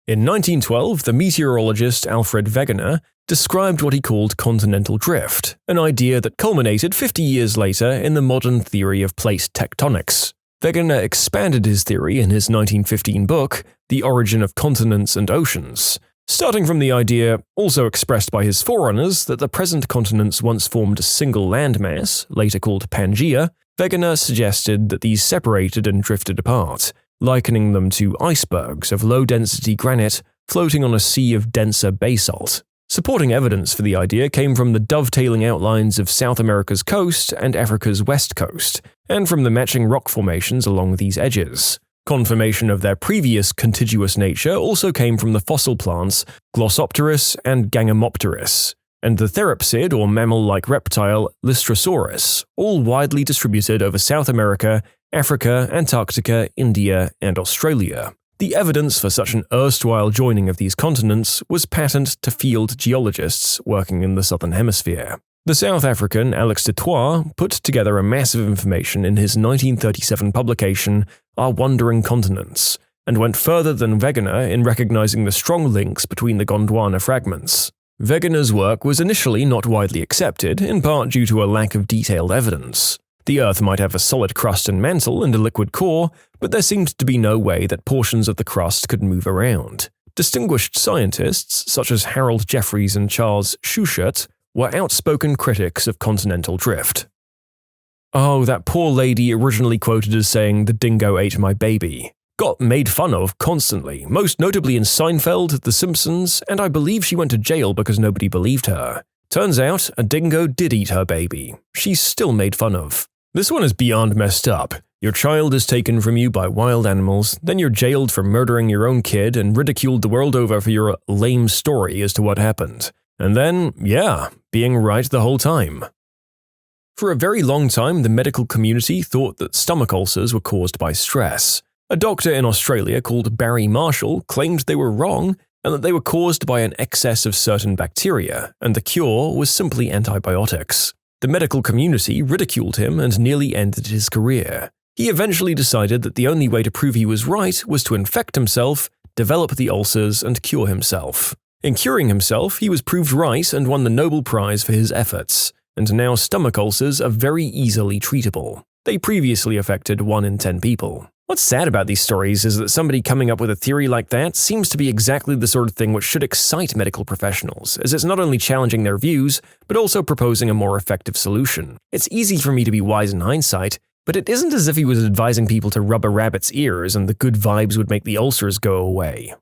In 1912, the meteorologist Alfred Wegener described what he called continental drift, an idea that culminated 50 years later in the modern theory of plate tectonics. Wegener expanded his theory in his 1915 book, The Origin of Continents and Oceans, starting from the idea, also expressed by his forerunners, that the present continents once formed a single landmass, later called Pangaea. Wegener suggested that these separated and drifted apart, likening them to icebergs of low-density granite floating on a sea of denser basalt. Supporting evidence for the idea came from the dovetailing outlines of South America's coast and Africa's west coast, and from the matching rock formations along these edges. Confirmation of their previous contiguous nature also came from the fossil plants Glossopteris and Gangomopteris, and the therapsid or mammal-like reptile Lystrosaurus, all widely distributed over South America, Africa, Antarctica, India, and Australia. The evidence for such an erstwhile joining of these continents was patent to field geologists working in the Southern Hemisphere. The South African Alex de Trois put together a mass of information in his 1937 publication Our Wandering Continents, and went further than Wegener in recognizing the strong links between the Gondwana fragments. Wegener's work was initially not widely accepted, in part due to a lack of detailed evidence. The Earth might have a solid crust and mantle and a liquid core, but there seemed to be no way that portions of the crust could move around. distinguished scientists such as Harold Jeffreys and Charles Schuchert were outspoken critics of continental drift. Oh, that poor lady originally quoted as saying, "The dingo ate my baby." Got made fun of constantly, most notably in Seinfeld, The Simpsons, and I believe she went to jail because nobody believed her. Turns out, a dingo did eat her baby. She's still made fun of. This one is beyond messed up. Your child is taken from you by wild animals, then you're jailed for murdering your own kid and ridiculed the world over for your lame story as to what happened. And then, yeah, being right the whole time. For a very long time, the medical community thought that stomach ulcers were caused by stress. A doctor in Australia called Barry Marshall claimed they were wrong and that they were caused by an excess of certain bacteria, and the cure was simply antibiotics. The medical community ridiculed him and nearly ended his career. He eventually decided that the only way to prove he was right was to infect himself, develop the ulcers, and cure himself. In curing himself, he was proved right and won the Nobel Prize for his efforts, and now stomach ulcers are very easily treatable. They previously affected 1 in 10 people. What's sad about these stories is that somebody coming up with a theory like that seems to be exactly the sort of thing which should excite medical professionals, as it's not only challenging their views, but also proposing a more effective solution. It's easy for me to be wise in hindsight, but it isn't as if he was advising people to rub a rabbit's ears and the good vibes would make the ulcers go away.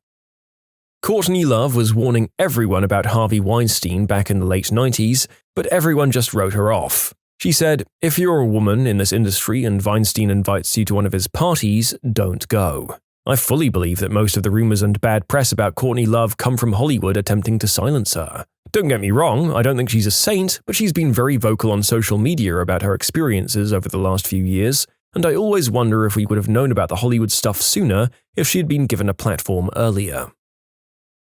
Courtney Love was warning everyone about Harvey Weinstein back in the late 90s, but everyone just wrote her off. She said, "If you're a woman in this industry and Weinstein invites you to one of his parties, don't go." I fully believe that most of the rumors and bad press about Courtney Love come from Hollywood attempting to silence her. Don't get me wrong, I don't think she's a saint, but she's been very vocal on social media about her experiences over the last few years, and I always wonder if we would have known about the Hollywood stuff sooner if she had been given a platform earlier.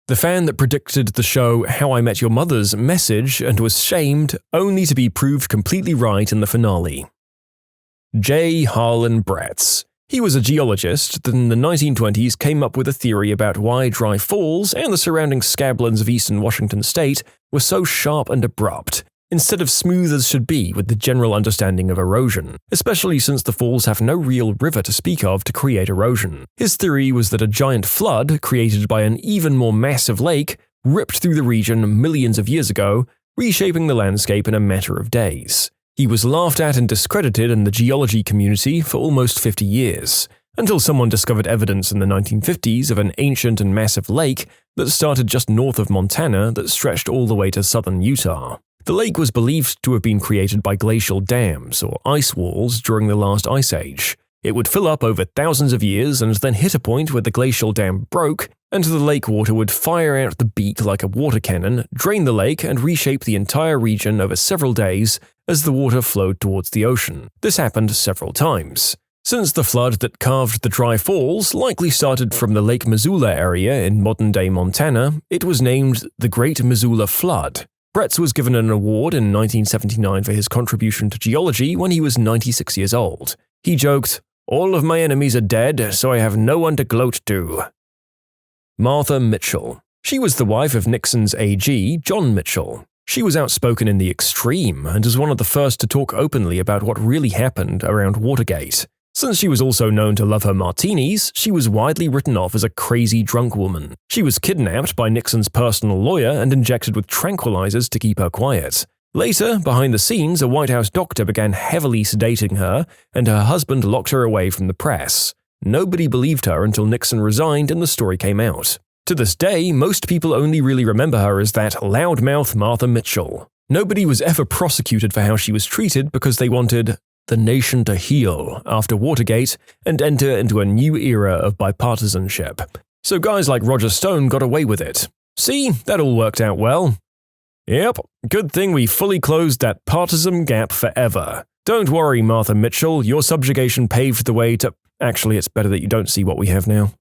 The fan that predicted the show How I Met Your Mother's message and was shamed only to be proved completely right in the finale. J. Harlan Bretz. He was a geologist that in the 1920s came up with a theory about why dry falls and the surrounding scablands of eastern Washington state were so sharp and abrupt, instead of smooth as should be with the general understanding of erosion, especially since the falls have no real river to speak of to create erosion. His theory was that a giant flood, created by an even more massive lake, ripped through the region millions of years ago, reshaping the landscape in a matter of days. He was laughed at and discredited in the geology community for almost 50 years, until someone discovered evidence in the 1950s of an ancient and massive lake that started just north of Montana that stretched all the way to southern Utah. The lake was believed to have been created by glacial dams or ice walls during the last ice age. It would fill up over thousands of years and then hit a point where the glacial dam broke, and the lake water would fire out the beak like a water cannon, drain the lake, and reshape the entire region over several days as the water flowed towards the ocean. This happened several times. Since the flood that carved the dry falls likely started from the Lake Missoula area in modern-day Montana, it was named the Great Missoula Flood. Bretz was given an award in 1979 for his contribution to geology when he was 96 years old. He joked, "All of my enemies are dead, so I have no one to gloat to." Martha Mitchell. She was the wife of Nixon's AG, John Mitchell. She was outspoken in the extreme and was one of the first to talk openly about what really happened around Watergate. Since she was also known to love her martinis, she was widely written off as a crazy drunk woman. She was kidnapped by Nixon's personal lawyer and injected with tranquilizers to keep her quiet. Later, behind the scenes, a White House doctor began heavily sedating her, and her husband locked her away from the press. Nobody believed her until Nixon resigned and the story came out. To this day, most people only really remember her as that loudmouth Martha Mitchell. Nobody was ever prosecuted for how she was treated because they wanted the nation to heal after Watergate and enter into a new era of bipartisanship. So guys like Roger Stone got away with it. See, that all worked out well. Yep, good thing we fully closed that partisan gap forever. Don't worry, Martha Mitchell, your subjugation paved the way to… Actually, it's better that you don't see what we have now.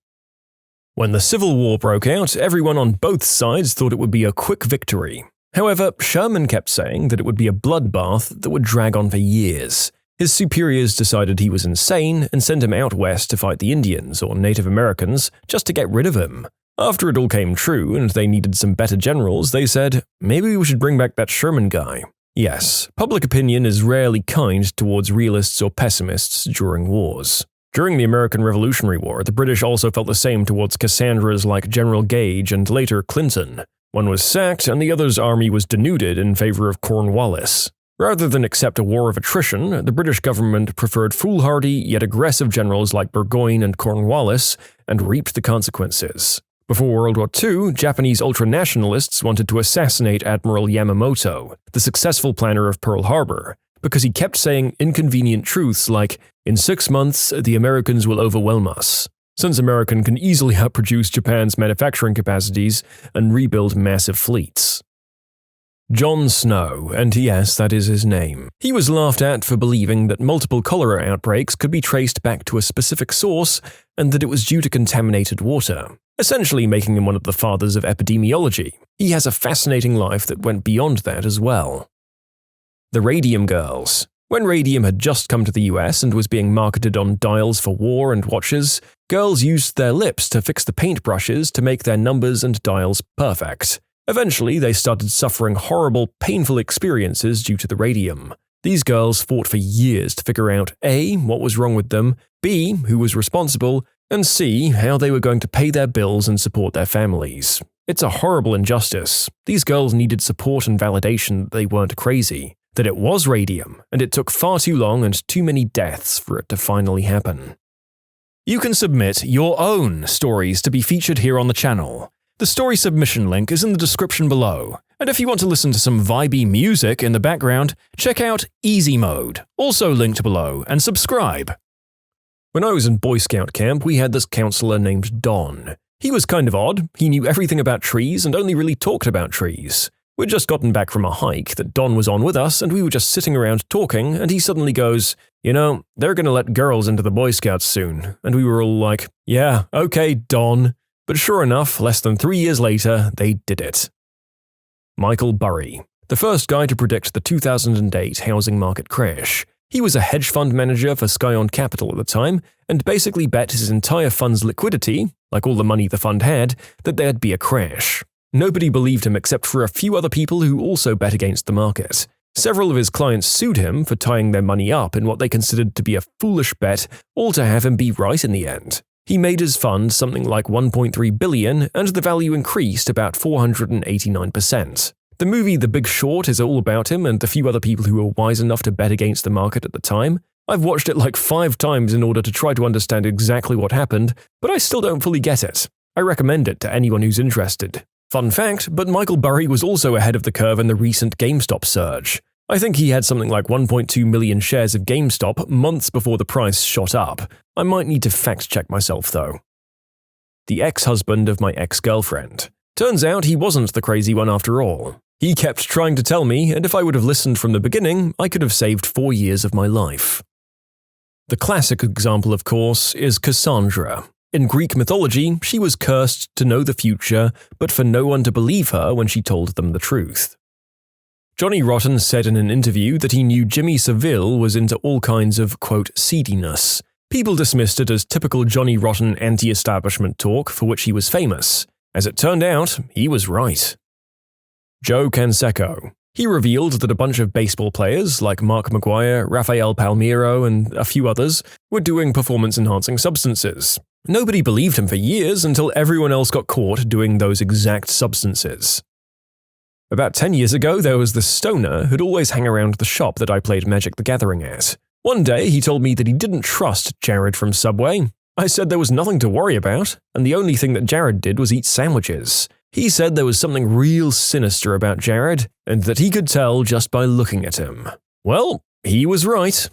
When the Civil War broke out, everyone on both sides thought it would be a quick victory. However, Sherman kept saying that it would be a bloodbath that would drag on for years. His superiors decided he was insane and sent him out west to fight the Indians or Native Americans just to get rid of him. After it all came true and they needed some better generals, they said, maybe we should bring back that Sherman guy. Yes, public opinion is rarely kind towards realists or pessimists during wars. During the American Revolutionary War, the British also felt the same towards Cassandras like General Gage and later Clinton. One was sacked and the other's army was denuded in favor of Cornwallis. Rather than accept a war of attrition, the British government preferred foolhardy yet aggressive generals like Burgoyne and Cornwallis and reaped the consequences. Before World War II, Japanese ultranationalists wanted to assassinate Admiral Yamamoto, the successful planner of Pearl Harbor, because he kept saying inconvenient truths like, "In 6 months, the Americans will overwhelm us," since America can easily outproduce Japan's manufacturing capacities and rebuild massive fleets. Jon Snow, and yes, that is his name. He was laughed at for believing that multiple cholera outbreaks could be traced back to a specific source and that it was due to contaminated water, essentially making him one of the fathers of epidemiology. He has a fascinating life that went beyond that as well. The Radium Girls. When radium had just come to the US and was being marketed on dials for war and watches, girls used their lips to fix the paintbrushes to make their numbers and dials perfect. Eventually, they started suffering horrible, painful experiences due to the radium. These girls fought for years to figure out A, what was wrong with them, B, who was responsible, and C, how they were going to pay their bills and support their families. It's a horrible injustice. These girls needed support and validation that they weren't crazy, that it was radium, and it took far too long and too many deaths for it to finally happen. You can submit your own stories to be featured here on the channel. The story submission link is in the description below, and if you want to listen to some vibey music in the background, check out easymode, also linked below, and subscribe. When I was in Boy Scout camp, we had this counselor named Don. He was kind of odd, he knew everything about trees and only really talked about trees. We'd just gotten back from a hike that Don was on with us, and we were just sitting around talking, and he suddenly goes, "You know, they're gonna let girls into the Boy Scouts soon," and we were all like, "Yeah, okay, Don." But sure enough, less than 3 years later, they did it. Michael Burry, the first guy to predict the 2008 housing market crash. He was a hedge fund manager for Scion Capital at the time, and basically bet his entire fund's liquidity, like all the money the fund had, that there'd be a crash. Nobody believed him except for a few other people who also bet against the market. Several of his clients sued him for tying their money up in what they considered to be a foolish bet, all to have him be right in the end. He made his fund something like $1.3 billion, and the value increased about 489%. The movie The Big Short is all about him and the few other people who were wise enough to bet against the market at the time. I've watched it like 5 times in order to try to understand exactly what happened, but I still don't fully get it. I recommend it to anyone who's interested. Fun fact, but Michael Burry was also ahead of the curve in the recent GameStop surge. I think he had something like 1.2 million shares of GameStop months before the price shot up. I might need to fact-check myself, though. The ex-husband of my ex-girlfriend. Turns out he wasn't the crazy one after all. He kept trying to tell me, and if I would have listened from the beginning, I could have saved 4 years of my life. The classic example, of course, is Cassandra. In Greek mythology, she was cursed to know the future, but for no one to believe her when she told them the truth. Johnny Rotten said in an interview that he knew Jimmy Savile was into all kinds of, quote, seediness. People dismissed it as typical Johnny Rotten anti-establishment talk for which he was famous. As it turned out, he was right. Joe Canseco. He revealed that a bunch of baseball players, like Mark McGwire, Rafael Palmeiro, and a few others, were doing performance-enhancing substances. Nobody believed him for years until everyone else got caught doing those exact substances. About 10 years ago, there was this stoner who'd always hang around the shop that I played Magic the Gathering at. One day, he told me that he didn't trust Jared from Subway. I said there was nothing to worry about, and the only thing that Jared did was eat sandwiches. He said there was something real sinister about Jared, and that he could tell just by looking at him. Well, he was right.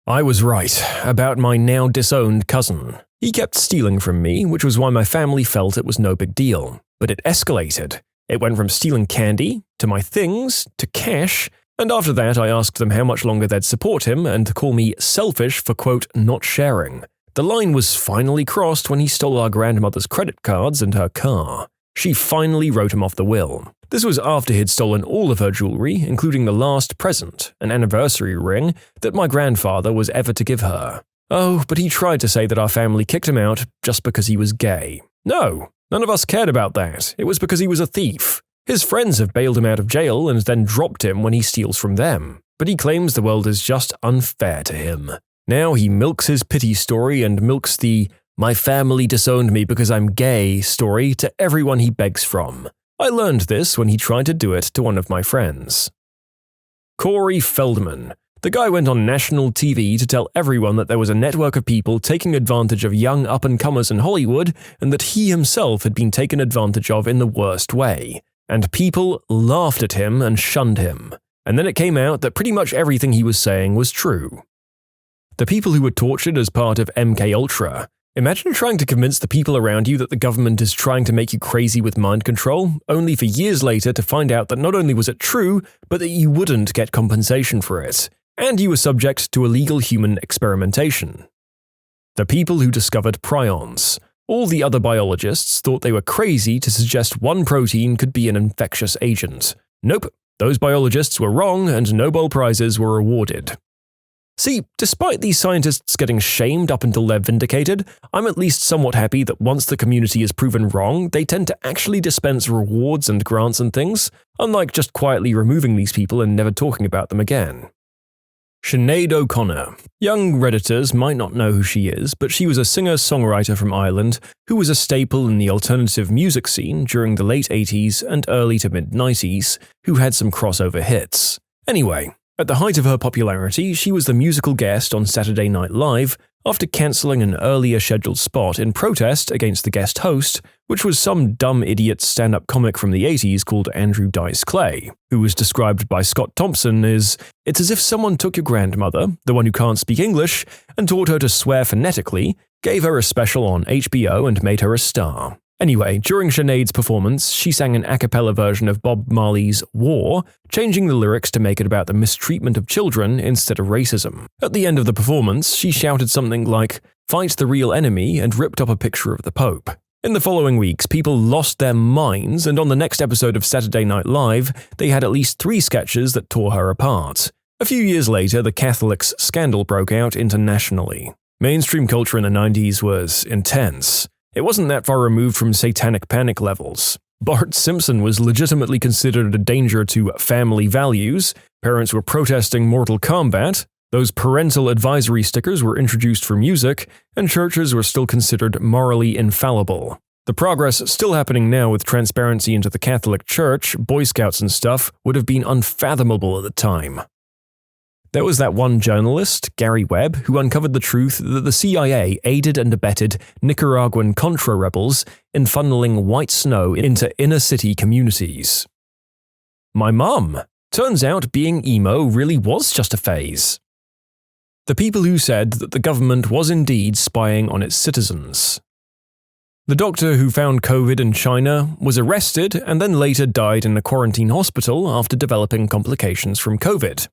I was right about my now disowned cousin. He kept stealing from me, which was why my family felt it was no big deal. But it escalated. It went from stealing candy, to my things, to cash, and after that I asked them how much longer they'd support him and call me selfish for, quote, not sharing. The line was finally crossed when he stole our grandmother's credit cards and her car. She finally wrote him off the will. This was after he'd stolen all of her jewelry, including the last present, an anniversary ring, that my grandfather was ever to give her. Oh, but he tried to say that our family kicked him out just because he was gay. No, none of us cared about that. It was because he was a thief. His friends have bailed him out of jail and then dropped him when he steals from them. But he claims the world is just unfair to him. Now he milks his pity story and milks the "my family disowned me because I'm gay" story to everyone he begs from. I learned this when he tried to do it to one of my friends. Corey Feldman. The guy went on national TV to tell everyone that there was a network of people taking advantage of young up-and-comers in Hollywood and that he himself had been taken advantage of in the worst way. And people laughed at him and shunned him. And then it came out that pretty much everything he was saying was true. The people who were tortured as part of MKUltra. Imagine trying to convince the people around you that the government is trying to make you crazy with mind control, only for years later to find out that not only was it true, but that you wouldn't get compensation for it, and you were subject to illegal human experimentation. The people who discovered prions. All the other biologists thought they were crazy to suggest one protein could be an infectious agent. Nope, those biologists were wrong and Nobel Prizes were awarded. See, despite these scientists getting shamed up until they're vindicated, I'm at least somewhat happy that once the community is proven wrong, they tend to actually dispense rewards and grants and things, unlike just quietly removing these people and never talking about them again. Sinead O'Connor. Young Redditors might not know who she is, but she was a singer-songwriter from Ireland who was a staple in the alternative music scene during the late 80s and early to mid-90s, who had some crossover hits. Anyway, at the height of her popularity, she was the musical guest on Saturday Night Live after cancelling an earlier scheduled spot in protest against the guest host, which was some dumb idiot stand-up comic from the 80s called Andrew Dice Clay, who was described by Scott Thompson as, "It's as if someone took your grandmother, the one who can't speak English, and taught her to swear phonetically, gave her a special on HBO and made her a star." Anyway, during Sinead's performance, she sang an a cappella version of Bob Marley's War, changing the lyrics to make it about the mistreatment of children instead of racism. At the end of the performance, she shouted something like, "Fight the real enemy," and ripped up a picture of the Pope. In the following weeks, people lost their minds, and on the next episode of Saturday Night Live, they had at least 3 sketches that tore her apart. A few years later, the Catholics scandal broke out internationally. Mainstream culture in the 90s was intense. It wasn't that far removed from satanic panic levels. Bart Simpson was legitimately considered a danger to family values, parents were protesting Mortal Kombat, those parental advisory stickers were introduced for music, and churches were still considered morally infallible. The progress still happening now with transparency into the Catholic Church, Boy Scouts and stuff, would have been unfathomable at the time. There was that one journalist, Gary Webb, who uncovered the truth that the CIA aided and abetted Nicaraguan Contra rebels in funneling white snow into inner-city communities. My mum. Turns out being emo really was just a phase. The people who said that the government was indeed spying on its citizens. The doctor who found COVID in China was arrested and then later died in a quarantine hospital after developing complications from COVID.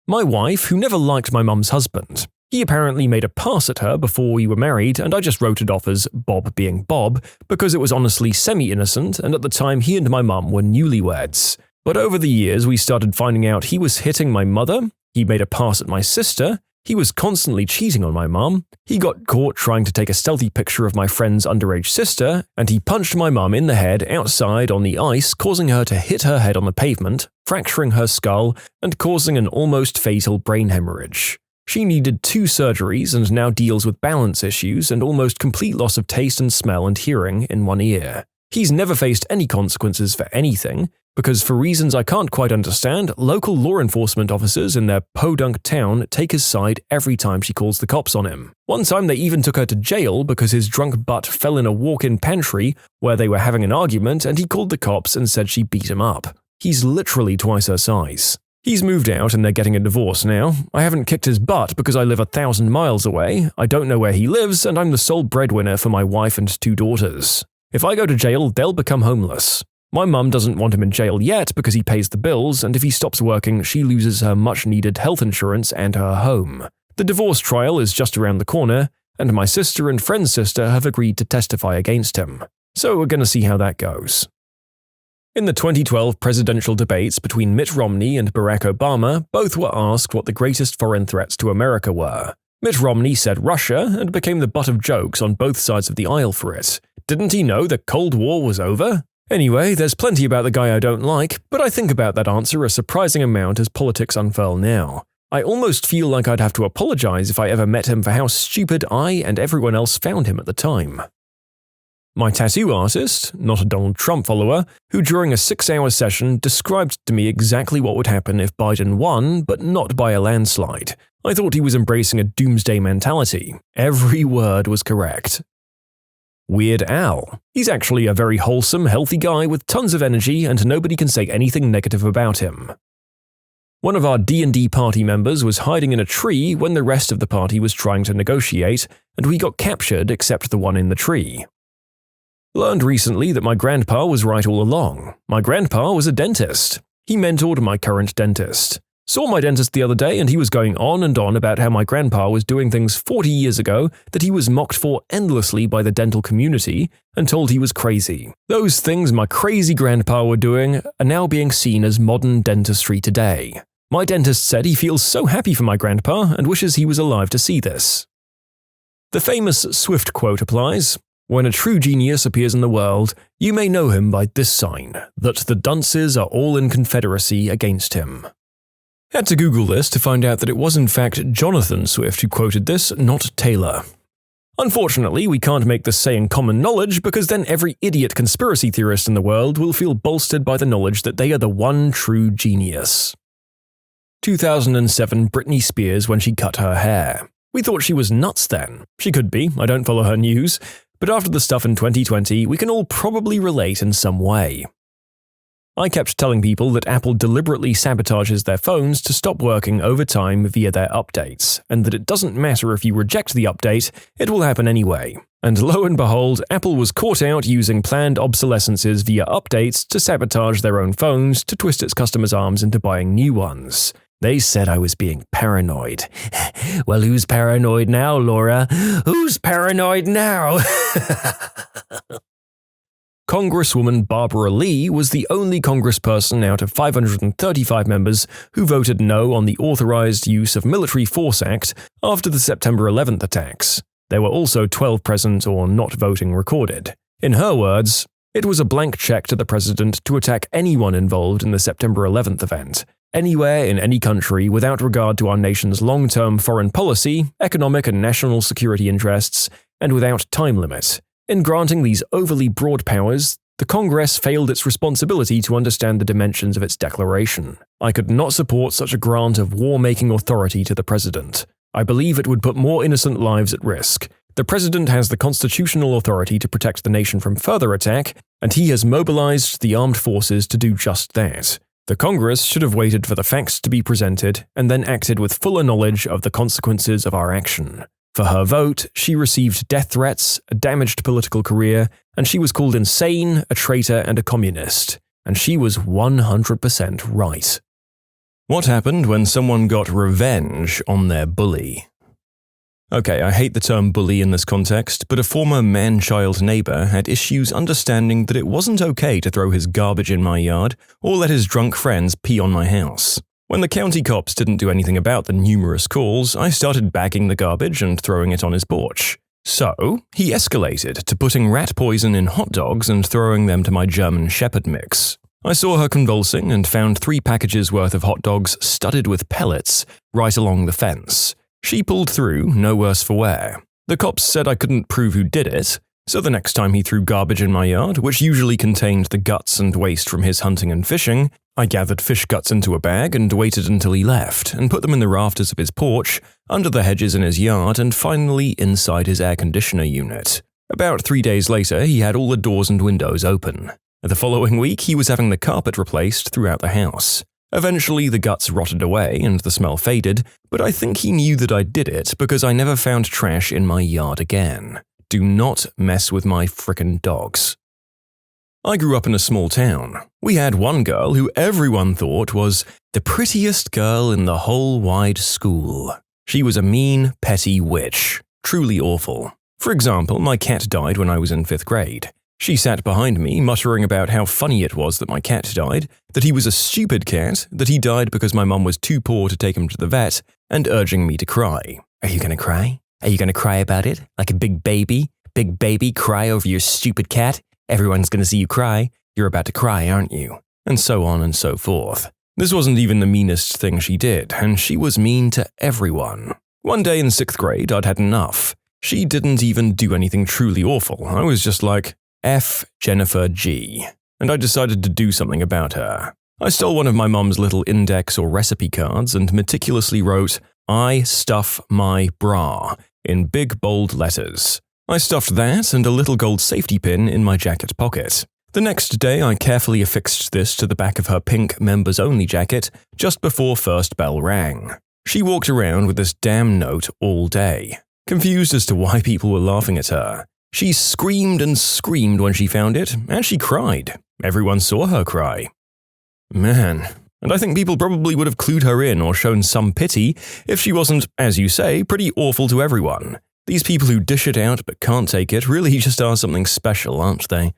My wife, who never liked my mum's husband. He apparently made a pass at her before we were married, and I just wrote it off as Bob being Bob, because it was honestly semi-innocent, and at the time he and my mum were newlyweds. But over the years we started finding out he was hitting my mother, he made a pass at my sister, he was constantly cheating on my mum, he got caught trying to take a stealthy picture of my friend's underage sister, and he punched my mum in the head outside on the ice, causing her to hit her head on the pavement, fracturing her skull, and causing an almost fatal brain hemorrhage. She needed 2 surgeries and now deals with balance issues and almost complete loss of taste and smell and hearing in one ear. He's never faced any consequences for anything, because for reasons I can't quite understand, local law enforcement officers in their podunk town take his side every time she calls the cops on him. One time they even took her to jail because his drunk butt fell in a walk-in pantry where they were having an argument and he called the cops and said she beat him up. He's literally twice her size. He's moved out and they're getting a divorce now. I haven't kicked his butt because I live 1,000 miles away, I don't know where he lives, and I'm the sole breadwinner for my wife and 2 daughters. If I go to jail, they'll become homeless. My mum doesn't want him in jail yet because he pays the bills, and if he stops working, she loses her much-needed health insurance and her home. The divorce trial is just around the corner, and my sister and friend's sister have agreed to testify against him. So we're gonna see how that goes. In the 2012 presidential debates between Mitt Romney and Barack Obama, both were asked what the greatest foreign threats to America were. Mitt Romney said Russia and became the butt of jokes on both sides of the aisle for it. Didn't he know the Cold War was over? Anyway, there's plenty about the guy I don't like, but I think about that answer a surprising amount as politics unfurl now. I almost feel like I'd have to apologize if I ever met him for how stupid I and everyone else found him at the time. My tattoo artist, not a Donald Trump follower, who during a 6-hour session described to me exactly what would happen if Biden won, but not by a landslide. I thought he was embracing a doomsday mentality. Every word was correct. Weird Al. He's actually a very wholesome, healthy guy with tons of energy and nobody can say anything negative about him. One of our D&D party members was hiding in a tree when the rest of the party was trying to negotiate, and we got captured except the one in the tree. Learned recently that my grandpa was right all along. My grandpa was a dentist. He mentored my current dentist. Saw my dentist the other day and he was going on and on about how my grandpa was doing things 40 years ago that he was mocked for endlessly by the dental community and told he was crazy. Those things my crazy grandpa were doing are now being seen as modern dentistry today. My dentist said he feels so happy for my grandpa and wishes he was alive to see this. The famous Swift quote applies. When a true genius appears in the world, you may know him by this sign, that the dunces are all in confederacy against him. Had to Google this to find out that it was in fact Jonathan Swift who quoted this, not Taylor. Unfortunately, we can't make this saying common knowledge because then every idiot conspiracy theorist in the world will feel bolstered by the knowledge that they are the one true genius. 2007 Britney Spears when she cut her hair. We thought she was nuts then. She could be, I don't follow her news. But after the stuff in 2020, we can all probably relate in some way. I kept telling people that Apple deliberately sabotages their phones to stop working over time via their updates, and that it doesn't matter if you reject the update, it will happen anyway. And lo and behold, Apple was caught out using planned obsolescences via updates to sabotage their own phones to twist its customers' arms into buying new ones. They said I was being paranoid. Well, who's paranoid now, Laura? Who's paranoid now? Congresswoman Barbara Lee was the only congressperson out of 535 members who voted no on the Authorized Use of Military Force Act after the September 11th attacks. There were also 12 present or not voting recorded. In her words, it was a blank check to the president to attack anyone involved in the September 11th event. Anywhere in any country without regard to our nation's long-term foreign policy, economic and national security interests, and without time limit. In granting these overly broad powers, the Congress failed its responsibility to understand the dimensions of its declaration. I could not support such a grant of war-making authority to the president. I believe it would put more innocent lives at risk. The president has the constitutional authority to protect the nation from further attack, and he has mobilized the armed forces to do just that. The Congress should have waited for the facts to be presented and then acted with fuller knowledge of the consequences of our action. For her vote, she received death threats, a damaged political career, and she was called insane, a traitor, and a communist. And she was 100% right. What happened when someone got revenge on their bully? Okay, I hate the term bully in this context, but a former man-child neighbor had issues understanding that it wasn't okay to throw his garbage in my yard or let his drunk friends pee on my house. When the county cops didn't do anything about the numerous calls, I started bagging the garbage and throwing it on his porch. So, he escalated to putting rat poison in hot dogs and throwing them to my German Shepherd mix. I saw her convulsing and found 3 packages worth of hot dogs studded with pellets right along the fence. She pulled through, no worse for wear. The cops said I couldn't prove who did it, so the next time he threw garbage in my yard, which usually contained the guts and waste from his hunting and fishing, I gathered fish guts into a bag and waited until he left, and put them in the rafters of his porch, under the hedges in his yard, and finally inside his air conditioner unit. About 3 days later, he had all the doors and windows open. The following week, he was having the carpet replaced throughout the house. Eventually, the guts rotted away and the smell faded, but I think he knew that I did it because I never found trash in my yard again. Do not mess with my frickin' dogs. I grew up in a small town. We had one girl who everyone thought was the prettiest girl in the whole wide school. She was a mean, petty witch. Truly awful. For example, my cat died when I was in 5th grade. She sat behind me, muttering about how funny it was that my cat died, that he was a stupid cat, that he died because my mum was too poor to take him to the vet, and urging me to cry. Are you gonna cry? Are you gonna cry about it? Like a big baby? Big baby cry over your stupid cat? Everyone's gonna see you cry. You're about to cry, aren't you? And so on and so forth. This wasn't even the meanest thing she did, and she was mean to everyone. One day in 6th grade, I'd had enough. She didn't even do anything truly awful. I was just like, F Jennifer G. And I decided to do something about her. I stole one of my mom's little index or recipe cards and meticulously wrote, "I stuff my bra," in big bold letters. I stuffed that and a little gold safety pin in my jacket pocket. The next day, I carefully affixed this to the back of her pink members-only jacket just before first bell rang. She walked around with this damn note all day, confused as to why people were laughing at her. She screamed and screamed when she found it, and she cried. Everyone saw her cry. Man, and I think people probably would have clued her in or shown some pity if she wasn't, as you say, pretty awful to everyone. These people who dish it out but can't take it really just are something special, aren't they?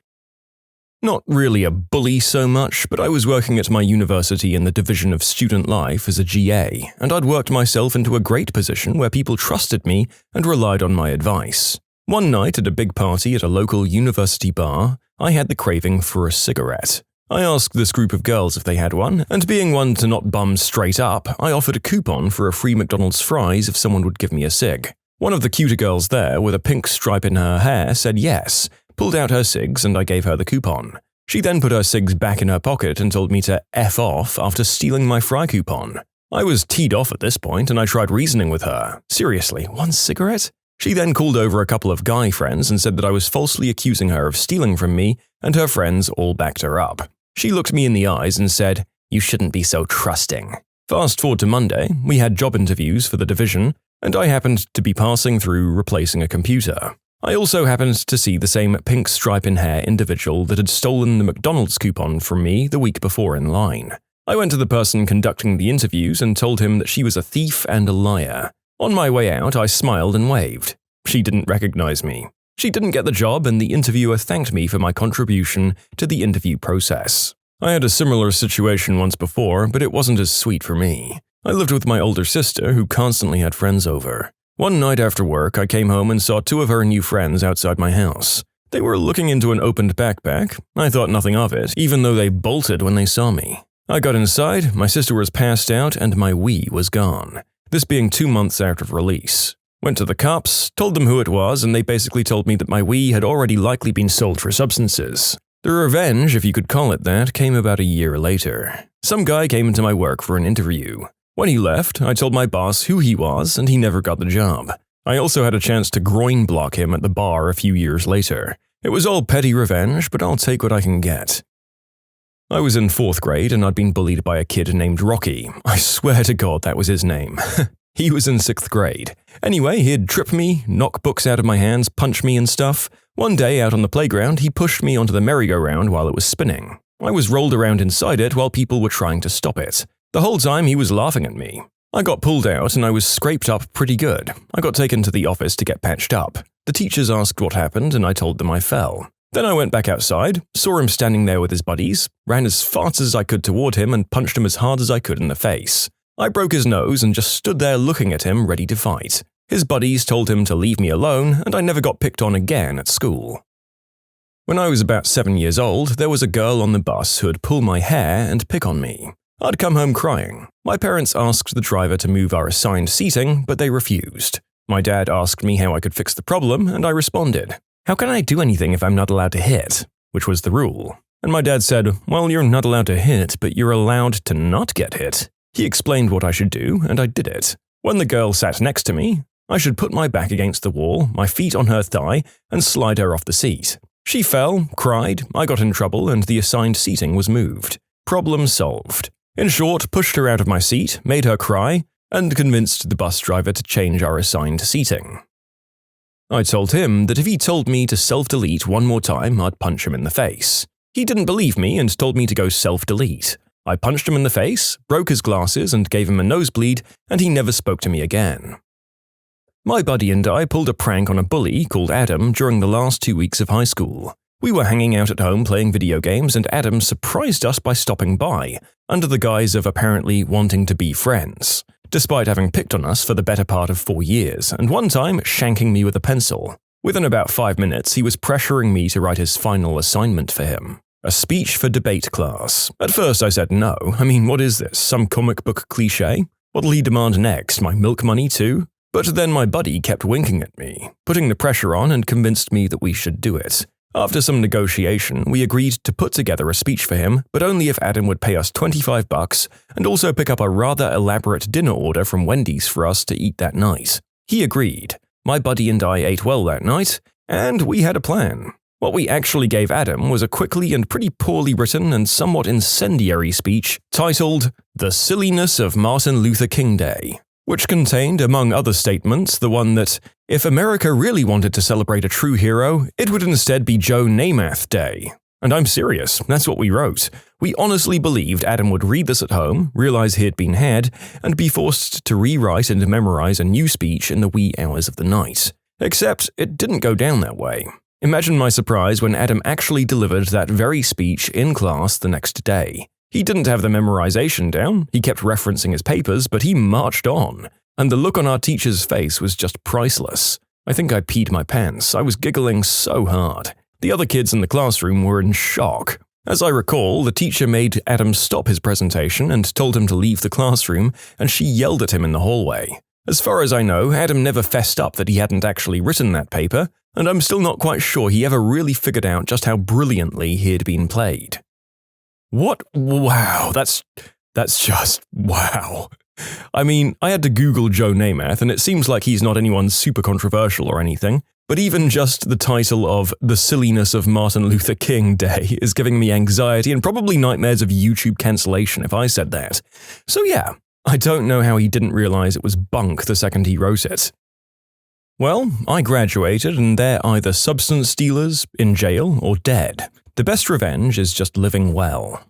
Not really a bully so much, but I was working at my university in the Division of Student Life as a GA, and I'd worked myself into a great position where people trusted me and relied on my advice. One night at a big party at a local university bar, I had the craving for a cigarette. I asked this group of girls if they had one, and being one to not bum straight up, I offered a coupon for a free McDonald's fries if someone would give me a cig. One of the cuter girls there, with a pink stripe in her hair, said yes, pulled out her cigs, and I gave her the coupon. She then put her cigs back in her pocket and told me to F off after stealing my fry coupon. I was teed off at this point, and I tried reasoning with her. Seriously, one cigarette? She then called over a couple of guy friends and said that I was falsely accusing her of stealing from me, and her friends all backed her up. She looked me in the eyes and said, "You shouldn't be so trusting." Fast forward to Monday, we had job interviews for the division, and I happened to be passing through replacing a computer. I also happened to see the same pink stripe in hair individual that had stolen the McDonald's coupon from me the week before in line. I went to the person conducting the interviews and told him that she was a thief and a liar. On my way out, I smiled and waved. She didn't recognize me. She didn't get the job, and the interviewer thanked me for my contribution to the interview process. I had a similar situation once before, but it wasn't as sweet for me. I lived with my older sister, who constantly had friends over. One night after work, I came home and saw two of her new friends outside my house. They were looking into an opened backpack. I thought nothing of it, even though they bolted when they saw me. I got inside, my sister was passed out, and my Wii was gone. This being 2 months out of release. Went to the cops, told them who it was, and they basically told me that my Wii had already likely been sold for substances. The revenge, if you could call it that, came about a year later. Some guy came into my work for an interview. When he left, I told my boss who he was, and he never got the job. I also had a chance to groin block him at the bar a few years later. It was all petty revenge, but I'll take what I can get. I was in 4th grade, and I'd been bullied by a kid named Rocky. I swear to God that was his name. He was in 6th grade. Anyway, he'd trip me, knock books out of my hands, punch me and stuff. One day out on the playground, he pushed me onto the merry-go-round while it was spinning. I was rolled around inside it while people were trying to stop it. The whole time he was laughing at me. I got pulled out and I was scraped up pretty good. I got taken to the office to get patched up. The teachers asked what happened and I told them I fell. Then I went back outside, saw him standing there with his buddies, ran as fast as I could toward him and punched him as hard as I could in the face. I broke his nose and just stood there looking at him ready to fight. His buddies told him to leave me alone and I never got picked on again at school. When I was about 7 years old, there was a girl on the bus who would pull my hair and pick on me. I'd come home crying. My parents asked the driver to move our assigned seating, but they refused. My dad asked me how I could fix the problem, and I responded, "How can I do anything if I'm not allowed to hit?" Which was the rule. And my dad said, "Well, you're not allowed to hit, but you're allowed to not get hit." He explained what I should do, and I did it. When the girl sat next to me, I should put my back against the wall, my feet on her thigh, and slide her off the seat. She fell, cried, I got in trouble, and the assigned seating was moved. Problem solved. In short, pushed her out of my seat, made her cry, and convinced the bus driver to change our assigned seating. I told him that if he told me to self-delete one more time, I'd punch him in the face. He didn't believe me and told me to go self-delete. I punched him in the face, broke his glasses, and gave him a nosebleed, and he never spoke to me again. My buddy and I pulled a prank on a bully called Adam during the last 2 weeks of high school. We were hanging out at home playing video games, and Adam surprised us by stopping by, under the guise of apparently wanting to be friends, despite having picked on us for the better part of 4 years, and one time shanking me with a pencil. Within about 5 minutes, he was pressuring me to write his final assignment for him. A speech for debate class. At first I said no. I mean, what is this, some comic book cliché? What'll he demand next, my milk money too? But then my buddy kept winking at me, putting the pressure on and convinced me that we should do it. After some negotiation, we agreed to put together a speech for him, but only if Adam would pay us $25 and also pick up a rather elaborate dinner order from Wendy's for us to eat that night. He agreed. My buddy and I ate well that night, and we had a plan. What we actually gave Adam was a quickly and pretty poorly written and somewhat incendiary speech titled The Silliness of Martin Luther King Day, which contained, among other statements, the one that, if America really wanted to celebrate a true hero, it would instead be Joe Namath Day. And I'm serious, that's what we wrote. We honestly believed Adam would read this at home, realize he had been had, and be forced to rewrite and memorize a new speech in the wee hours of the night. Except, it didn't go down that way. Imagine my surprise when Adam actually delivered that very speech in class the next day. He didn't have the memorization down, he kept referencing his papers, but he marched on. And the look on our teacher's face was just priceless. I think I peed my pants, I was giggling so hard. The other kids in the classroom were in shock. As I recall, the teacher made Adam stop his presentation and told him to leave the classroom, and she yelled at him in the hallway. As far as I know, Adam never fessed up that he hadn't actually written that paper, and I'm still not quite sure he ever really figured out just how brilliantly he had been played. What? Wow, that's just wow. I mean, I had to Google Joe Namath, and it seems like he's not anyone super controversial or anything, but even just the title of The Silliness of Martin Luther King Day is giving me anxiety and probably nightmares of YouTube cancellation if I said that. So yeah, I don't know how he didn't realize it was bunk the second he wrote it. Well, I graduated and they're either substance dealers, in jail, or dead. The best revenge is just living well.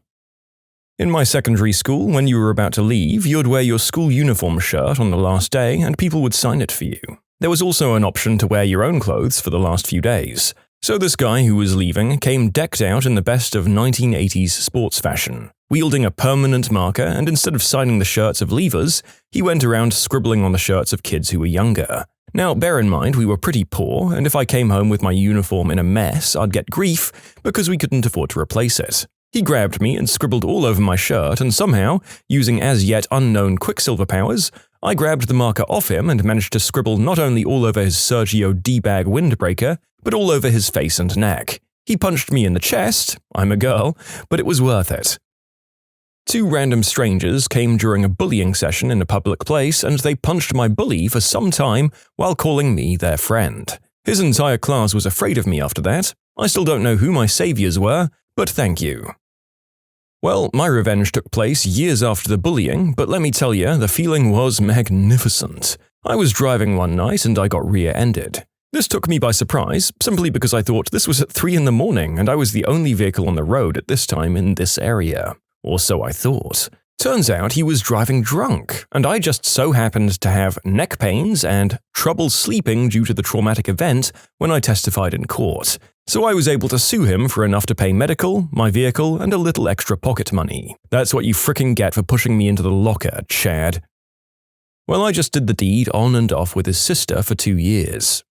In my secondary school, when you were about to leave, you would wear your school uniform shirt on the last day and people would sign it for you. There was also an option to wear your own clothes for the last few days. So this guy who was leaving came decked out in the best of 1980s sports fashion, wielding a permanent marker, and instead of signing the shirts of leavers, he went around scribbling on the shirts of kids who were younger. Now, bear in mind, we were pretty poor, and if I came home with my uniform in a mess, I'd get grief because we couldn't afford to replace it. He grabbed me and scribbled all over my shirt, and somehow, using as yet unknown Quicksilver powers, I grabbed the marker off him and managed to scribble not only all over his Sergio D-bag windbreaker, but all over his face and neck. He punched me in the chest, I'm a girl, but it was worth it. Two random strangers came during a bullying session in a public place and they punched my bully for some time while calling me their friend. His entire class was afraid of me after that. I still don't know who my saviors were, but thank you. Well, my revenge took place years after the bullying, but let me tell you, the feeling was magnificent. I was driving one night and I got rear-ended. This took me by surprise, simply because I thought this was at 3 in the morning and I was the only vehicle on the road at this time in this area. Or so I thought. Turns out he was driving drunk, and I just so happened to have neck pains and trouble sleeping due to the traumatic event when I testified in court. So I was able to sue him for enough to pay medical, my vehicle, and a little extra pocket money. That's what you fricking get for pushing me into the locker, Chad. Well, I just did the deed on and off with his sister for 2 years.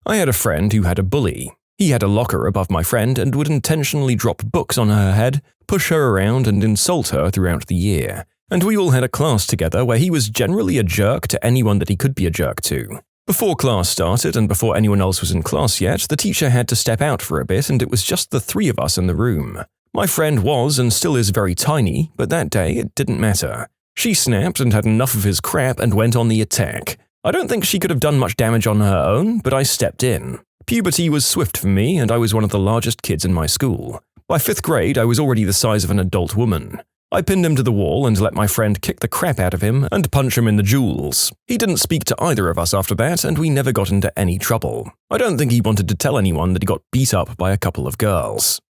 I had a friend who had a bully. He had a locker above my friend and would intentionally drop books on her head, push her around and insult her throughout the year. And we all had a class together where he was generally a jerk to anyone that he could be a jerk to. Before class started and before anyone else was in class yet, the teacher had to step out for a bit and it was just the 3 of us in the room. My friend was and still is very tiny, but that day it didn't matter. She snapped and had enough of his crap and went on the attack. I don't think she could have done much damage on her own, but I stepped in. Puberty was swift for me, and I was one of the largest kids in my school. By 5th grade, I was already the size of an adult woman. I pinned him to the wall and let my friend kick the crap out of him and punch him in the jewels. He didn't speak to either of us after that, and we never got into any trouble. I don't think he wanted to tell anyone that he got beat up by a couple of girls.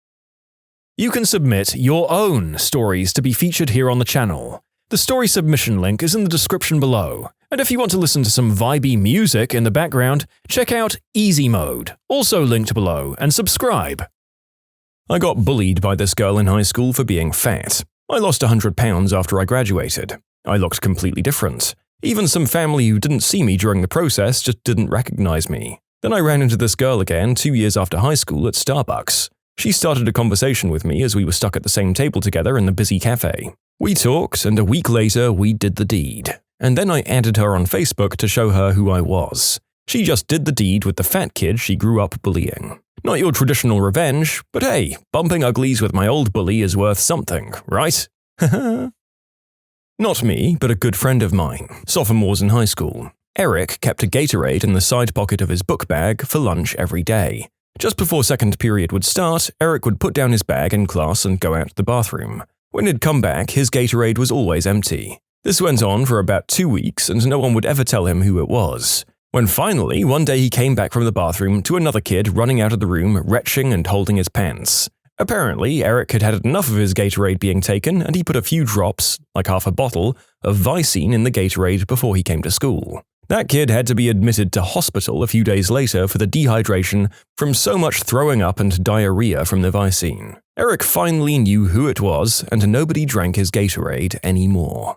You can submit your own stories to be featured here on the channel. The story submission link is in the description below. And if you want to listen to some vibey music in the background, check out easymode, also linked below, and subscribe. I got bullied by this girl in high school for being fat. I lost 100 pounds after I graduated. I looked completely different. Even some family who didn't see me during the process just didn't recognize me. Then I ran into this girl again 2 years after high school at Starbucks. She started a conversation with me as we were stuck at the same table together in the busy cafe. We talked, and a week later we did the deed. And then I added her on Facebook to show her who I was. She just did the deed with the fat kid she grew up bullying. Not your traditional revenge, but hey, bumping uglies with my old bully is worth something, right? Not me, but a good friend of mine, sophomores in high school. Eric kept a Gatorade in the side pocket of his book bag for lunch every day. Just before second period would start, Eric would put down his bag in class and go out to the bathroom. When he'd come back, his Gatorade was always empty. This went on for about 2 weeks, and no one would ever tell him who it was. When finally, one day he came back from the bathroom to another kid running out of the room, retching and holding his pants. Apparently, Eric had had enough of his Gatorade being taken, and he put a few drops, like half a bottle, of Vicine in the Gatorade before he came to school. That kid had to be admitted to hospital a few days later for the dehydration from so much throwing up and diarrhea from the Vicine. Eric finally knew who it was, and nobody drank his Gatorade anymore.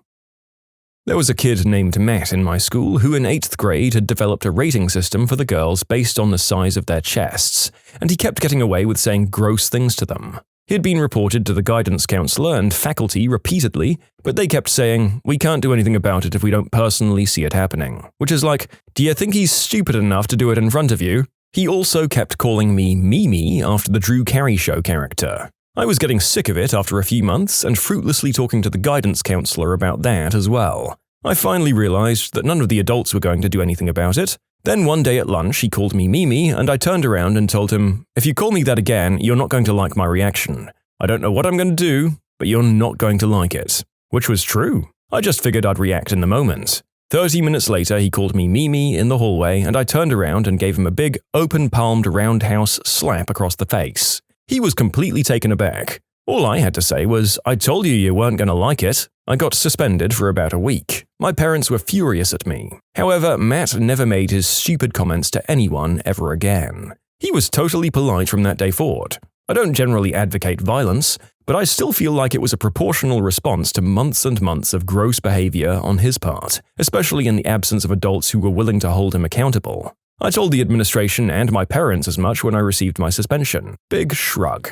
There was a kid named Matt in my school who in 8th grade had developed a rating system for the girls based on the size of their chests, and he kept getting away with saying gross things to them. He had been reported to the guidance counselor and faculty repeatedly, but they kept saying, "We can't do anything about it if we don't personally see it happening." Which is like, do you think he's stupid enough to do it in front of you? He also kept calling me Mimi after the Drew Carey Show character. I was getting sick of it after a few months and fruitlessly talking to the guidance counselor about that as well. I finally realized that none of the adults were going to do anything about it. Then one day at lunch he called me Mimi, and I turned around and told him, "If you call me that again, you're not going to like my reaction. I don't know what I'm going to do, but you're not going to like it." Which was true. I just figured I'd react in the moment. 30 minutes later he called me Mimi in the hallway, and I turned around and gave him a big, open-palmed roundhouse slap across the face. He was completely taken aback. All I had to say was, "I told you you weren't going to like it." I got suspended for about a week. My parents were furious at me. However, Matt never made his stupid comments to anyone ever again. He was totally polite from that day forward. I don't generally advocate violence, but I still feel like it was a proportional response to months and months of gross behavior on his part, especially in the absence of adults who were willing to hold him accountable. I told the administration and my parents as much when I received my suspension. Big shrug.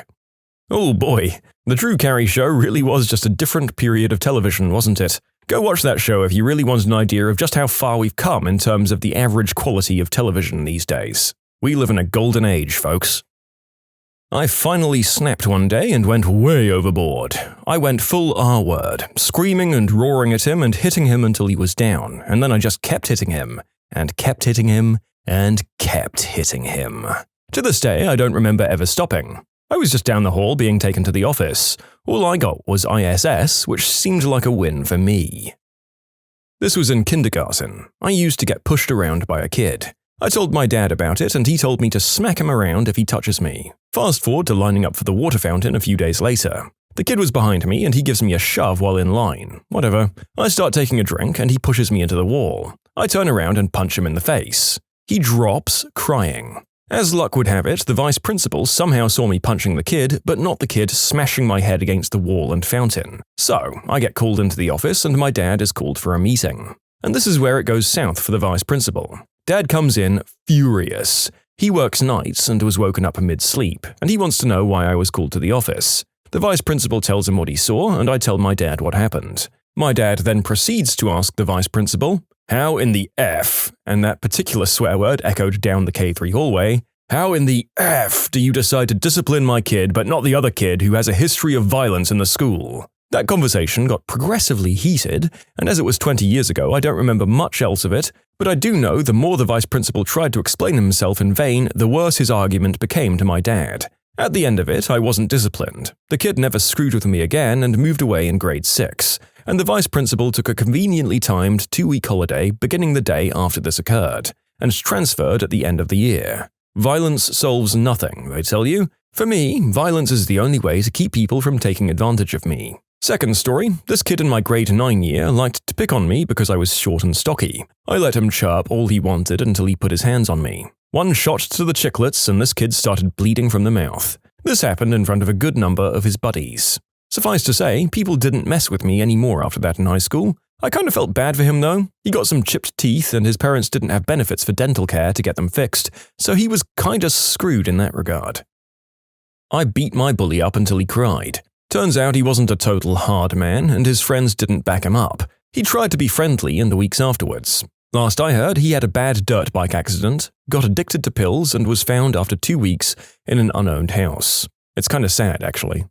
Oh boy, the Drew Carey Show really was just a different period of television, wasn't it? Go watch that show if you really want an idea of just how far we've come in terms of the average quality of television these days. We live in a golden age, folks. I finally snapped one day and went way overboard. I went full R-word, screaming and roaring at him and hitting him until he was down, and then I just kept hitting him, and kept hitting him, and kept hitting him. To this day, I don't remember ever stopping. I was just down the hall being taken to the office. All I got was ISS, which seemed like a win for me. This was in kindergarten. I used to get pushed around by a kid. I told my dad about it, and he told me to smack him around if he touches me. Fast forward to lining up for the water fountain a few days later. The kid was behind me, and he gives me a shove while in line. Whatever. I start taking a drink, and he pushes me into the wall. I turn around and punch him in the face. He drops, crying. As luck would have it, the vice principal somehow saw me punching the kid, but not the kid smashing my head against the wall and fountain. So, I get called into the office and my dad is called for a meeting. And this is where it goes south for the vice principal. Dad comes in furious. He works nights and was woken up mid-sleep, and he wants to know why I was called to the office. The vice principal tells him what he saw, and I tell my dad what happened. My dad then proceeds to ask the vice principal, "How in the F," and that particular swear word echoed down the K3 hallway, "How in the F do you decide to discipline my kid but not the other kid who has a history of violence in the school?" That conversation got progressively heated, and as it was 20 years ago, I don't remember much else of it, but I do know the more the vice principal tried to explain himself in vain, the worse his argument became to my dad. At the end of it, I wasn't disciplined. The kid never screwed with me again and moved away in grade 6, and the vice principal took a conveniently timed 2-week holiday beginning the day after this occurred, and transferred at the end of the year. Violence solves nothing, they tell you. For me, violence is the only way to keep people from taking advantage of me. Second story, this kid in my grade 9 year liked to pick on me because I was short and stocky. I let him chirp all he wanted until he put his hands on me. One shot to the chiclets and this kid started bleeding from the mouth. This happened in front of a good number of his buddies. Suffice to say, people didn't mess with me anymore after that in high school. I kind of felt bad for him though. He got some chipped teeth and his parents didn't have benefits for dental care to get them fixed, so he was kinda screwed in that regard. I beat my bully up until he cried. Turns out he wasn't a total hard man, and his friends didn't back him up. He tried to be friendly in the weeks afterwards. Last I heard, he had a bad dirt bike accident, got addicted to pills, and was found after 2 weeks in an unowned house. It's kinda sad, actually.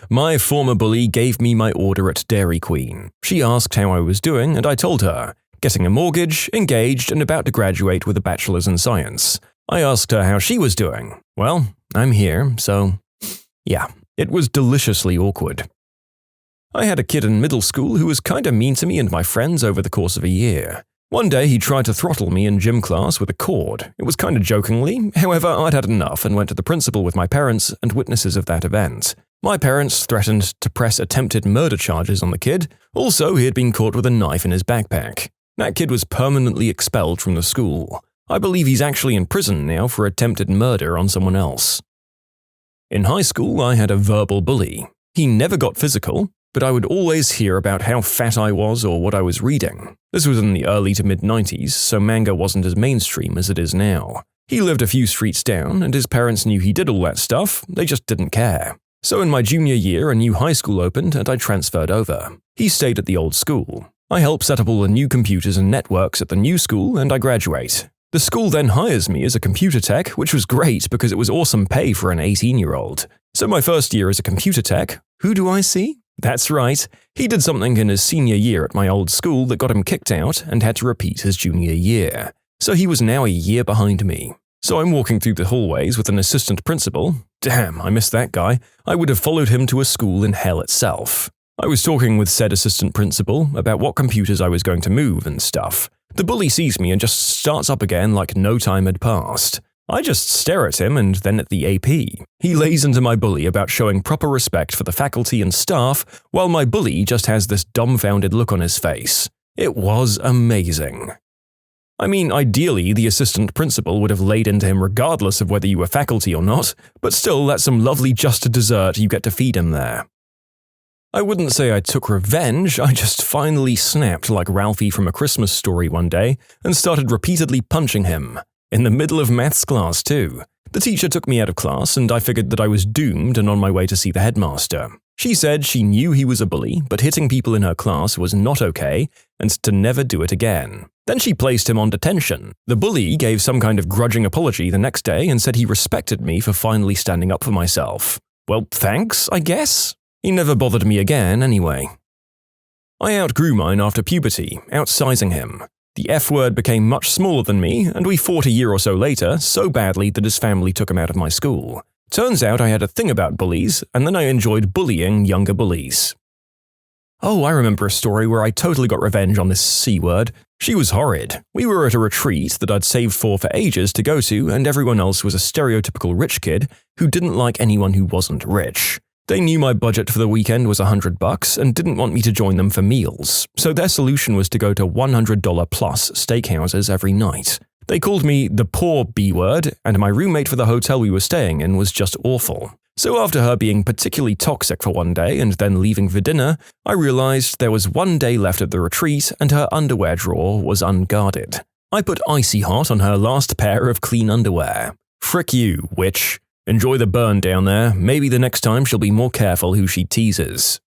My former bully gave me my order at Dairy Queen. She asked how I was doing, and I told her. Getting a mortgage, engaged, and about to graduate with a bachelor's in science. I asked her how she was doing. Well, I'm here, so yeah, it was deliciously awkward. I had a kid in middle school who was kinda mean to me and my friends over the course of a year. One day he tried to throttle me in gym class with a cord. It was kinda jokingly, however I'd had enough and went to the principal with my parents and witnesses of that event. My parents threatened to press attempted murder charges on the kid. Also, he had been caught with a knife in his backpack. That kid was permanently expelled from the school. I believe he's actually in prison now for attempted murder on someone else. In high school, I had a verbal bully. He never got physical, but I would always hear about how fat I was or what I was reading. This was in the early to mid-90s, so manga wasn't as mainstream as it is now. He lived a few streets down, and his parents knew he did all that stuff, they just didn't care. So in my junior year, a new high school opened and I transferred over. He stayed at the old school. I help set up all the new computers and networks at the new school, and I graduate. The school then hires me as a computer tech, which was great because it was awesome pay for an 18-year-old. So my first year as a computer tech, who do I see? That's right, he did something in his senior year at my old school that got him kicked out and had to repeat his junior year. So he was now a year behind me. So I'm walking through the hallways with an assistant principal. Damn, I missed that guy. I would have followed him to a school in hell itself. I was talking with said assistant principal about what computers I was going to move and stuff. The bully sees me and just starts up again like no time had passed. I just stare at him and then at the AP. He lays into my bully about showing proper respect for the faculty and staff, while my bully just has this dumbfounded look on his face. It was amazing. I mean, ideally, the assistant principal would have laid into him regardless of whether you were faculty or not, but still, that's some lovely just dessert you get to feed him there. I wouldn't say I took revenge, I just finally snapped like Ralphie from A Christmas Story one day and started repeatedly punching him. In the middle of maths class, too. The teacher took me out of class and I figured that I was doomed and on my way to see the headmaster. She said she knew he was a bully, but hitting people in her class was not okay and to never do it again. Then she placed him on detention. The bully gave some kind of grudging apology the next day and said he respected me for finally standing up for myself. Well, thanks, I guess. He never bothered me again anyway. I outgrew mine after puberty, outsizing him. The F-word became much smaller than me, and we fought a year or so later so badly that his family took him out of my school. Turns out I had a thing about bullies, and then I enjoyed bullying younger bullies. Oh, I remember a story where I totally got revenge on this C-word. She was horrid. We were at a retreat that I'd saved for ages to go to, and everyone else was a stereotypical rich kid who didn't like anyone who wasn't rich. They knew my budget for the weekend was $100 and didn't want me to join them for meals, so their solution was to go to $100 plus steakhouses every night. They called me the poor B-word, and my roommate for the hotel we were staying in was just awful. So after her being particularly toxic for one day and then leaving for dinner, I realized there was one day left at the retreat and her underwear drawer was unguarded. I put icy hot on her last pair of clean underwear. Frick you, witch. Enjoy the burn down there, maybe the next time she'll be more careful who she teases.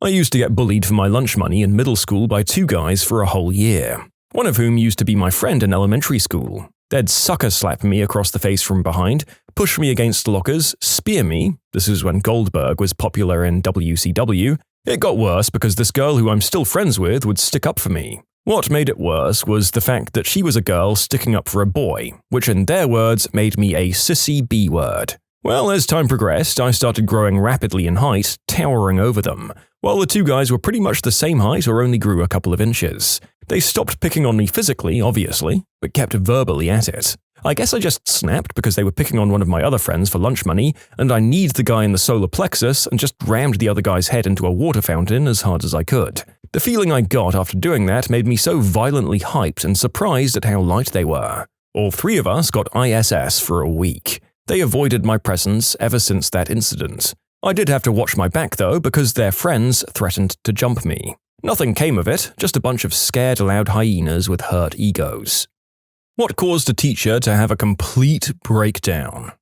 I used to get bullied for my lunch money in middle school by 2 guys for a whole year, one of whom used to be my friend in elementary school. They'd sucker slap me across the face from behind, push me against lockers, spear me. This is when Goldberg was popular in WCW. It got worse because this girl who I'm still friends with would stick up for me. What made it worse was the fact that she was a girl sticking up for a boy, which in their words made me a sissy B-word. Well, as time progressed, I started growing rapidly in height, towering over them, while the 2 guys were pretty much the same height or only grew a couple of inches. They stopped picking on me physically, obviously, but kept verbally at it. I guess I just snapped because they were picking on one of my other friends for lunch money, and I kneed the guy in the solar plexus and just rammed the other guy's head into a water fountain as hard as I could. The feeling I got after doing that made me so violently hyped and surprised at how light they were. All 3 of us got ISS for a week. They avoided my presence ever since that incident. I did have to watch my back though because their friends threatened to jump me. Nothing came of it, just a bunch of scared loud hyenas with hurt egos. What caused a teacher to have a complete breakdown?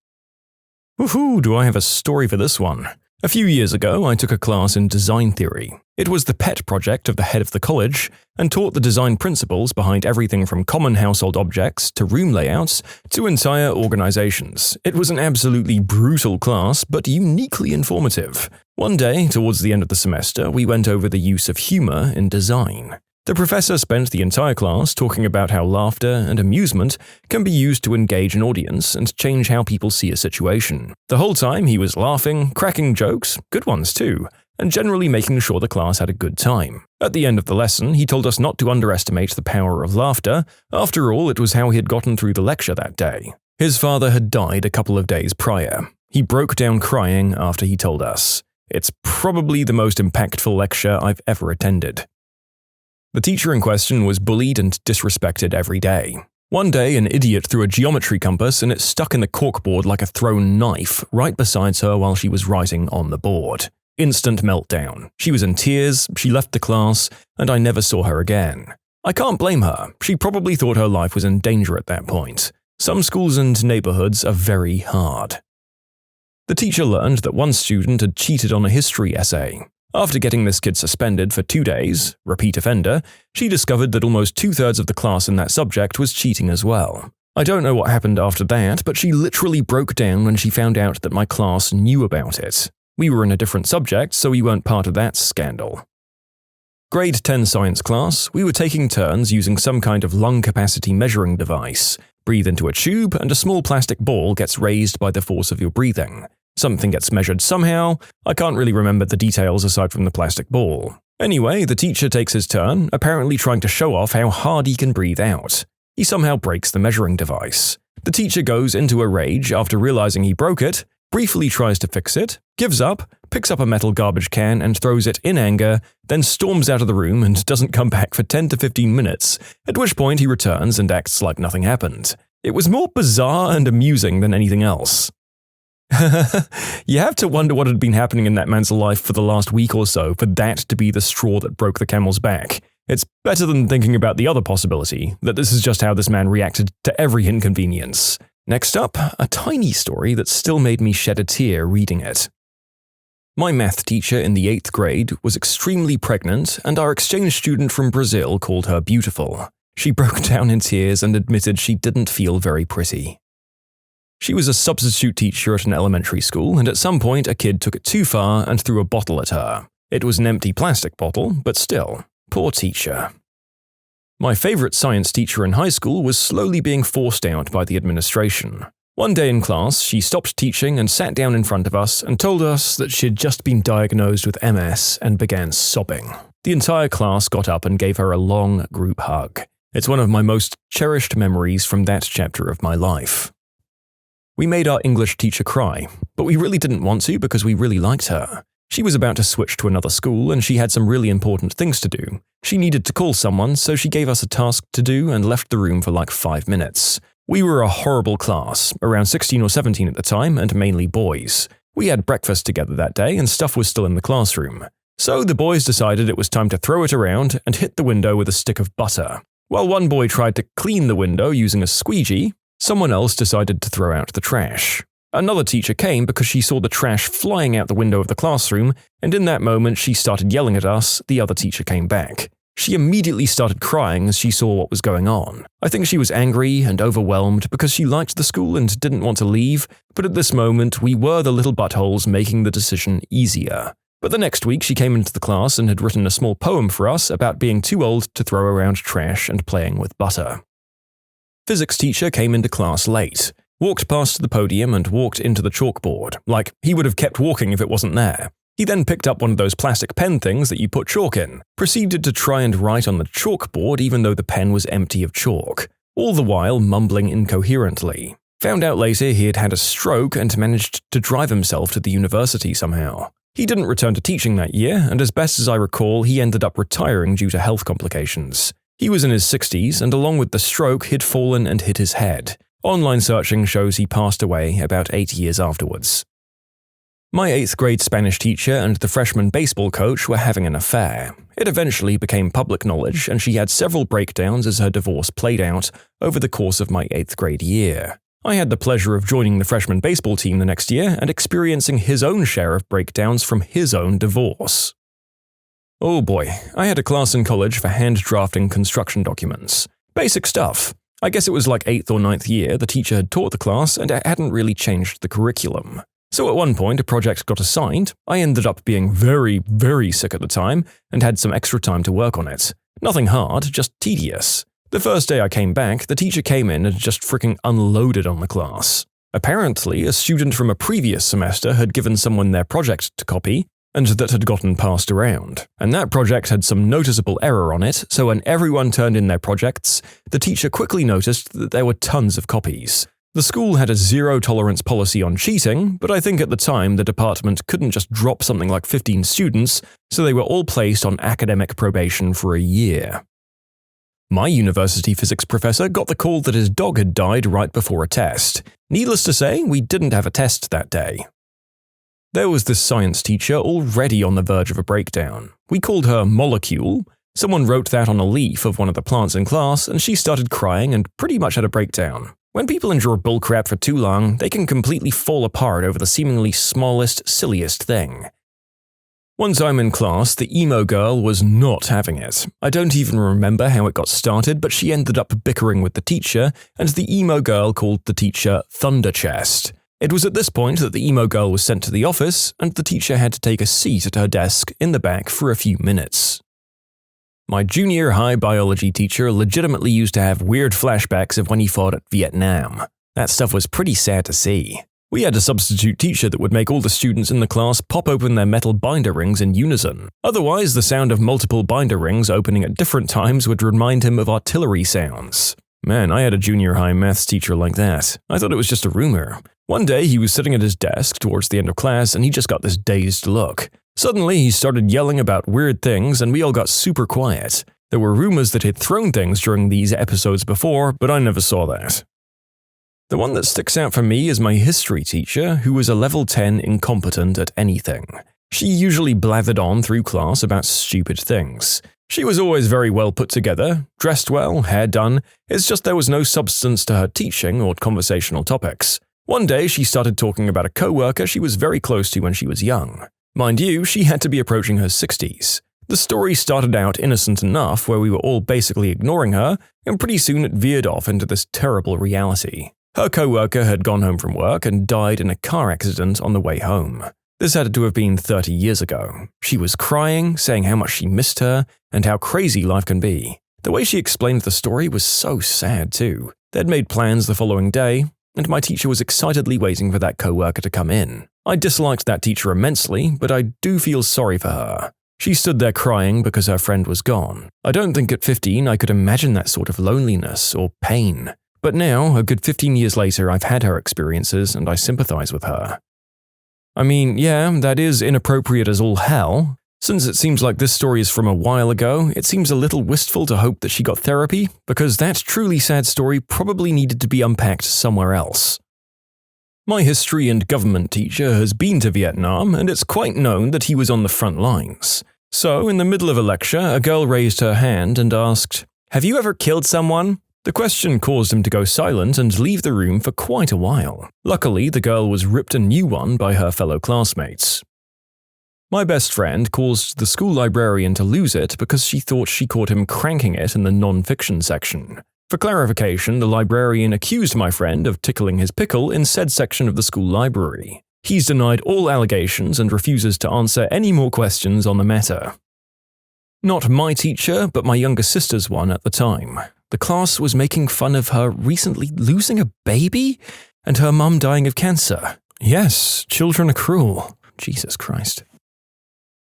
Woohoo, do I have a story for this one. A few years ago, I took a class in design theory. It was the pet project of the head of the college and taught the design principles behind everything from common household objects to room layouts to entire organizations. It was an absolutely brutal class, but uniquely informative. One day, towards the end of the semester, we went over the use of humor in design. The professor spent the entire class talking about how laughter and amusement can be used to engage an audience and change how people see a situation. The whole time he was laughing, cracking jokes, good ones too, and generally making sure the class had a good time. At the end of the lesson, he told us not to underestimate the power of laughter. After all, it was how he had gotten through the lecture that day. His father had died a couple of days prior. He broke down crying after he told us. It's probably the most impactful lecture I've ever attended. The teacher in question was bullied and disrespected every day. One day, an idiot threw a geometry compass and it stuck in the corkboard like a thrown knife right beside her while she was writing on the board. Instant meltdown. She was in tears, she left the class, and I never saw her again. I can't blame her. She probably thought her life was in danger at that point. Some schools and neighborhoods are very hard. The teacher learned that one student had cheated on a history essay. After getting this kid suspended for 2 days, repeat offender, she discovered that almost 2/3 of the class in that subject was cheating as well. I don't know what happened after that, but she literally broke down when she found out that my class knew about it. We were in a different subject, so we weren't part of that scandal. Grade 10 science class, we were taking turns using some kind of lung capacity measuring device. Breathe into a tube and a small plastic ball gets raised by the force of your breathing. Something gets measured somehow. I can't really remember the details aside from the plastic ball. Anyway, the teacher takes his turn, apparently trying to show off how hard he can breathe out. He somehow breaks the measuring device. The teacher goes into a rage after realizing he broke it, briefly tries to fix it, gives up, picks up a metal garbage can and throws it in anger, then storms out of the room and doesn't come back for 10 to 15 minutes, at which point he returns and acts like nothing happened. It was more bizarre and amusing than anything else. You have to wonder what had been happening in that man's life for the last week or so for that to be the straw that broke the camel's back. It's better than thinking about the other possibility, that this is just how this man reacted to every inconvenience. Next up, a tiny story that still made me shed a tear reading it. My math teacher in the 8th grade was extremely pregnant, and our exchange student from Brazil called her beautiful. She broke down in tears and admitted she didn't feel very pretty. She was a substitute teacher at an elementary school, and at some point a kid took it too far and threw a bottle at her. It was an empty plastic bottle, but still, poor teacher. My favorite science teacher in high school was slowly being forced out by the administration. One day in class, she stopped teaching and sat down in front of us and told us that she'd just been diagnosed with MS and began sobbing. The entire class got up and gave her a long group hug. It's one of my most cherished memories from that chapter of my life. We made our English teacher cry, but we really didn't want to because we really liked her. She was about to switch to another school and she had some really important things to do. She needed to call someone, so she gave us a task to do and left the room for like 5 minutes. We were a horrible class, around 16 or 17 at the time, and mainly boys. We had breakfast together that day and stuff was still in the classroom. So the boys decided it was time to throw it around and hit the window with a stick of butter. While one boy tried to clean the window using a squeegee, someone else decided to throw out the trash. Another teacher came because she saw the trash flying out the window of the classroom, and in that moment she started yelling at us. The other teacher came back. She immediately started crying as she saw what was going on. I think she was angry and overwhelmed because she liked the school and didn't want to leave, but at this moment we were the little buttholes making the decision easier. But the next week she came into the class and had written a small poem for us about being too old to throw around trash and playing with butter. Physics teacher came into class late, walked past the podium and walked into the chalkboard, like he would have kept walking if it wasn't there. He then picked up one of those plastic pen things that you put chalk in, proceeded to try and write on the chalkboard even though the pen was empty of chalk, all the while mumbling incoherently. Found out later he had had a stroke and managed to drive himself to the university somehow. He didn't return to teaching that year, and as best as I recall, he ended up retiring due to health complications. He was in his 60s, and along with the stroke, he'd fallen and hit his head. Online searching shows he passed away about 8 years afterwards. My 8th grade Spanish teacher and the freshman baseball coach were having an affair. It eventually became public knowledge, and she had several breakdowns as her divorce played out over the course of my 8th grade year. I had the pleasure of joining the freshman baseball team the next year and experiencing his own share of breakdowns from his own divorce. Oh boy, I had a class in college for hand drafting construction documents. Basic stuff. I guess it was like 8th or 9th year the teacher had taught the class and it hadn't really changed the curriculum. So at one point a project got assigned, I ended up being very, very sick at the time and had some extra time to work on it. Nothing hard, just tedious. The first day I came back, the teacher came in and just freaking unloaded on the class. Apparently, a student from a previous semester had given someone their project to copy, and that had gotten passed around. And that project had some noticeable error on it, so when everyone turned in their projects, the teacher quickly noticed that there were tons of copies. The school had a zero-tolerance policy on cheating, but I think at the time the department couldn't just drop something like 15 students, so they were all placed on academic probation for a year. My university physics professor got the call that his dog had died right before a test. Needless to say, we didn't have a test that day. There was this science teacher already on the verge of a breakdown. We called her Molecule. Someone wrote that on a leaf of one of the plants in class, and she started crying and pretty much had a breakdown. When people endure bullcrap for too long, they can completely fall apart over the seemingly smallest, silliest thing. One time in class, the emo girl was not having it. I don't even remember how it got started, but she ended up bickering with the teacher, and the emo girl called the teacher Thunder Chest. It was at this point that the emo girl was sent to the office, and the teacher had to take a seat at her desk in the back for a few minutes. My junior high biology teacher legitimately used to have weird flashbacks of when he fought at Vietnam. That stuff was pretty sad to see. We had a substitute teacher that would make all the students in the class pop open their metal binder rings in unison. Otherwise, the sound of multiple binder rings opening at different times would remind him of artillery sounds. Man, I had a junior high maths teacher like that. I thought it was just a rumor. One day, he was sitting at his desk towards the end of class and he just got this dazed look. Suddenly, he started yelling about weird things and we all got super quiet. There were rumors that he'd thrown things during these episodes before, but I never saw that. The one that sticks out for me is my history teacher, who was a level 10 incompetent at anything. She usually blathered on through class about stupid things. She was always very well put together, dressed well, hair done, it's just there was no substance to her teaching or conversational topics. One day she started talking about a coworker she was very close to when she was young. Mind you, she had to be approaching her 60s. The story started out innocent enough where we were all basically ignoring her, and pretty soon it veered off into this terrible reality. Her coworker had gone home from work and died in a car accident on the way home. This had to have been 30 years ago. She was crying, saying how much she missed her, and how crazy life can be. The way she explained the story was so sad too. They'd made plans the following day, and my teacher was excitedly waiting for that coworker to come in. I disliked that teacher immensely, but I do feel sorry for her. She stood there crying because her friend was gone. I don't think at 15 I could imagine that sort of loneliness or pain. But now, a good 15 years later, I've had her experiences and I sympathize with her. I mean, yeah, that is inappropriate as all hell. Since it seems like this story is from a while ago, it seems a little wistful to hope that she got therapy, because that truly sad story probably needed to be unpacked somewhere else. My history and government teacher has been to Vietnam, and it's quite known that he was on the front lines. So, in the middle of a lecture, a girl raised her hand and asked, "Have you ever killed someone?" The question caused him to go silent and leave the room for quite a while. Luckily, the girl was ripped a new one by her fellow classmates. My best friend caused the school librarian to lose it because she thought she caught him cranking it in the non-fiction section. For clarification, the librarian accused my friend of tickling his pickle in said section of the school library. He's denied all allegations and refuses to answer any more questions on the matter. Not my teacher, but my younger sister's one at the time. The class was making fun of her recently losing a baby and her mum dying of cancer. Yes, children are cruel. Jesus Christ.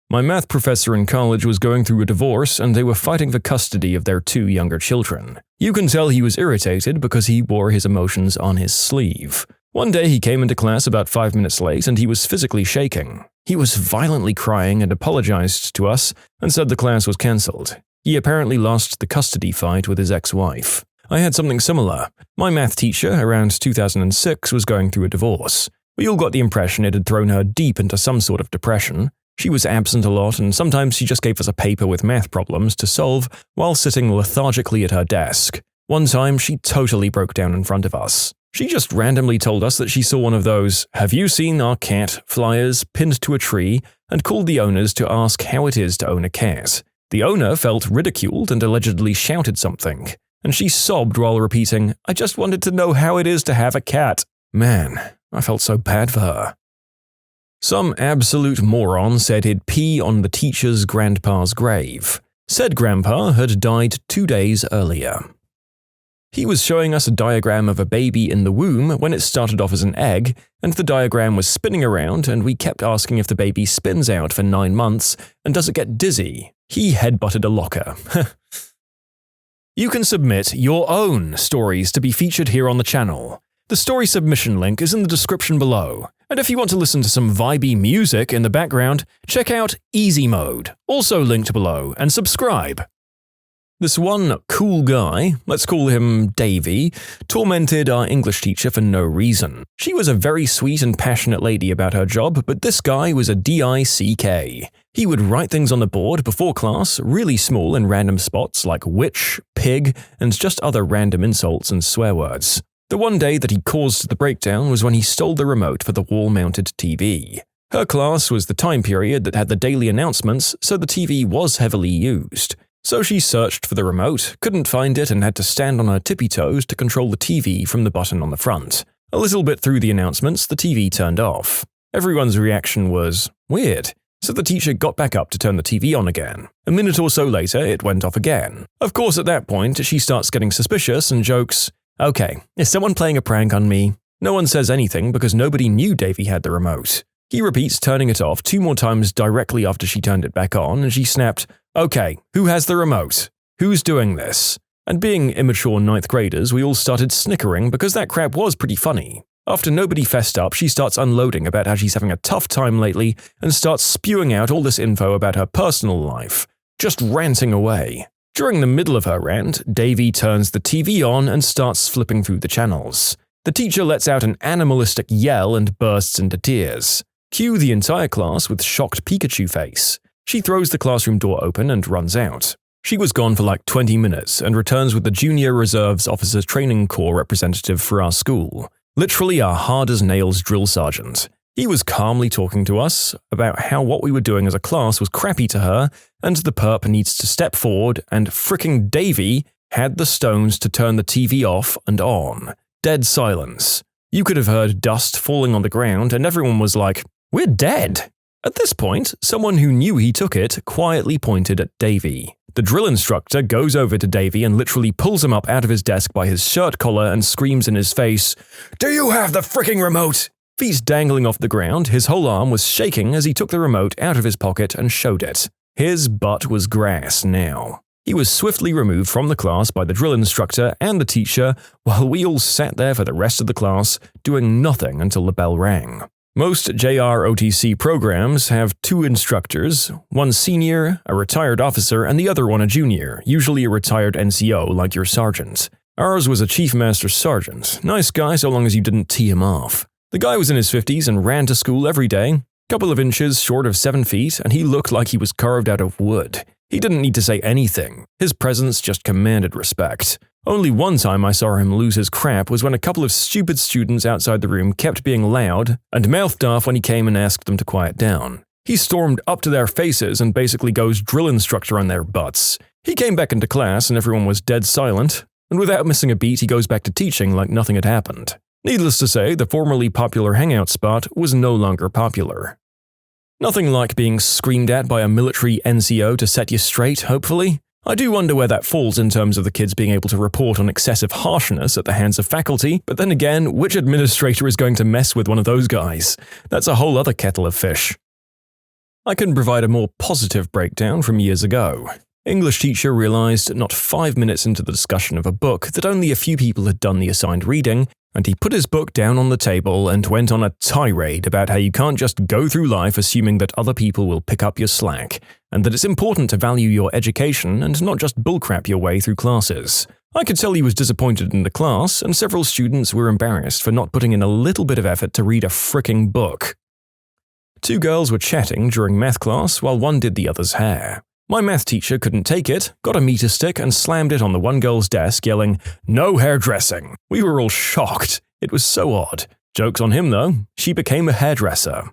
My math professor in college was going through a divorce and they were fighting for custody of their 2 younger children. You can tell he was irritated because he wore his emotions on his sleeve. One day he came into class about 5 minutes late and he was physically shaking. He was violently crying and apologized to us and said the class was cancelled. He apparently lost the custody fight with his ex-wife. I had something similar. My math teacher, around 2006, was going through a divorce. We all got the impression it had thrown her deep into some sort of depression. She was absent a lot, and sometimes she just gave us a paper with math problems to solve while sitting lethargically at her desk. One time, she totally broke down in front of us. She just randomly told us that she saw one of those "Have you seen our cat" flyers pinned to a tree and called the owners to ask how it is to own a cat. The owner felt ridiculed and allegedly shouted something, and she sobbed while repeating, "I just wanted to know how it is to have a cat." Man, I felt so bad for her. Some absolute moron said he'd pee on the teacher's grandpa's grave. Said grandpa had died 2 days earlier. He was showing us a diagram of a baby in the womb when it started off as an egg, and the diagram was spinning around, and we kept asking if the baby spins out for 9 months and does it get dizzy. He headbutted a locker. You can submit your own stories to be featured here on the channel. The story submission link is in the description below. And if you want to listen to some vibey music in the background, check out easymode, also linked below, and subscribe. This one cool guy, let's call him Davy, tormented our English teacher for no reason. She was a very sweet and passionate lady about her job, but this guy was a DICK. He would write things on the board before class, really small in random spots like witch, pig, and just other random insults and swear words. The one day that he caused the breakdown was when he stole the remote for the wall-mounted TV. Her class was the time period that had the daily announcements, so the TV was heavily used. So she searched for the remote, couldn't find it, and had to stand on her tippy toes to control the TV from the button on the front. A little bit through the announcements, the TV turned off. Everyone's reaction was, weird. So the teacher got back up to turn the TV on again. A minute or so later, it went off again. Of course, at that point, she starts getting suspicious and jokes, "Okay, is someone playing a prank on me?" No one says anything because nobody knew Davy had the remote. He repeats turning it off 2 more times directly after she turned it back on, and she snapped, "Okay, who has the remote? Who's doing this?" And being immature 9th graders, we all started snickering because that crap was pretty funny. After nobody fessed up, she starts unloading about how she's having a tough time lately and starts spewing out all this info about her personal life, just ranting away. During the middle of her rant, Davy turns the TV on and starts flipping through the channels. The teacher lets out an animalistic yell and bursts into tears. Cue the entire class with shocked Pikachu face. She throws the classroom door open and runs out. She was gone for like 20 minutes and returns with the Junior Reserves Officers Training Corps representative for our school. Literally our hard-as-nails drill sergeant. He was calmly talking to us about how what we were doing as a class was crappy to her, and the perp needs to step forward, and fricking Davy had the stones to turn the TV off and on. Dead silence. You could have heard dust falling on the ground, and everyone was like, "We're dead." At this point, someone who knew he took it quietly pointed at Davy. The drill instructor goes over to Davy and literally pulls him up out of his desk by his shirt collar and screams in his face, "Do you have the fricking remote?" Feet dangling off the ground, his whole arm was shaking as he took the remote out of his pocket and showed it. His butt was grass now. He was swiftly removed from the class by the drill instructor and the teacher, while we all sat there for the rest of the class, doing nothing until the bell rang. Most JROTC programs have 2 instructors, one senior, a retired officer, and the other one a junior, usually a retired NCO like your sergeant. Ours was a chief master sergeant, nice guy so long as you didn't tee him off. The guy was in his 50s and ran to school every day, couple of inches short of 7 feet, and he looked like he was carved out of wood. He didn't need to say anything, his presence just commanded respect. Only one time I saw him lose his crap was when a couple of stupid students outside the room kept being loud and mouthed off when he came and asked them to quiet down. He stormed up to their faces and basically goes drill instructor on their butts. He came back into class and everyone was dead silent, and without missing a beat he goes back to teaching like nothing had happened. Needless to say, the formerly popular hangout spot was no longer popular. Nothing like being screamed at by a military NCO to set you straight, hopefully. I do wonder where that falls in terms of the kids being able to report on excessive harshness at the hands of faculty, but then again, which administrator is going to mess with one of those guys? That's a whole other kettle of fish. I can provide a more positive breakdown from years ago. English teacher realized not 5 minutes into the discussion of a book that only a few people had done the assigned reading, and he put his book down on the table and went on a tirade about how you can't just go through life assuming that other people will pick up your slack, and that it's important to value your education and not just bullcrap your way through classes. I could tell he was disappointed in the class, and several students were embarrassed for not putting in a little bit of effort to read a fricking book. 2 girls were chatting during math class while one did the other's hair. My math teacher couldn't take it, got a meter stick and slammed it on the one girl's desk, yelling, "No hairdressing!" We were all shocked. It was so odd. Joke's on him though, she became a hairdresser.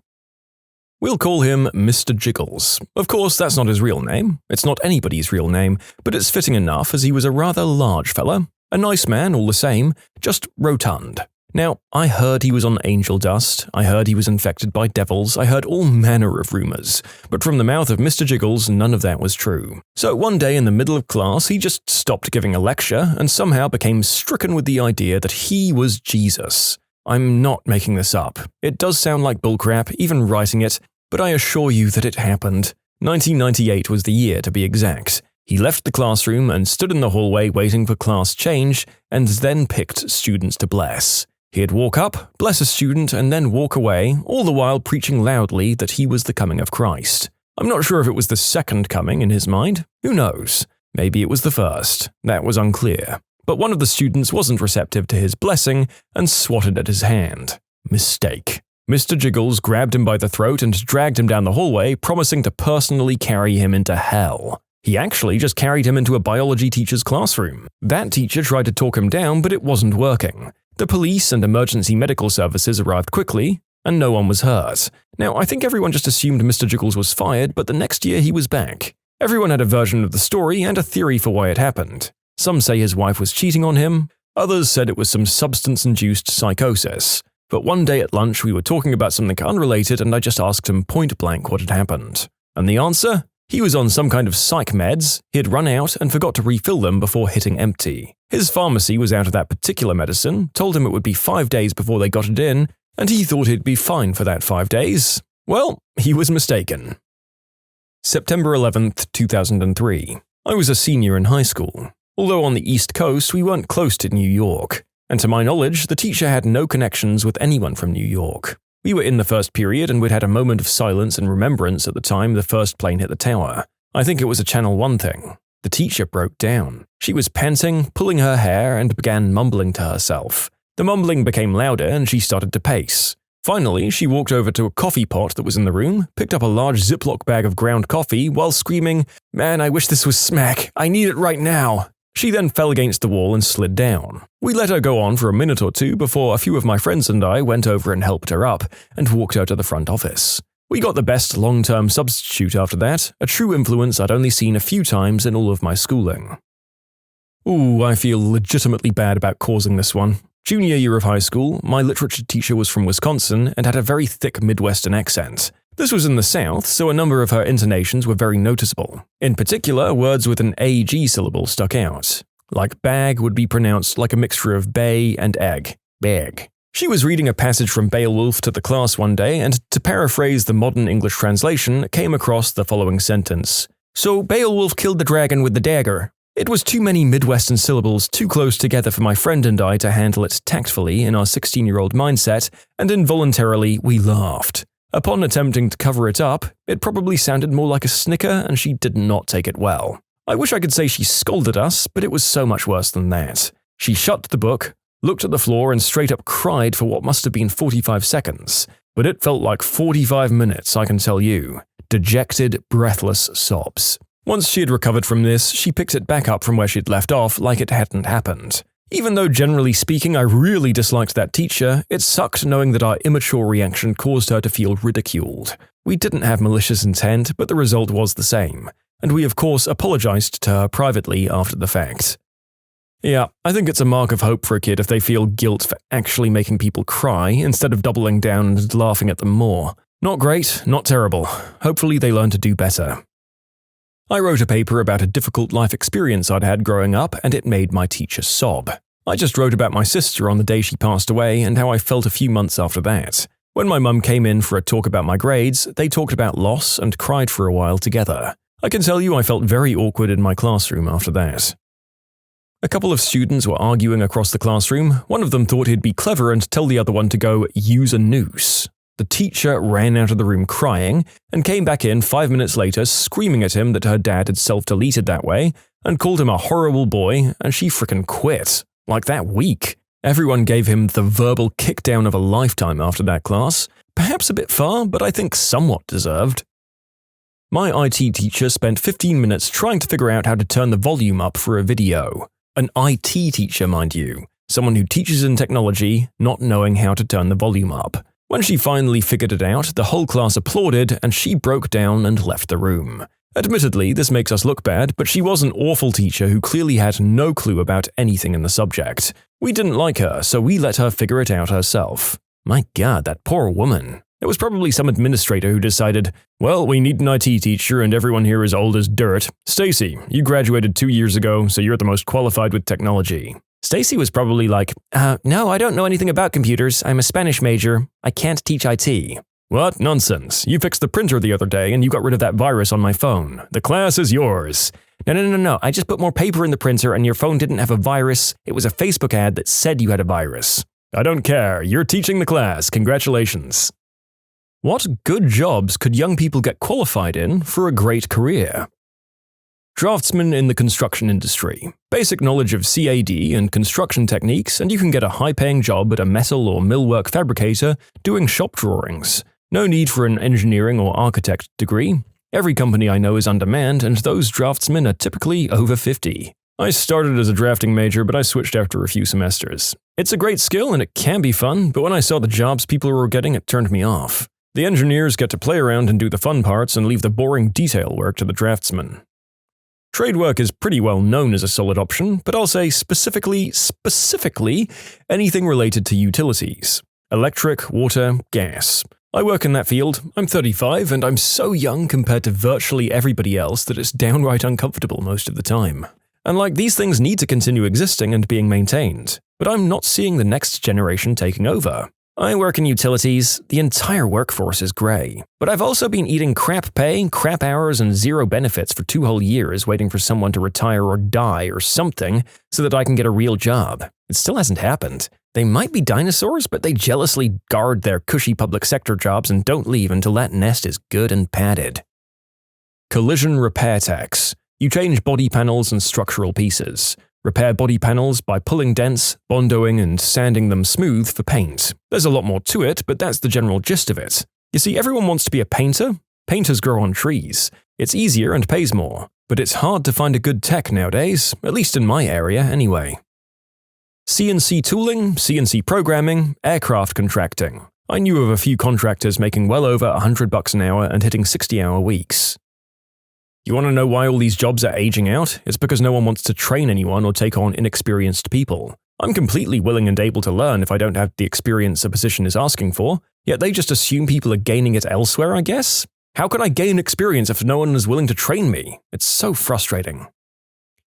We'll call him Mr. Jiggles. Of course, that's not his real name. It's not anybody's real name, but it's fitting enough as he was a rather large fella. A nice man all the same, just rotund. Now, I heard he was on angel dust, I heard he was infected by devils, I heard all manner of rumors, but from the mouth of Mr. Jiggles, none of that was true. So one day in the middle of class, he just stopped giving a lecture and somehow became stricken with the idea that he was Jesus. I'm not making this up. It does sound like bullcrap, even writing it, but I assure you that it happened. 1998 was the year, to be exact. He left the classroom and stood in the hallway waiting for class change, and then picked students to bless. He'd walk up, bless a student, and then walk away, all the while preaching loudly that he was the coming of Christ. I'm not sure if it was the second coming in his mind. Who knows? Maybe it was the first. That was unclear. But one of the students wasn't receptive to his blessing and swatted at his hand. Mistake. Mr. Jiggles grabbed him by the throat and dragged him down the hallway, promising to personally carry him into hell. He actually just carried him into a biology teacher's classroom. That teacher tried to talk him down, but it wasn't working. The police and emergency medical services arrived quickly, and no one was hurt. Now, I think everyone just assumed Mr. Jiggles was fired, but the next year he was back. Everyone had a version of the story and a theory for why it happened. Some say his wife was cheating on him, others said it was some substance-induced psychosis. But one day at lunch we were talking about something unrelated and I just asked him point-blank what had happened. And the answer? He was on some kind of psych meds, he had run out and forgot to refill them before hitting empty. His pharmacy was out of that particular medicine, told him it would be 5 days before they got it in, and he thought he'd be fine for that 5 days. Well, he was mistaken. September 11th, 2003. I was a senior in high school. Although on the East Coast, we weren't close to New York. And to my knowledge, the teacher had no connections with anyone from New York. We were in the first period and we'd had a moment of silence and remembrance at the time the first plane hit the tower. I think it was a Channel 1 thing. The teacher broke down. She was panting, pulling her hair, and began mumbling to herself. The mumbling became louder and she started to pace. Finally, she walked over to a coffee pot that was in the room, picked up a large Ziploc bag of ground coffee while screaming, "Man, I wish this was smack. I need it right now." She then fell against the wall and slid down. We let her go on for a minute or two before a few of my friends and I went over and helped her up and walked her to the front office. We got the best long-term substitute after that, a true influence I'd only seen a few times in all of my schooling. Ooh, I feel legitimately bad about causing this one. Junior year of high school, my literature teacher was from Wisconsin and had a very thick Midwestern accent. This was in the South, so a number of her intonations were very noticeable. In particular, words with an AG syllable stuck out. Like bag would be pronounced like a mixture of bay and egg. Bag. She was reading a passage from Beowulf to the class one day, and to paraphrase the modern English translation, came across the following sentence. So Beowulf killed the dragon with the dagger. It was too many Midwestern syllables too close together for my friend and I to handle it tactfully in our 16-year-old mindset, and involuntarily we laughed. Upon attempting to cover it up, it probably sounded more like a snicker and she did not take it well. I wish I could say she scolded us, but it was so much worse than that. She shut the book, looked at the floor and straight up cried for what must have been 45 seconds. But it felt like 45 minutes, I can tell you. Dejected, breathless sobs. Once she had recovered from this, she picked it back up from where she'd left off like it hadn't happened. Even though generally speaking I really disliked that teacher, it sucked knowing that our immature reaction caused her to feel ridiculed. We didn't have malicious intent, but the result was the same, and we of course apologized to her privately after the fact. Yeah, I think it's a mark of hope for a kid if they feel guilt for actually making people cry instead of doubling down and laughing at them more. Not great, not terrible. Hopefully they learn to do better. I wrote a paper about a difficult life experience I'd had growing up, and it made my teacher sob. I just wrote about my sister on the day she passed away and how I felt a few months after that. When my mum came in for a talk about my grades, they talked about loss and cried for a while together. I can tell you I felt very awkward in my classroom after that. A couple of students were arguing across the classroom. One of them thought he'd be clever and tell the other one to go use a noose. The teacher ran out of the room crying and came back in 5 minutes later screaming at him that her dad had self-deleted that way and called him a horrible boy, and she frickin' quit. Like that week. Everyone gave him the verbal kickdown of a lifetime after that class. Perhaps a bit far, but I think somewhat deserved. My IT teacher spent 15 minutes trying to figure out how to turn the volume up for a video. An IT teacher, mind you. Someone who teaches in technology, not knowing how to turn the volume up. When she finally figured it out, the whole class applauded and she broke down and left the room. Admittedly, this makes us look bad, but she was an awful teacher who clearly had no clue about anything in the subject. We didn't like her, so we let her figure it out herself. My God, that poor woman. It was probably some administrator who decided, well, we need an IT teacher and everyone here is old as dirt. Stacy, you graduated 2 years ago, so you're the most qualified with technology. Stacy was probably like, no, I don't know anything about computers. I'm a Spanish major. I can't teach IT. What? Nonsense. You fixed the printer the other day and you got rid of that virus on my phone. The class is yours. No. I just put more paper in the printer and your phone didn't have a virus. It was a Facebook ad that said you had a virus. I don't care. You're teaching the class. Congratulations. What good jobs could young people get qualified in for a great career? Draftsman in the construction industry. Basic knowledge of CAD and construction techniques, and you can get a high-paying job at a metal or millwork fabricator doing shop drawings. No need for an engineering or architect degree. Every company I know is undermanned, and those draftsmen are typically over 50. I started as a drafting major, but I switched after a few semesters. It's a great skill and it can be fun, but when I saw the jobs people were getting, it turned me off. The engineers get to play around and do the fun parts and leave the boring detail work to the draftsmen. Trade work is pretty well known as a solid option, but I'll say specifically, anything related to utilities. Electric, water, gas. I work in that field. I'm 35 and I'm so young compared to virtually everybody else that it's downright uncomfortable most of the time. And these things need to continue existing and being maintained, but I'm not seeing the next generation taking over. I work in utilities, the entire workforce is grey. But I've also been eating crap pay, crap hours, and zero benefits for 2 whole years waiting for someone to retire or die or something so that I can get a real job. It still hasn't happened. They might be dinosaurs, but they jealously guard their cushy public sector jobs and don't leave until that nest is good and padded. Collision repair techs. You change body panels and structural pieces. Repair body panels by pulling dents, bondoing, and sanding them smooth for paint. There's a lot more to it, but that's the general gist of it. You see, everyone wants to be a painter. Painters grow on trees. It's easier and pays more, but it's hard to find a good tech nowadays, at least in my area anyway. CNC tooling, CNC programming, aircraft contracting. I knew of a few contractors making well over $100 an hour and hitting 60-hour weeks. You want to know why all these jobs are aging out? It's because no one wants to train anyone or take on inexperienced people. I'm completely willing and able to learn if I don't have the experience a position is asking for, yet they just assume people are gaining it elsewhere, I guess? How can I gain experience if no one is willing to train me? It's so frustrating.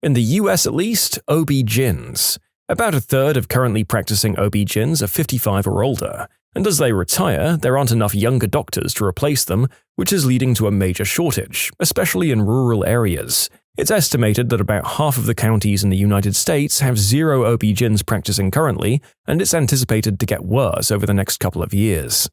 In the US at least, OB-GYNs. About a third of currently practicing OB-GYNs are 55 or older, and as they retire, there aren't enough younger doctors to replace them, which is leading to a major shortage, especially in rural areas. It's estimated that about half of the counties in the United States have 0 OB-GYNs practicing currently, and it's anticipated to get worse over the next couple of years.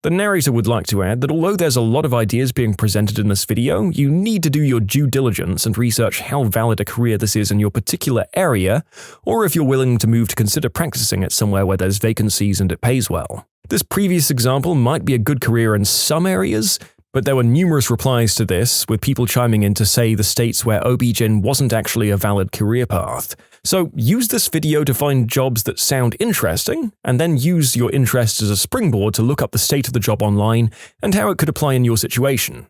The narrator would like to add that although there's a lot of ideas being presented in this video, you need to do your due diligence and research how valid a career this is in your particular area, or if you're willing to move to consider practicing it somewhere where there's vacancies and it pays well. This previous example might be a good career in some areas, but there were numerous replies to this, with people chiming in to say the states where OB-GYN wasn't actually a valid career path. So use this video to find jobs that sound interesting, and then use your interest as a springboard to look up the state of the job online and how it could apply in your situation.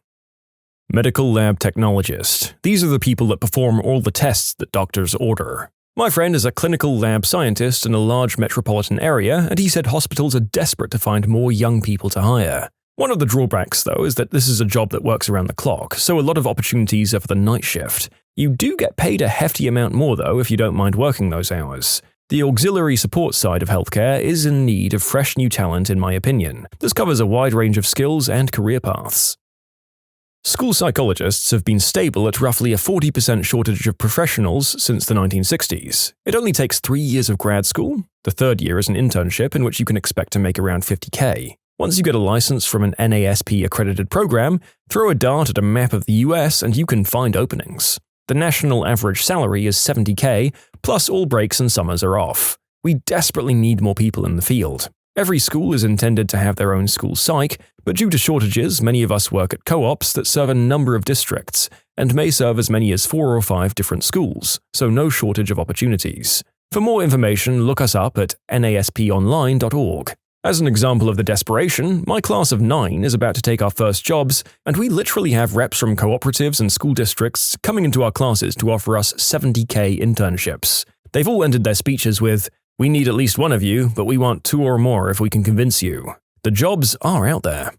Medical lab technologist. These are the people that perform all the tests that doctors order. My friend is a clinical lab scientist in a large metropolitan area, and he said hospitals are desperate to find more young people to hire. One of the drawbacks, though, is that this is a job that works around the clock, so a lot of opportunities are for the night shift. You do get paid a hefty amount more, though, if you don't mind working those hours. The auxiliary support side of healthcare is in need of fresh new talent, in my opinion. This covers a wide range of skills and career paths. School psychologists have been stable at roughly a 40% shortage of professionals since the 1960s. It only takes 3 years of grad school. The third year is an internship in which you can expect to make around $50K. Once you get a license from an NASP-accredited program, throw a dart at a map of the US and you can find openings. The national average salary is $70K, plus all breaks and summers are off. We desperately need more people in the field. Every school is intended to have their own school psych, but due to shortages, many of us work at co-ops that serve a number of districts, and may serve as many as 4 or 5 different schools, so no shortage of opportunities. For more information, look us up at nasponline.org. As an example of the desperation, my class of 9 is about to take our first jobs, and we literally have reps from cooperatives and school districts coming into our classes to offer us $70K internships. They've all ended their speeches with, "We need at least one of you, but we want 2 or more if we can convince you." The jobs are out there.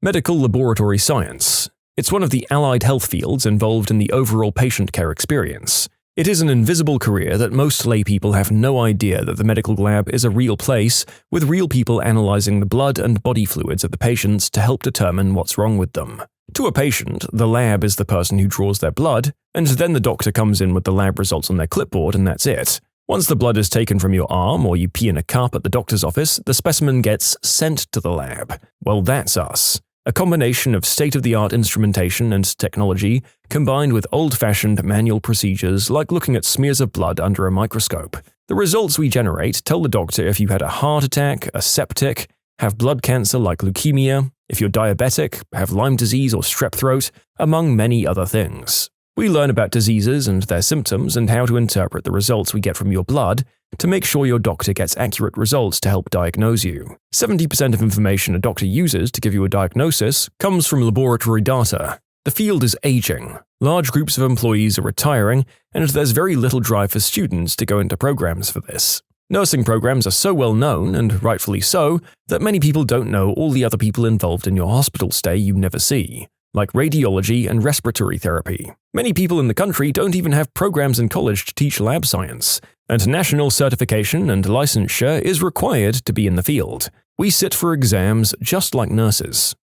Medical laboratory science. It's one of the allied health fields involved in the overall patient care experience. It is an invisible career that most laypeople have no idea that the medical lab is a real place, with real people analyzing the blood and body fluids of the patients to help determine what's wrong with them. To a patient, the lab is the person who draws their blood, and then the doctor comes in with the lab results on their clipboard and that's it. Once the blood is taken from your arm or you pee in a cup at the doctor's office, the specimen gets sent to the lab. Well, that's us. A combination of state-of-the-art instrumentation and technology combined with old-fashioned manual procedures like looking at smears of blood under a microscope. The results we generate tell the doctor if you had a heart attack, a septic, have blood cancer like leukemia, if you're diabetic, have Lyme disease or strep throat, among many other things. We learn about diseases and their symptoms and how to interpret the results we get from your blood to make sure your doctor gets accurate results to help diagnose you. 70% of information a doctor uses to give you a diagnosis comes from laboratory data. The field is aging, large groups of employees are retiring, and there's very little drive for students to go into programs for this. Nursing programs are so well known, and rightfully so, that many people don't know all the other people involved in your hospital stay you never see, like radiology and respiratory therapy. Many people in the country don't even have programs in college to teach lab science, and national certification and licensure is required to be in the field. We sit for exams just like nurses.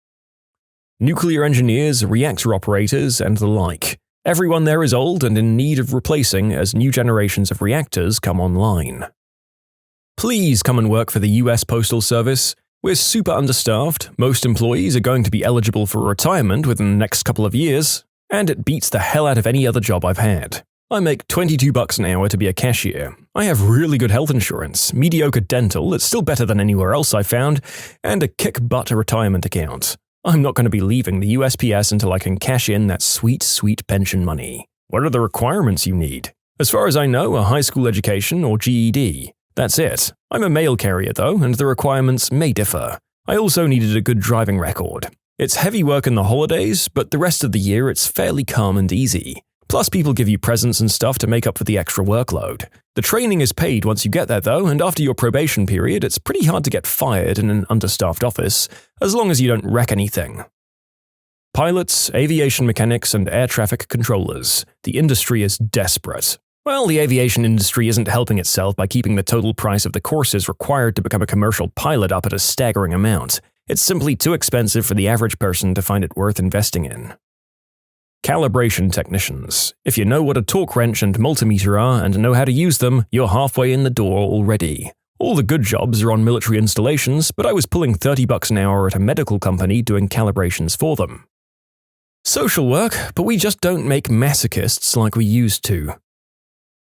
Nuclear engineers, reactor operators, and the like. Everyone there is old and in need of replacing as new generations of reactors come online. Please come and work for the US Postal Service. We're super understaffed, most employees are going to be eligible for retirement within the next couple of years, and it beats the hell out of any other job I've had. I make $22 an hour to be a cashier. I have really good health insurance, mediocre dental, it's still better than anywhere else I've found, and a kick-butt retirement account. I'm not going to be leaving the USPS until I can cash in that sweet, sweet pension money. What are the requirements you need? As far as I know, a high school education or GED. That's it. I'm a mail carrier though, and the requirements may differ. I also needed a good driving record. It's heavy work in the holidays, but the rest of the year it's fairly calm and easy. Plus people give you presents and stuff to make up for the extra workload. The training is paid once you get there though, and after your probation period it's pretty hard to get fired in an understaffed office, as long as you don't wreck anything. Pilots, aviation mechanics, and air traffic controllers. The industry is desperate. Well, the aviation industry isn't helping itself by keeping the total price of the courses required to become a commercial pilot up at a staggering amount. It's simply too expensive for the average person to find it worth investing in. Calibration technicians. If you know what a torque wrench and multimeter are and know how to use them, you're halfway in the door already. All the good jobs are on military installations, but I was pulling $30 an hour at a medical company doing calibrations for them. Social work, but we just don't make masochists like we used to.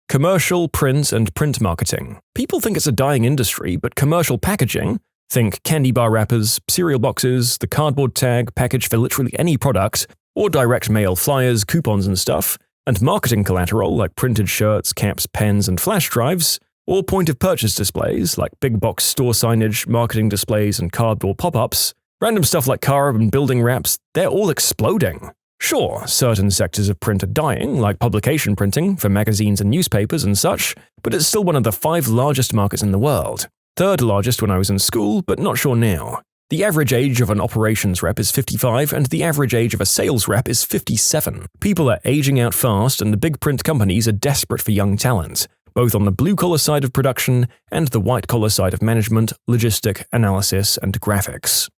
Commercial, print, and print marketing. People think it's a dying industry, but commercial packaging, think candy bar wrappers, cereal boxes, the cardboard tag package for literally any product, or direct mail flyers, coupons and stuff, and marketing collateral like printed shirts, caps, pens, and flash drives, or point-of-purchase displays like big box store signage, marketing displays, and cardboard pop-ups, random stuff like car and building wraps, they're all exploding. Sure, certain sectors of print are dying, like publication printing for magazines and newspapers and such, but it's still one of the 5 largest markets in the world. 3rd largest when I was in school, but not sure now. The average age of an operations rep is 55, and the average age of a sales rep is 57. People are aging out fast, and the big print companies are desperate for young talent, both on the blue-collar side of production and the white-collar side of management, logistic, analysis, and graphics.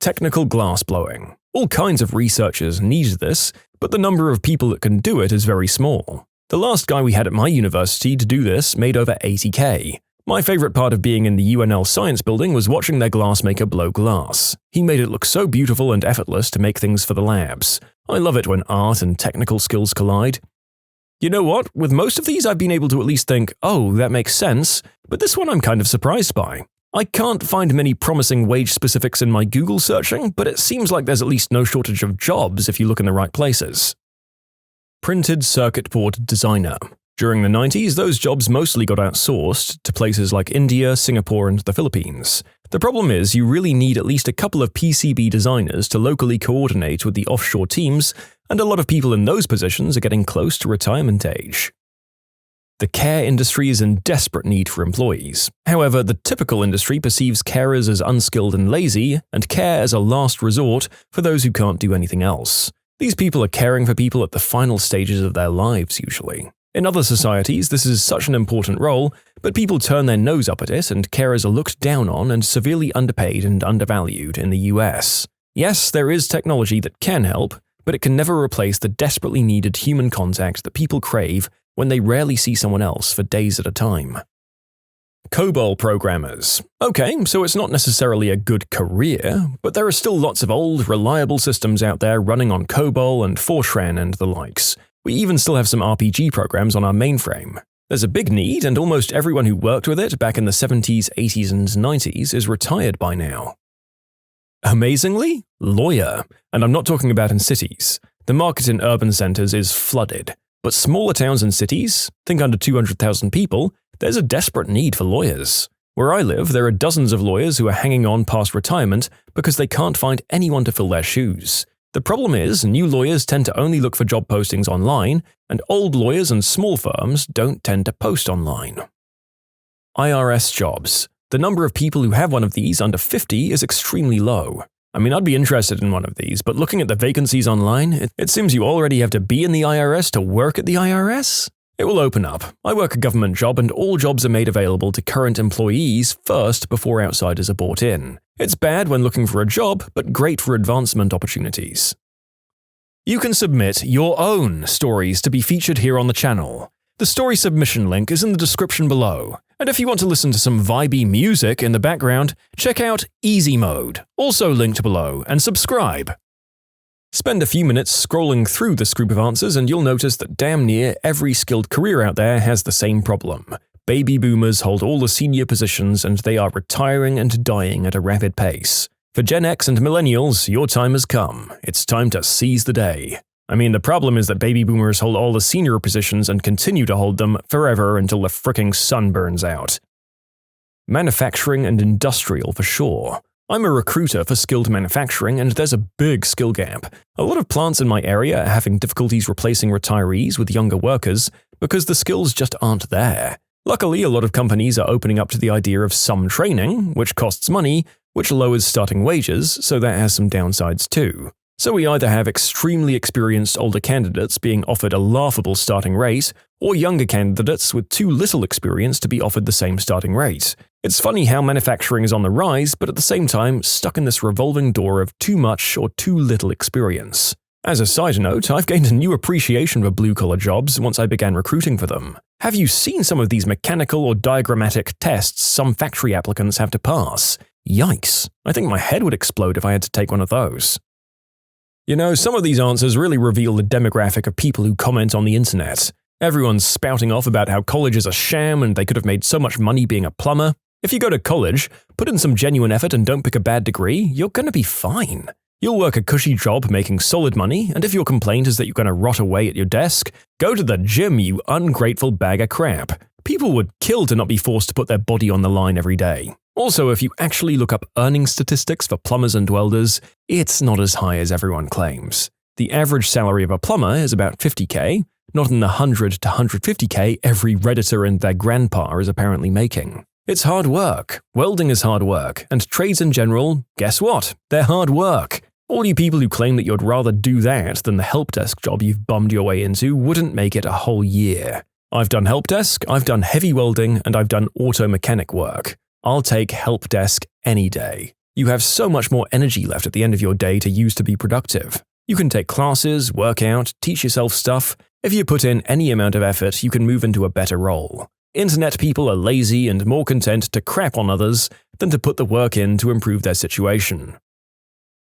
Technical glass blowing. All kinds of researchers need this, but the number of people that can do it is very small. The last guy we had at my university to do this made over $80K. My favorite part of being in the UNL science building was watching their glassmaker blow glass. He made it look so beautiful and effortless to make things for the labs. I love it when art and technical skills collide. You know what? With most of these I've been able to at least think, oh, that makes sense, but this one I'm kind of surprised by. I can't find many promising wage specifics in my Google searching, but it seems like there's at least no shortage of jobs if you look in the right places. Printed circuit board designer. During the 90s, those jobs mostly got outsourced to places like India, Singapore, and the Philippines. The problem is you really need at least a couple of PCB designers to locally coordinate with the offshore teams, and a lot of people in those positions are getting close to retirement age. The care industry is in desperate need for employees. However, the typical industry perceives carers as unskilled and lazy, and care as a last resort for those who can't do anything else. These people are caring for people at the final stages of their lives, usually. In other societies, this is such an important role, but people turn their nose up at it, and carers are looked down on and severely underpaid and undervalued in the US. Yes, there is technology that can help, but it can never replace the desperately needed human contact that people crave when they rarely see someone else for days at a time. COBOL programmers. Okay, so it's not necessarily a good career, but there are still lots of old, reliable systems out there running on COBOL and Fortran and the likes. We even still have some RPG programs on our mainframe. There's a big need, and almost everyone who worked with it back in the 70s, 80s, and 90s is retired by now. Amazingly, lawyer. And I'm not talking about in cities. The market in urban centers is flooded. But smaller towns and cities, think under 200,000 people, there's a desperate need for lawyers. Where I live, there are dozens of lawyers who are hanging on past retirement because they can't find anyone to fill their shoes. The problem is, new lawyers tend to only look for job postings online, and old lawyers and small firms don't tend to post online. IRS jobs. The number of people who have one of these under 50 is extremely low. I mean, I'd be interested in one of these, but looking at the vacancies online, it seems you already have to be in the IRS to work at the IRS? It will open up. I work a government job, and all jobs are made available to current employees first before outsiders are brought in. It's bad when looking for a job, but great for advancement opportunities. You can submit your own stories to be featured here on the channel. The story submission link is in the description below. And if you want to listen to some vibey music in the background, check out easymode, also linked below, and subscribe. Spend a few minutes scrolling through this group of answers and you'll notice that damn near every skilled career out there has the same problem. Baby boomers hold all the senior positions and they are retiring and dying at a rapid pace. For Gen X and millennials, your time has come. It's time to seize the day. I mean, the problem is that baby boomers hold all the senior positions and continue to hold them forever until the fricking sun burns out. Manufacturing and industrial for sure. I'm a recruiter for skilled manufacturing, and there's a big skill gap. A lot of plants in my area are having difficulties replacing retirees with younger workers because the skills just aren't there. Luckily, a lot of companies are opening up to the idea of some training, which costs money, which lowers starting wages, so that has some downsides too. So we either have extremely experienced older candidates being offered a laughable starting rate, or younger candidates with too little experience to be offered the same starting rate. It's funny how manufacturing is on the rise, but at the same time stuck in this revolving door of too much or too little experience. As a side note, I've gained a new appreciation for blue-collar jobs once I began recruiting for them. Have you seen some of these mechanical or diagrammatic tests some factory applicants have to pass? Yikes, I think my head would explode if I had to take one of those. You know, some of these answers really reveal the demographic of people who comment on the internet. Everyone's spouting off about how college is a sham and they could have made so much money being a plumber. If you go to college, put in some genuine effort and don't pick a bad degree, you're gonna be fine. You'll work a cushy job making solid money, and if your complaint is that you're gonna rot away at your desk, go to the gym, you ungrateful bag of crap. People would kill to not be forced to put their body on the line every day. Also, if you actually look up earning statistics for plumbers and welders, it's not as high as everyone claims. The average salary of a plumber is about $50K, not in the $100 to $150K every Redditor and their grandpa is apparently making. It's hard work. Welding is hard work, and trades in general, guess what? They're hard work. All you people who claim that you'd rather do that than the help desk job you've bummed your way into wouldn't make it a whole year. I've done help desk, I've done heavy welding, and I've done auto mechanic work. I'll take help desk any day. You have so much more energy left at the end of your day to use to be productive. You can take classes, work out, teach yourself stuff. If you put in any amount of effort, you can move into a better role. Internet people are lazy and more content to crap on others than to put the work in to improve their situation.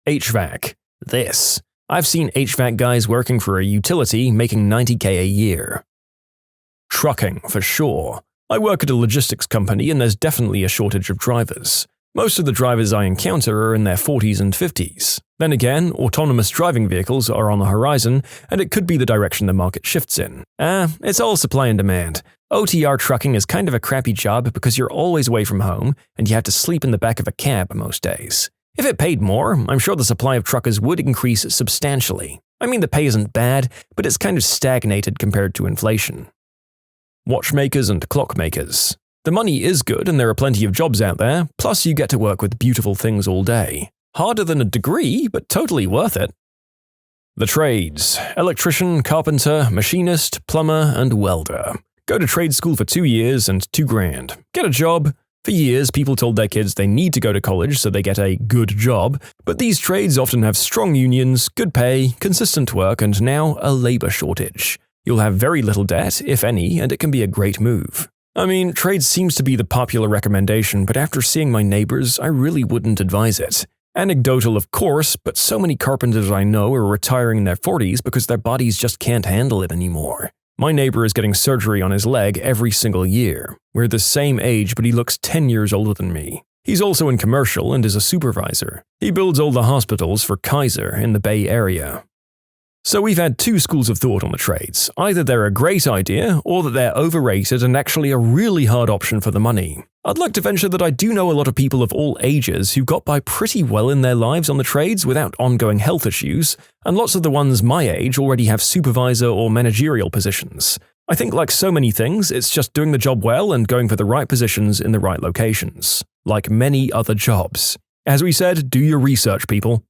HVAC. This. I've seen HVAC guys working for a utility making $90K a year. Trucking, for sure. I work at a logistics company and there's definitely a shortage of drivers. Most of the drivers I encounter are in their 40s and 50s. Then again, autonomous driving vehicles are on the horizon, and it could be the direction the market shifts in. It's all supply and demand. OTR trucking is kind of a crappy job because you're always away from home, and you have to sleep in the back of a cab most days. If it paid more, I'm sure the supply of truckers would increase substantially. I mean, the pay isn't bad, but it's kind of stagnated compared to inflation. Watchmakers and clockmakers. The money is good and there are plenty of jobs out there, plus you get to work with beautiful things all day. Harder than a degree, but totally worth it. The trades: electrician, carpenter, machinist, plumber, and welder. Go to trade school for 2 years and $2,000. Get a job. For years, people told their kids they need to go to college so they get a good job, but these trades often have strong unions, good pay, consistent work, and now a labor shortage. You'll have very little debt, if any, and it can be a great move. I mean, trades seems to be the popular recommendation, but after seeing my neighbors, I really wouldn't advise it. Anecdotal, of course, but so many carpenters I know are retiring in their 40s because their bodies just can't handle it anymore. My neighbor is getting surgery on his leg every single year. We're the same age, but he looks 10 years older than me. He's also in commercial and is a supervisor. He builds all the hospitals for Kaiser in the Bay Area. So we've had two schools of thought on the trades. Either they're a great idea, or that they're overrated and actually a really hard option for the money. I'd like to venture that I do know a lot of people of all ages who got by pretty well in their lives on the trades without ongoing health issues, and lots of the ones my age already have supervisor or managerial positions. I think like so many things, it's just doing the job well and going for the right positions in the right locations. Like many other jobs. As we said, do your research, people.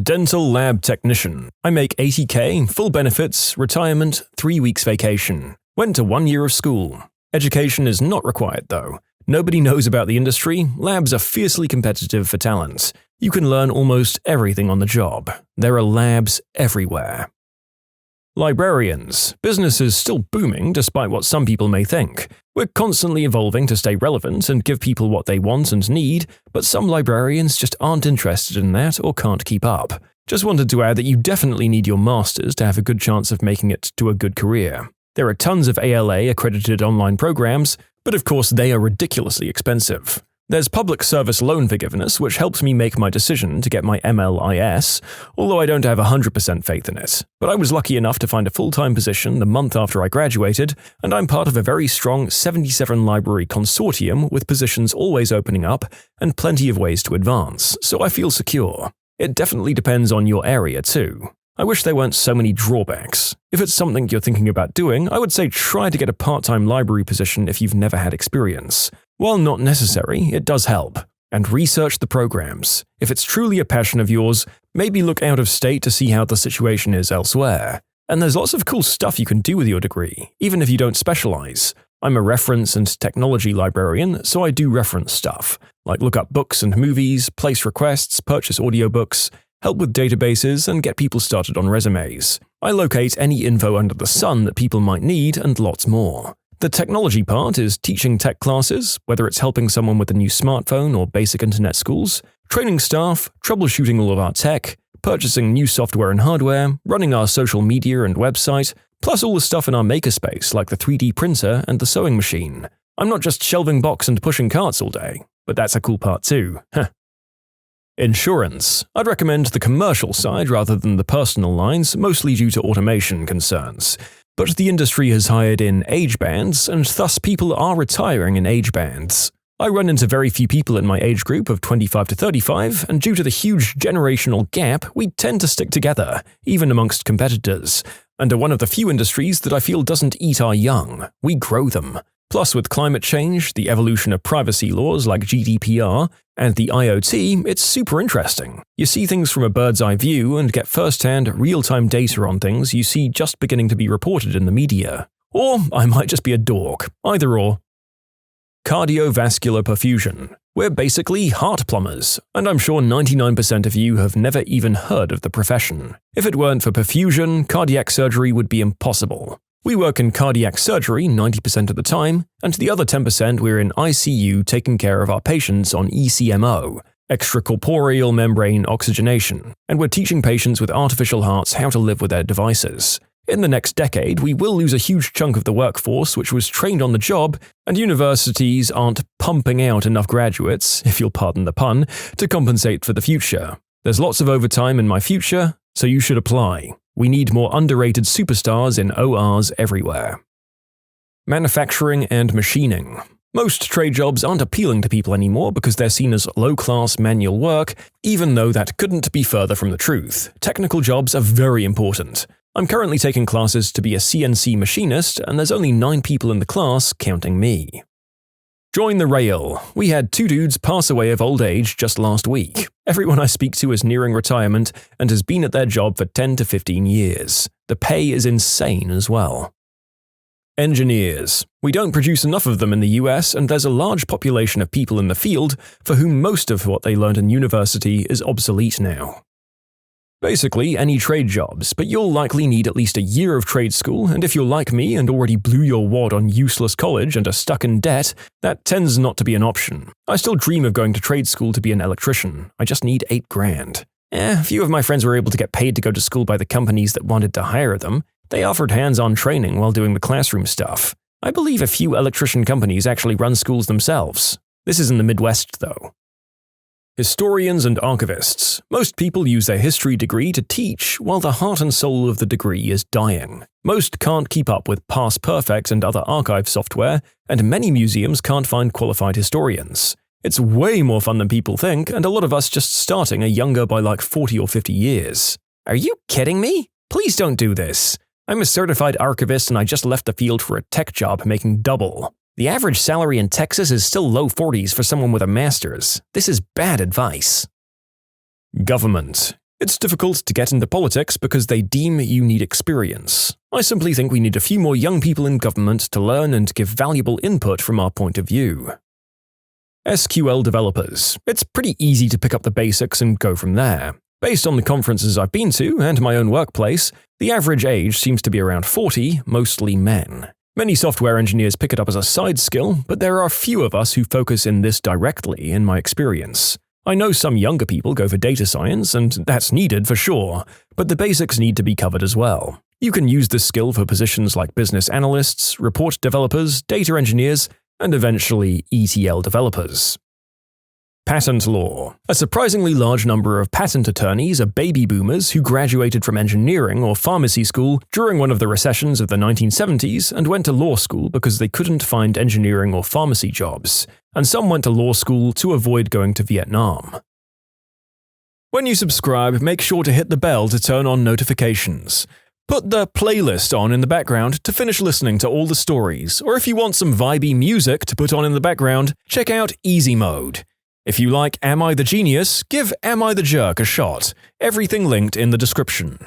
Dental lab technician. I make $80K, full benefits, retirement, 3 weeks vacation. Went to 1 year of school. Education is not required though. Nobody knows about the industry. Labs are fiercely competitive for talent. You can learn almost everything on the job. There are labs everywhere. Librarians. Business is still booming despite what some people may think. We're constantly evolving to stay relevant and give people what they want and need, but some librarians just aren't interested in that or can't keep up. Just wanted to add that you definitely need your masters to have a good chance of making it to a good career. There are tons of ALA accredited online programs, but of course they are ridiculously expensive. There's public service loan forgiveness, which helps me make my decision to get my MLIS, although I don't have 100% faith in it. But I was lucky enough to find a full-time position the month after I graduated, and I'm part of a very strong 77 library consortium with positions always opening up and plenty of ways to advance, so I feel secure. It definitely depends on your area too. I wish there weren't so many drawbacks. If it's something you're thinking about doing, I would say try to get a part-time library position if you've never had experience. While not necessary, it does help. And research the programs. If it's truly a passion of yours, maybe look out of state to see how the situation is elsewhere. And there's lots of cool stuff you can do with your degree, even if you don't specialize. I'm a reference and technology librarian, so I do reference stuff, like look up books and movies, place requests, purchase audiobooks, help with databases, and get people started on resumes. I locate any info under the sun that people might need and lots more. The technology part is teaching tech classes, whether it's helping someone with a new smartphone or basic internet schools, training staff, troubleshooting all of our tech, purchasing new software and hardware, running our social media and website, plus all the stuff in our makerspace like the 3D printer and the sewing machine. I'm not just shelving box and pushing carts all day, but that's a cool part too. Insurance. I'd recommend the commercial side rather than the personal lines, mostly due to automation concerns. But the industry has hired in age bands, and thus people are retiring in age bands. I run into very few people in my age group of 25 to 35, and due to the huge generational gap, we tend to stick together, even amongst competitors, and are one of the few industries that I feel doesn't eat our young. We grow them. Plus, with climate change, the evolution of privacy laws like GDPR, and the IoT, it's super interesting. You see things from a bird's eye view and get first-hand, real-time data on things you see just beginning to be reported in the media. Or I might just be a dork. Either or. Cardiovascular perfusion. We're basically heart plumbers, and I'm sure 99% of you have never even heard of the profession. If it weren't for perfusion, cardiac surgery would be impossible. We work in cardiac surgery 90% of the time, and the other 10% we're in ICU taking care of our patients on ECMO, extracorporeal membrane oxygenation, and we're teaching patients with artificial hearts how to live with their devices. In the next decade, we will lose a huge chunk of the workforce which was trained on the job, and universities aren't pumping out enough graduates, if you'll pardon the pun, to compensate for the future. There's lots of overtime in my future, so you should apply. We need more underrated superstars in ORs everywhere. Manufacturing and machining. Most trade jobs aren't appealing to people anymore because they're seen as low-class manual work, even though that couldn't be further from the truth. Technical jobs are very important. I'm currently taking classes to be a CNC machinist, and there's only 9 people in the class, counting me. Join the rail. We had 2 dudes pass away of old age just last week. Everyone I speak to is nearing retirement and has been at their job for 10 to 15 years. The pay is insane as well. Engineers. We don't produce enough of them in the US, and there's a large population of people in the field for whom most of what they learned in university is obsolete now. Basically, any trade jobs, but you'll likely need at least a year of trade school, and if you're like me and already blew your wad on useless college and are stuck in debt, that tends not to be an option. I still dream of going to trade school to be an electrician. I just need $8,000. A few of my friends were able to get paid to go to school by the companies that wanted to hire them. They offered hands-on training while doing the classroom stuff. I believe a few electrician companies actually run schools themselves. This is in the Midwest, though. Historians and archivists. Most people use their history degree to teach, while the heart and soul of the degree is dying. Most can't keep up with Past Perfect and other archive software, and many museums can't find qualified historians. It's way more fun than people think, and a lot of us just starting are younger by like 40 or 50 years. Are you kidding me? Please don't do this. I'm a certified archivist and I just left the field for a tech job making double. The average salary in Texas is still low 40s for someone with a master's. This is bad advice. Government. It's difficult to get into politics because they deem you need experience. I simply think we need a few more young people in government to learn and give valuable input from our point of view. SQL developers. It's pretty easy to pick up the basics and go from there. Based on the conferences I've been to and my own workplace, the average age seems to be around 40, mostly men. Many software engineers pick it up as a side skill, but there are few of us who focus in this directly, in my experience. I know some younger people go for data science, and that's needed for sure, but the basics need to be covered as well. You can use this skill for positions like business analysts, report developers, data engineers, and eventually ETL developers. Patent law. A surprisingly large number of patent attorneys are baby boomers who graduated from engineering or pharmacy school during one of the recessions of the 1970s and went to law school because they couldn't find engineering or pharmacy jobs, and some went to law school to avoid going to Vietnam. When you subscribe, make sure to hit the bell to turn on notifications. Put the playlist on in the background to finish listening to all the stories, or if you want some vibey music to put on in the background, check out easymode. If you like Am I the Genius, give Am I the Jerk a shot. Everything linked in the description.